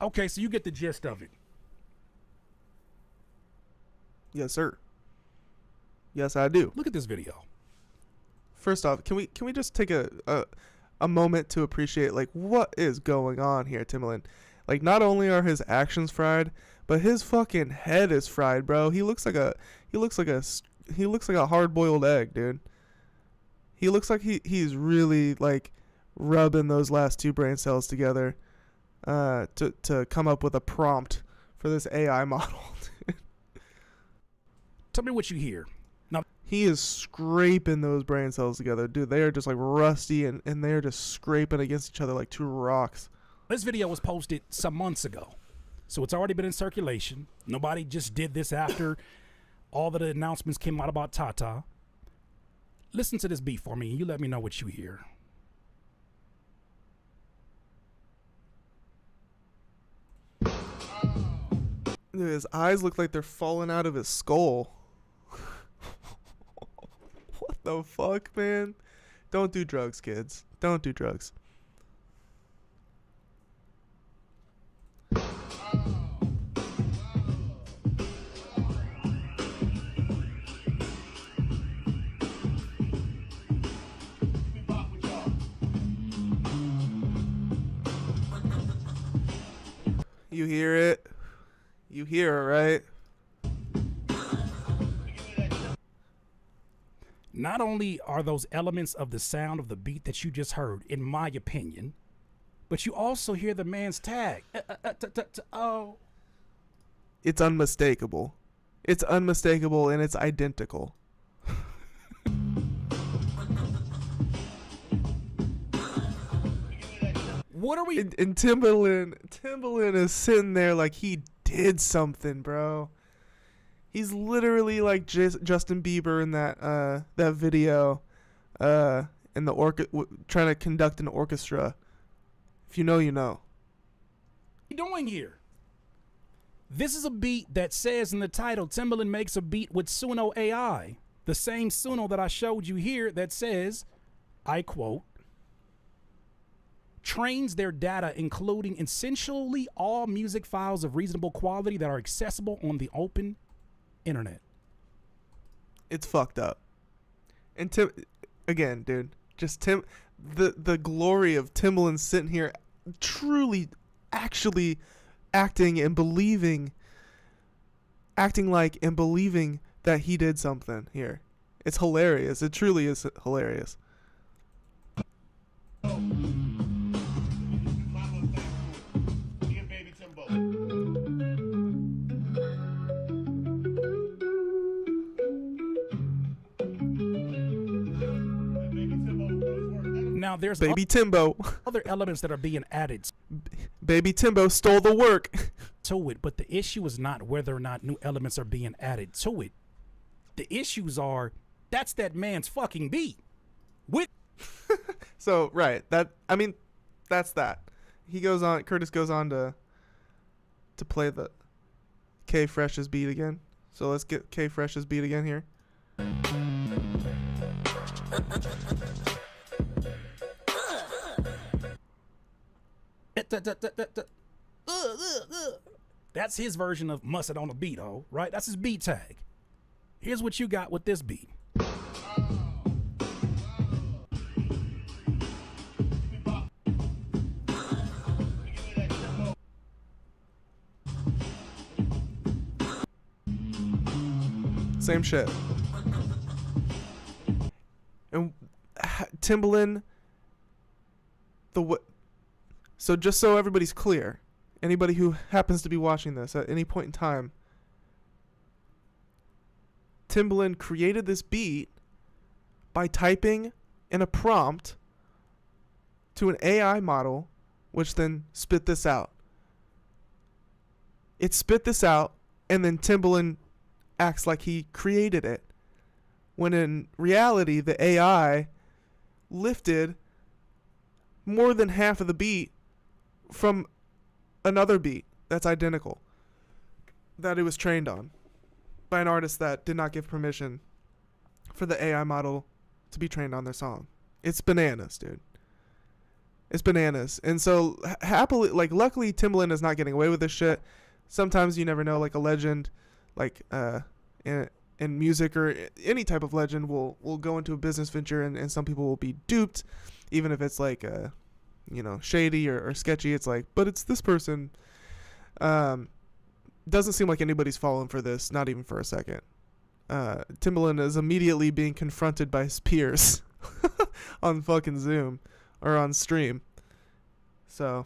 Okay, so you get the gist of it. Yes, sir. Yes, I do. Look at this video. First off, can we just take a moment to appreciate like what is going on here, Timbaland? Like, not only are his actions fried, but his fucking head is fried, bro. He looks like a hard-boiled egg, dude. He looks like he's really like rubbing those last two brain cells together to come up with a prompt for this AI model. Tell me what you hear. Now, he is scraping those brain cells together, dude. They are just like rusty and they are just scraping against each other like two rocks. This video was posted some months ago, so it's already been in circulation. Nobody just did this after all of the announcements came out about Tata. Listen to this beat for me and you let me know what you hear. Dude, his eyes look like they're falling out of his skull. What the fuck, man? Don't do drugs, kids. Don't do drugs. You hear it? You hear it, right? Not only are those elements of the sound of the beat that you just heard, in my opinion, but you also hear the man's tag. Oh. It's unmistakable. It's unmistakable and it's identical. What are we? And Timbaland is sitting there like he did something, bro. He's literally like Justin Bieber in that video, in the trying to conduct an orchestra. If you know, you know. What are you doing here? This is a beat that says in the title, Timbaland makes a beat with Suno AI. The same Suno that I showed you here that says, I quote, trains their data, including essentially all music files of reasonable quality that are accessible on the open internet. It's fucked up. And again, dude, just the glory of Timbaland sitting here truly actually acting like and believing that he did something here. It's hilarious. It truly is hilarious. Now there's Baby Timbo. other elements that are being added Baby Timbo stole the work. to it, but the issue is not whether or not new elements are being added to it. The issues are that's that man's fucking beat. With So right, that's that. He goes on. Curitss goes on to play the K Fresh's beat again. So let's get K Fresh's beat again here. That's his version of must it on a beat, ho, right? That's his beat tag. Here's what you got with this beat. Same shit. And Timbaland, so just so everybody's clear, anybody who happens to be watching this at any point in time, Timbaland created this beat by typing in a prompt to an AI model, which then spit this out. It spit this out, and then Timbaland acts like he created it, when in reality the AI lifted more than half of the beat from another beat that's identical that it was trained on by an artist that did not give permission for the AI model to be trained on their song. It's bananas, dude. It's bananas. And so happily, like, luckily Timbaland is not getting away with this shit. Sometimes you never know, like a legend, like in music or any type of legend will go into a business venture, and some people will be duped, even if it's like shady or sketchy. It's like, but it's this person. Doesn't seem like anybody's falling for this, not even for a second. Timbaland is immediately being confronted by his peers on fucking Zoom or on stream. So,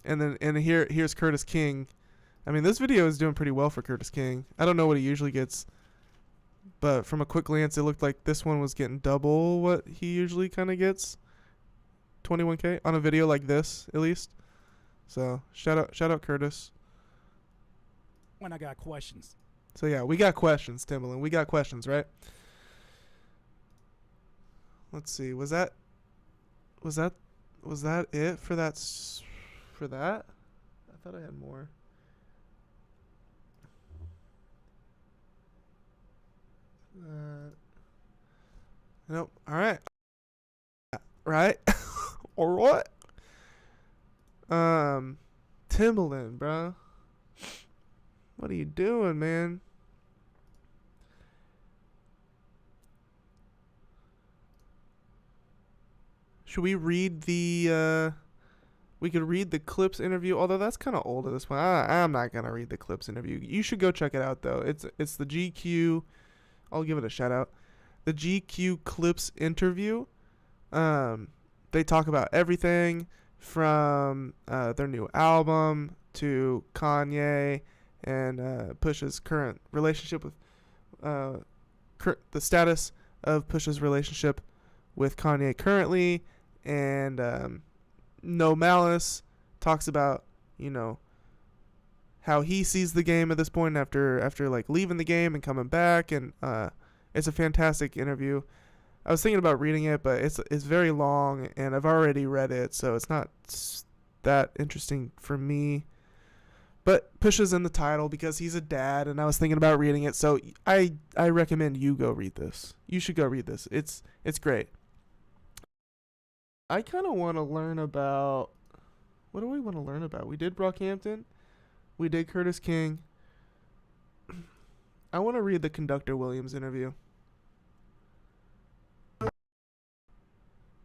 and here's Curitss King. I mean, this video is doing pretty well for Curitss King. I don't know what he usually gets, but from a quick glance, it looked like this one was getting double what he usually kind of gets. 21K on a video like this, at least. So shout out Curitss. When I got questions. So yeah, we got questions, Timbaland. We got questions, right? Let's see. Was that it for that? I thought I had more. Nope. All right. Right. Or what? Timbaland, bro. What are you doing, man? Should we read the we could read the Clipse interview, although that's kind of old at this point. I'm not going to read the Clipse interview. You should go check it out though. It's the GQ. I'll give it a shout out. The GQ Clipse interview. They talk about everything from their new album to Kanye and Push's current relationship with the status of Push's relationship with Kanye currently, and No Malice talks about how he sees the game at this point after like leaving the game and coming back, and it's a fantastic interview. I was thinking about reading it, but it's very long, and I've already read it, so it's not that interesting for me. But Push is in the title because he's a dad, and I was thinking about reading it, so I recommend you go read this. You should go read this. It's great. I kind of want to learn about. What do we want to learn about? We did Brockhampton. We did Curitss King. I want to read the Conductor Williams interview.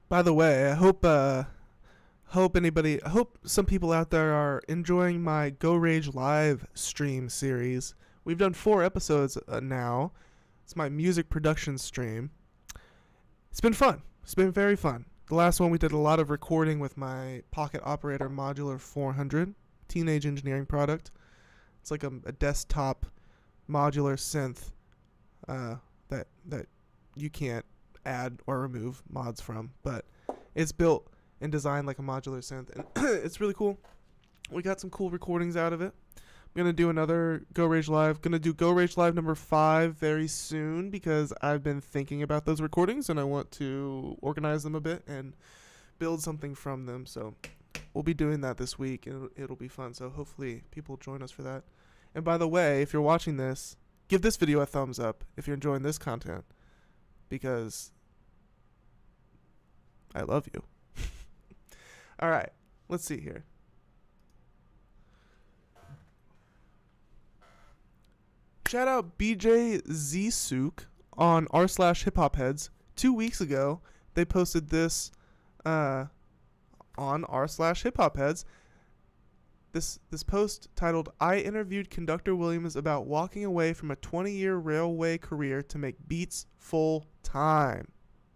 By the way, I hope some people out there are enjoying my Go Rage Live stream series. We've done 4 episodes now. It's my music production stream. It's been fun. It's been very fun. The last one we did a lot of recording with my Pocket Operator Modular 400 teenage engineering product. It's like a desktop modular synth that you can't add or remove mods from, but it's built and designed like a modular synth, and it's really cool. We got some cool recordings out of it. I'm gonna do another Go Rage Live. Gonna do Go Rage Live number 5 very soon because I've been thinking about those recordings and I want to organize them a bit and build something from them. So we'll be doing that this week, and it'll be fun. So hopefully people join us for that. And by the way, if you're watching this, give this video a thumbs up if you're enjoying this content, because I love you. All right, let's see here. Shout out BJ Zsuk on r/hiphopheads. 2 weeks ago, they posted this on r/hiphopheads. This post titled, "I interviewed Conductor Williams about walking away from a 20-year railway career to make beats full time."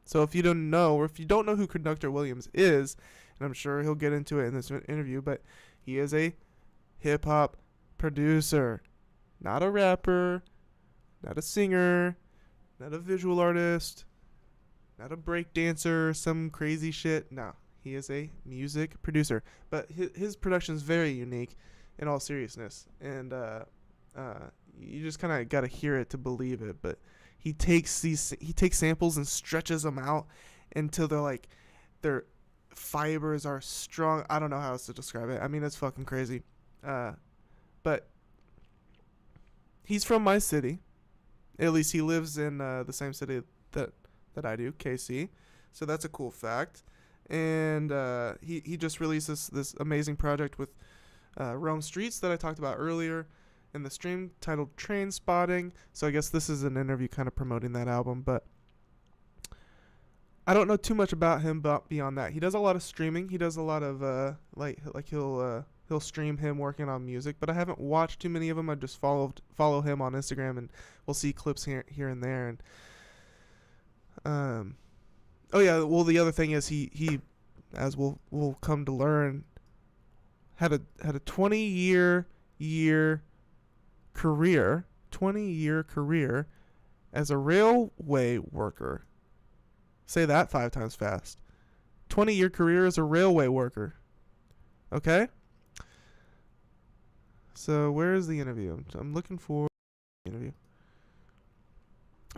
So if you don't know, or if you don't know who Conductor Williams is, and I'm sure he'll get into it in this interview, but he is a hip-hop producer. Not a rapper, not a singer, not a visual artist, not a break dancer, some crazy shit. No, he is a music producer. But his production is very unique in all seriousness. And you just kind of got to hear it to believe it. But he takes samples and stretches them out until their fibers are strong. I don't know how else to describe it. I mean, it's fucking crazy. But he's from my city. At least he lives in the same city that I do, KC. So that's a cool fact. And he just released this amazing project with Rome Streets that I talked about earlier in the stream, titled Train Spotting. So I guess this is an interview kind of promoting that album. But I don't know too much about him beyond that. He does a lot of streaming. He does a lot of he'll stream him working on music, but I haven't watched too many of them. I just follow him on Instagram, and we'll see clips here and there. And oh yeah, well the other thing is he as we'll come to learn, had a 20-year career as a railway worker. Say that 5 times fast. 20-year career as a railway worker. Okay? So where is the interview? I'm looking for the interview.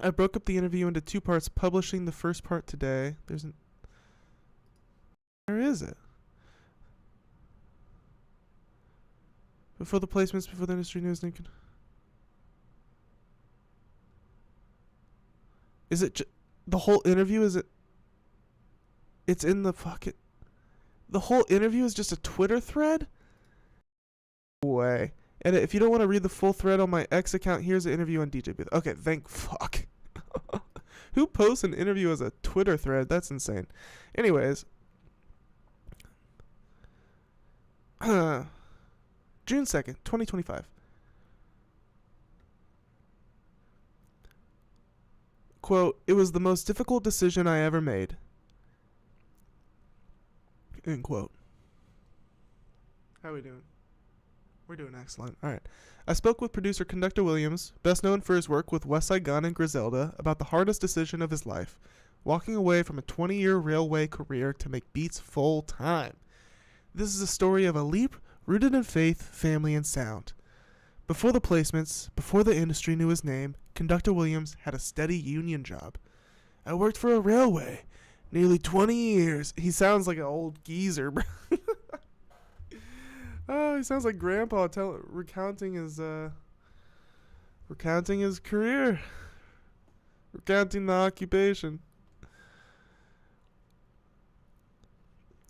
I broke up the interview into 2 parts, publishing the first part today. Where is it? Before the placements, before the industry news. Is it the whole interview? It's in the fucking... The whole interview is just a Twitter thread? Way. And if you don't want to read the full thread on my X account, here's the interview on DJ Booth. Okay, thank fuck. Who posts an interview as a Twitter thread? That's insane. Anyways. June 2nd, 2025. Quote, "It was the most difficult decision I ever made." End quote. How are we doing? We're doing excellent. All right. I spoke with producer Conductor Williams, best known for his work with Westside Gunn and Griselda, about the hardest decision of his life, walking away from a 20-year railway career to make beats full time. This is a story of a leap rooted in faith, family, and sound. Before the placements, before the industry knew his name, Conductor Williams had a steady union job. "I worked for a railway. Nearly 20 years. He sounds like an old geezer, bro. Oh, he sounds like Grandpa recounting his career, recounting the occupation.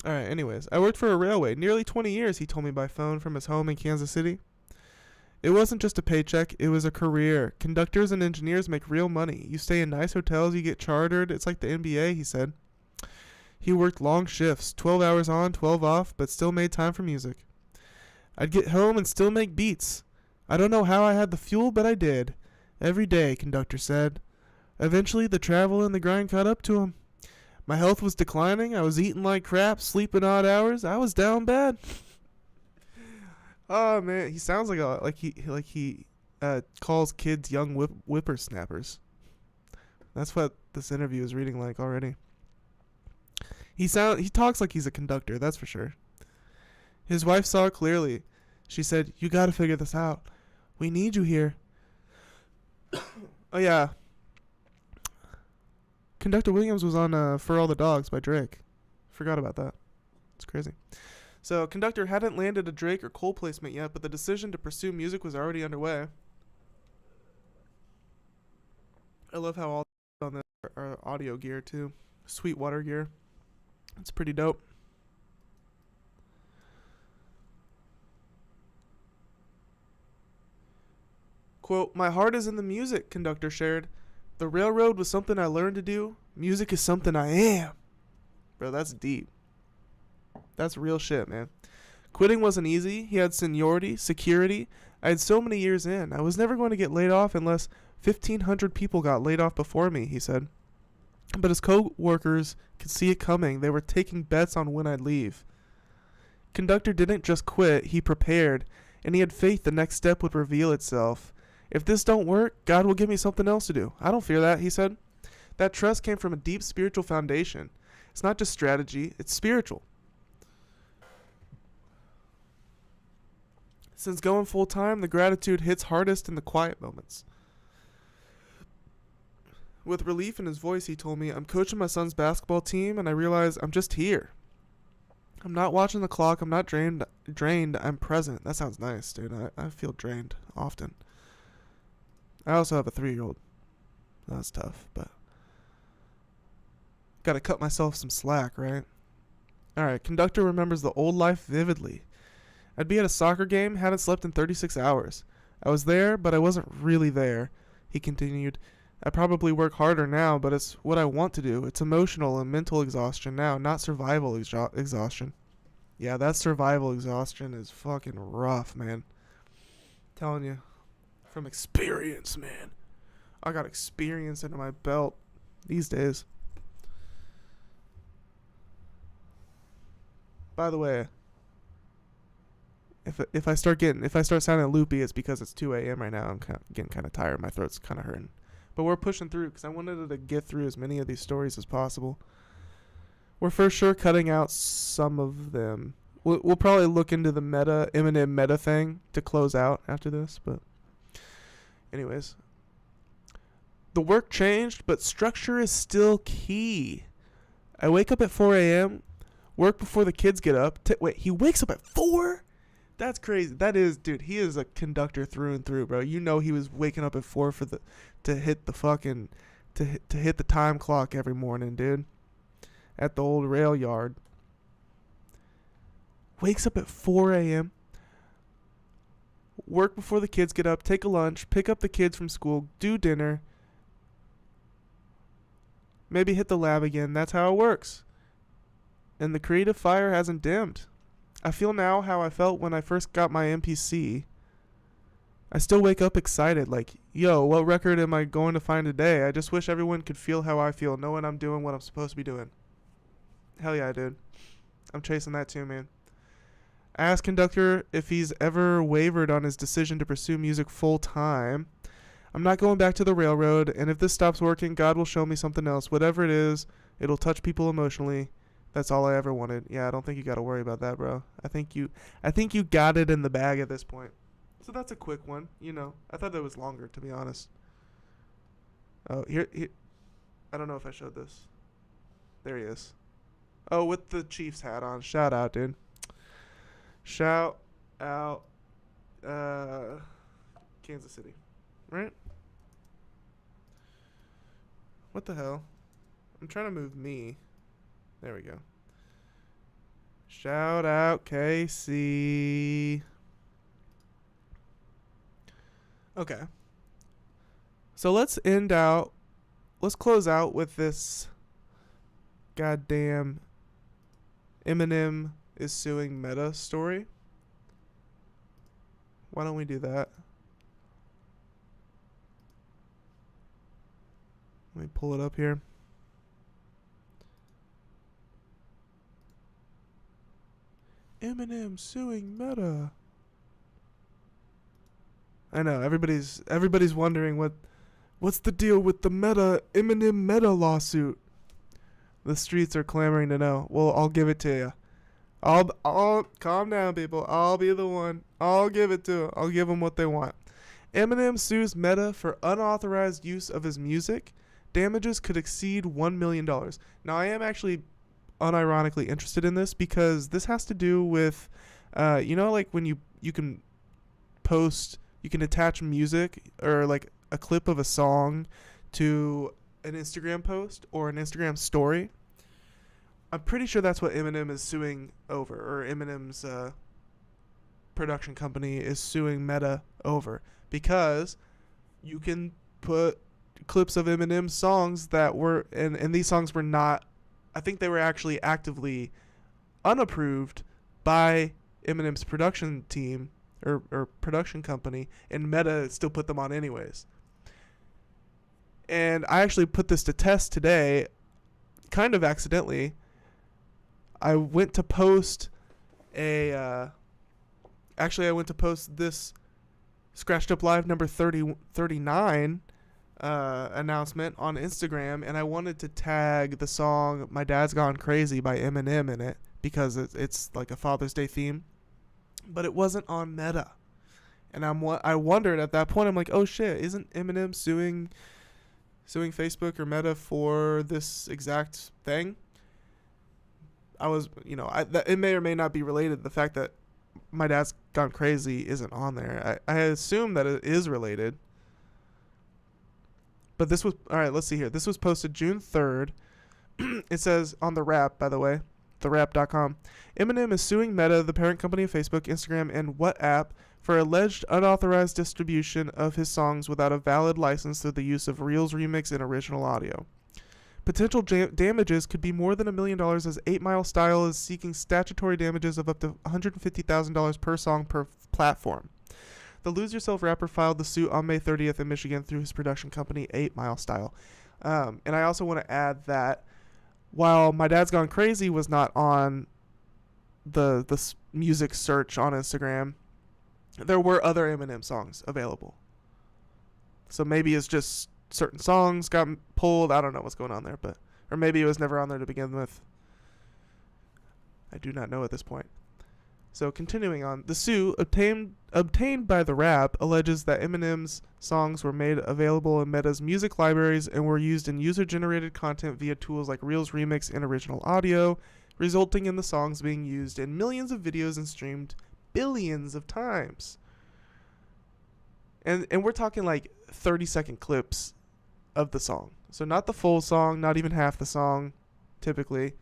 Alright, anyways. I worked for a railway. Nearly 20 years, he told me by phone from his home in Kansas City. It wasn't just a paycheck, it was a career. Conductors and engineers make real money. You stay in nice hotels, you get chartered. It's like the NBA, he said. He worked long shifts, 12 hours on, 12 off, but still made time for music. I'd get home and still make beats. I don't know how I had the fuel, but I did. Every day, Conductor said. Eventually, the travel and the grind caught up to him. My health was declining. I was eating like crap, sleeping odd hours. I was down bad. Oh man, he sounds like he calls kids young whippersnappers. That's what this interview is reading like already. He talks like he's a conductor, that's for sure. His wife saw it clearly. She said, "You got to figure this out. We need you here." Oh yeah. Conductor Williams was on For All the Dogs by Drake. Forgot about that. It's crazy. So, Conductor hadn't landed a Drake or Cole placement yet, but the decision to pursue music was already underway. I love how all on the are audio gear too. Sweetwater gear. It's pretty dope. Quote, "My heart is in the music," Conductor shared. "The railroad was something I learned to do. Music is something I am." Bro, that's deep. That's real shit, man. Quitting wasn't easy. He had seniority, security. I had so many years in. I was never going to get laid off unless 1,500 people got laid off before me, he said. But his co-workers could see it coming. They were taking bets on when I'd leave. Conductor didn't just quit. He prepared, and he had faith the next step would reveal itself. "If this don't work, God will give me something else to do. I don't fear that," he said. That trust came from a deep spiritual foundation. It's not just strategy, it's spiritual. Since going full time, the gratitude hits hardest in the quiet moments. With relief in his voice, he told me, "I'm coaching my son's basketball team, and I realize I'm just here. I'm not watching the clock. I'm not drained. I'm present." That sounds nice, dude. I feel drained often. I also have a 3-year-old. That's tough, but gotta cut myself some slack, right? Alright, Conductor remembers the old life vividly. "I'd be at a soccer game, hadn't slept in 36 hours. I was there, but I wasn't really there," he continued. "I probably work harder now, but it's what I want to do. It's emotional and mental exhaustion now, not survival exhaustion." Yeah, that survival exhaustion is fucking rough, man. Telling you. From experience, man. I got experience under my belt these days. By the way, if I start sounding loopy, it's because it's 2 a.m. right now. I'm getting kind of tired. My throat's kind of hurting. But we're pushing through because I wanted to get through as many of these stories as possible. We're for sure cutting out some of them. We'll probably look into the Eminem meta thing to close out after this. But anyways, the work changed, but structure is still key. I wake up at 4 a.m., work before the kids get up. Wait, he wakes up at 4? That's crazy. That is, dude, he is a conductor through and through, bro. You know he was waking up at 4 to hit the time clock every morning, dude. At the old rail yard. Wakes up at 4 a.m. Work before the kids get up, take a lunch, pick up the kids from school, do dinner. Maybe hit the lab again. That's how it works. And the creative fire hasn't dimmed. I feel now how I felt when I first got my MPC. I still wake up excited, like, yo, what record am I going to find today? I just wish everyone could feel how I feel, knowing I'm doing what I'm supposed to be doing. Hell yeah, dude. I'm chasing that too, man. I asked Conductor if he's ever wavered on his decision to pursue music full time. "I'm not going back to the railroad, and if this stops working, God will show me something else. Whatever it is, it'll touch people emotionally. That's all I ever wanted." Yeah, I don't think you got to worry about that, bro. I think you got it in the bag at this point. So that's a quick one, you know. I thought that was longer, to be honest. Oh, here. I don't know if I showed this. There he is. Oh, with the Chiefs hat on. Shout out, dude. Shout out, Kansas City, right? What the hell? I'm trying to move me. There we go. Shout out KC. Okay. So let's close out with this goddamn Eminem is suing Meta story. Why don't we do that? Let me pull it up here. Eminem suing Meta. I know everybody's wondering what's the deal with the Eminem Meta lawsuit. The streets are clamoring to know. Well, I'll give it to you. I'll calm down, people. I'll be the one. I'll give it to them. I'll give them what they want. Eminem sues Meta for unauthorized use of his music. Damages could exceed $1 million. Now, I am actually unironically interested in this because this has to do with, like when you can post, you can attach music or like a clip of a song to an Instagram post or an Instagram story. I'm pretty sure that's what Eminem is suing over, or Eminem's production company is suing Meta over, because you can put clips of Eminem's songs that were, and these songs were not, I think they were actually actively unapproved by Eminem's production team or production company, and Meta still put them on anyways. And I actually put this to test today, kind of accidentally. I went to post this Scratched Up Live number 39 announcement on Instagram, and I wanted to tag the song My Dad's Gone Crazy by Eminem in it because it's like a Father's Day theme, but it wasn't on Meta. And I wondered at that point, I'm like, oh shit, isn't Eminem suing Facebook or Meta for this exact thing? I was, it may or may not be related. The fact that My Dad's Gone Crazy isn't on there, I assume that it is related. But this was, all right, let's see here. This was posted June 3rd. It says on The Wrap, by the way, therap.com. Eminem is suing Meta, the parent company of Facebook, Instagram, and WhatsApp, for alleged unauthorized distribution of his songs without a valid license through the use of Reels remix and original audio. Potential damages could be more than $1 million, as 8 Mile Style is seeking statutory damages of up to $150,000 per song per platform. The Lose Yourself rapper filed the suit on May 30th in Michigan through his production company, 8 Mile Style. And I also want to add that while My Dad's Gone Crazy was not on the music search on Instagram, there were other Eminem songs available. So maybe it's just certain songs got pulled. I don't know what's going on there, or maybe it was never on there to begin with. I do not know at this point. So continuing on, the suit obtained by The Wrap alleges that Eminem's songs were made available in Meta's music libraries and were used in user-generated content via tools like Reels Remix and original audio, resulting in the songs being used in millions of videos and streamed billions of times. And we're talking like 30-second clips of the song. So not the full song, not even half the song, typically.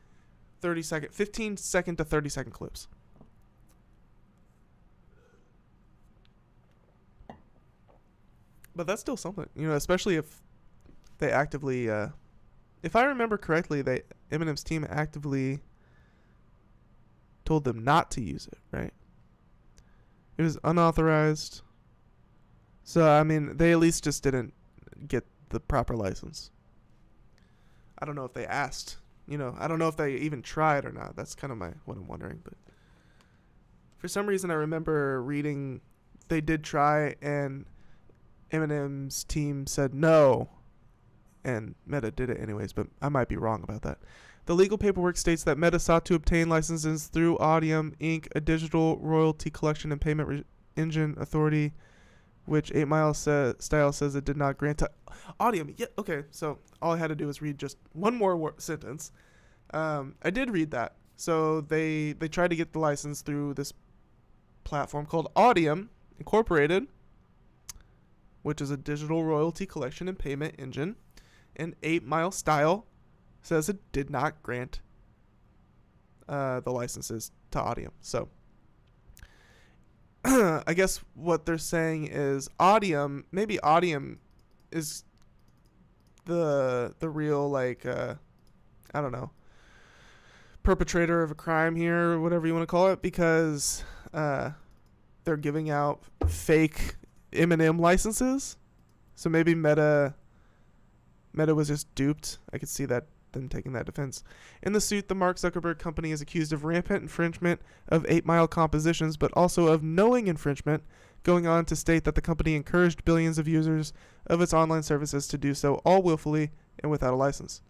15-second to 30-second clips. But that's still something, especially if they actively, if I remember correctly, Eminem's team actively told them not to use it, right? It was unauthorized. So, I mean, they at least just didn't get the proper license. I don't know if they asked, I don't know if they even tried or not. That's kind of what I'm wondering. But for some reason, I remember reading they did try, and Eminem's team said no, and Meta did it anyways, but I might be wrong about that. The legal paperwork states that Meta sought to obtain licenses through Audium Inc., a digital royalty collection and payment engine authority, which 8 Mile Style says it did not grant to Audium. Yeah, okay, so all I had to do was read just one more sentence. I did read that. So they tried to get the license through this platform called Audium Incorporated, which is a digital royalty collection and payment engine, and 8 Mile Style says it did not grant the licenses to Audium. So I guess what they're saying is maybe Audium is the real, like, I don't know, perpetrator of a crime here, or whatever you want to call it, because they're giving out fake Eminem licenses. So maybe Meta was just duped. I could see that, them taking that defense. In the suit, the Mark Zuckerberg company is accused of rampant infringement of 8 Mile compositions, but also of knowing infringement, going on to state that the company encouraged billions of users of its online services to do so, all willfully and without a license.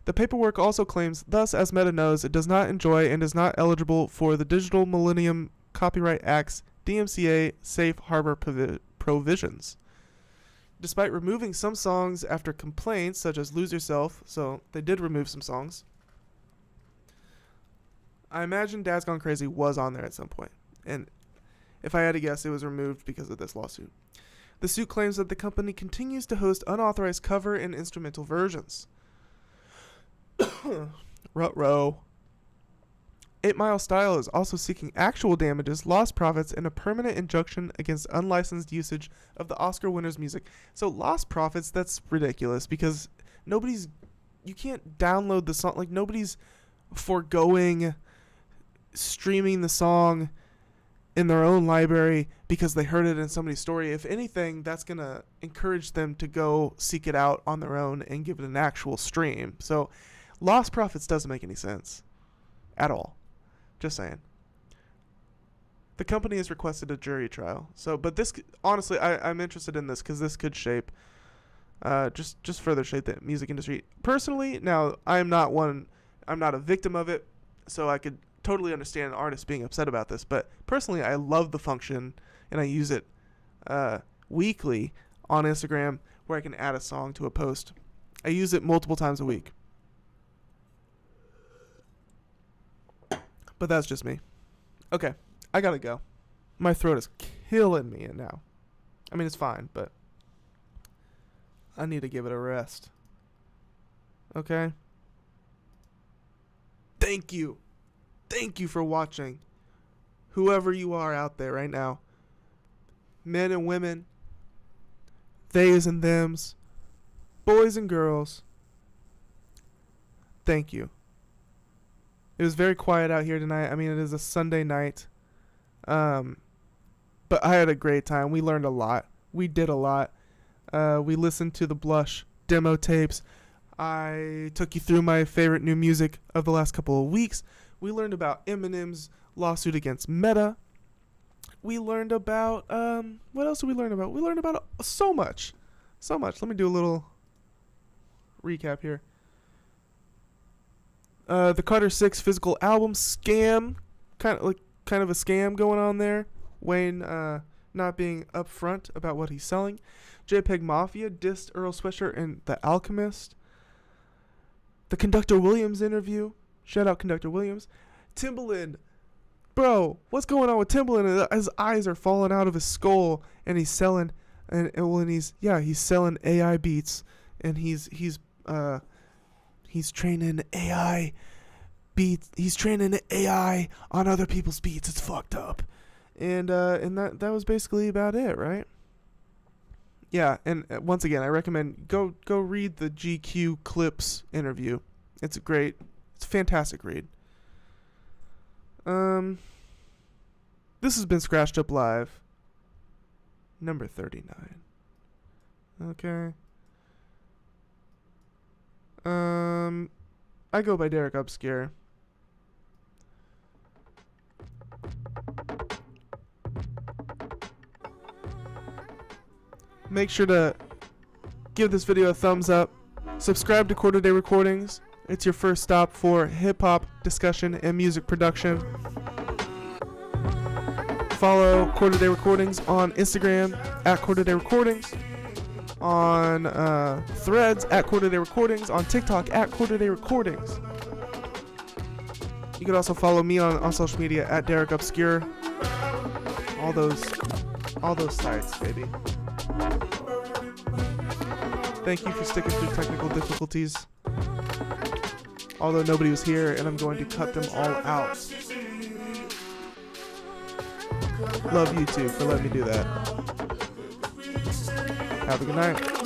The paperwork also claims, thus, as Meta knows, it does not enjoy and is not eligible for the Digital Millennium Copyright Act's DMCA safe harbor provisions. Despite removing some songs after complaints, such as Lose Yourself, so they did remove some songs. I imagine Dad's Gone Crazy was on there at some point, and if I had to guess, it was removed because of this lawsuit. The suit claims that the company continues to host unauthorized cover and instrumental versions. Ruh-roh. 8 Mile Style is also seeking actual damages, lost profits, and a permanent injunction against unlicensed usage of the Oscar winner's music. So lost profits, that's ridiculous, because you can't download the song, like nobody's foregoing streaming the song in their own library because they heard it in somebody's story. If anything, that's going to encourage them to go seek it out on their own and give it an actual stream. So lost profits doesn't make any sense at all. Just saying. The company has requested a jury trial. So, but this, honestly, I'm interested in this because this could shape, just further shape the music industry. Personally, now, I'm not a victim of it, so I could totally understand artists being upset about this. But personally, I love the function, and I use it weekly on Instagram where I can add a song to a post. I use it multiple times a week. But that's just me. Okay, I gotta go. My throat is killing me now. I mean, it's fine, but I need to give it a rest. Okay? Thank you. Thank you for watching. Whoever you are out there right now. Men and women. Theys and thems. Boys and girls. Thank you. It was very quiet out here tonight. I mean, it is a Sunday night. But I had a great time. We learned a lot. We did a lot. We listened to the Blush demo tapes. I took you through my favorite new music of the last couple of weeks. We learned about Eminem's lawsuit against Meta. We learned about, what else did we learn about? We learned about so much. So much. Let me do a little recap here. The Carter 6 physical album scam, kind of a scam going on there. Wayne not being upfront about what he's selling. JPEGMAFIA dissed Earl Sweatshirt and the Alchemist. The Conductor Williams interview. Shout out Conductor Williams. Timbaland. Bro, what's going on with Timbaland? His eyes are falling out of his skull, and he's selling, he's selling AI beats, and he's training AI beats. He's training AI on other people's beats. It's fucked up. And that was basically about it, right? Yeah, and once again, I recommend go read the GQ Clipse interview. It's a fantastic read. This has been Scratched Up Live, number 39. Okay. I go by Derek Obscure. Make sure to give this video a thumbs up. Subscribe to Quarter Day Recordings. It's your first stop for hip-hop discussion and music production. Follow Quarter Day Recordings on Instagram at Quarter Day Recordings. On Threads at Quarter Day Recordings. On TikTok at Quarter Day Recordings. You can also follow me on social media at Derek Obscure. All those sites, baby. Thank you for sticking through technical difficulties. although nobody was here, and I'm going to cut them all out. Love you too for letting me do that. Have a good night.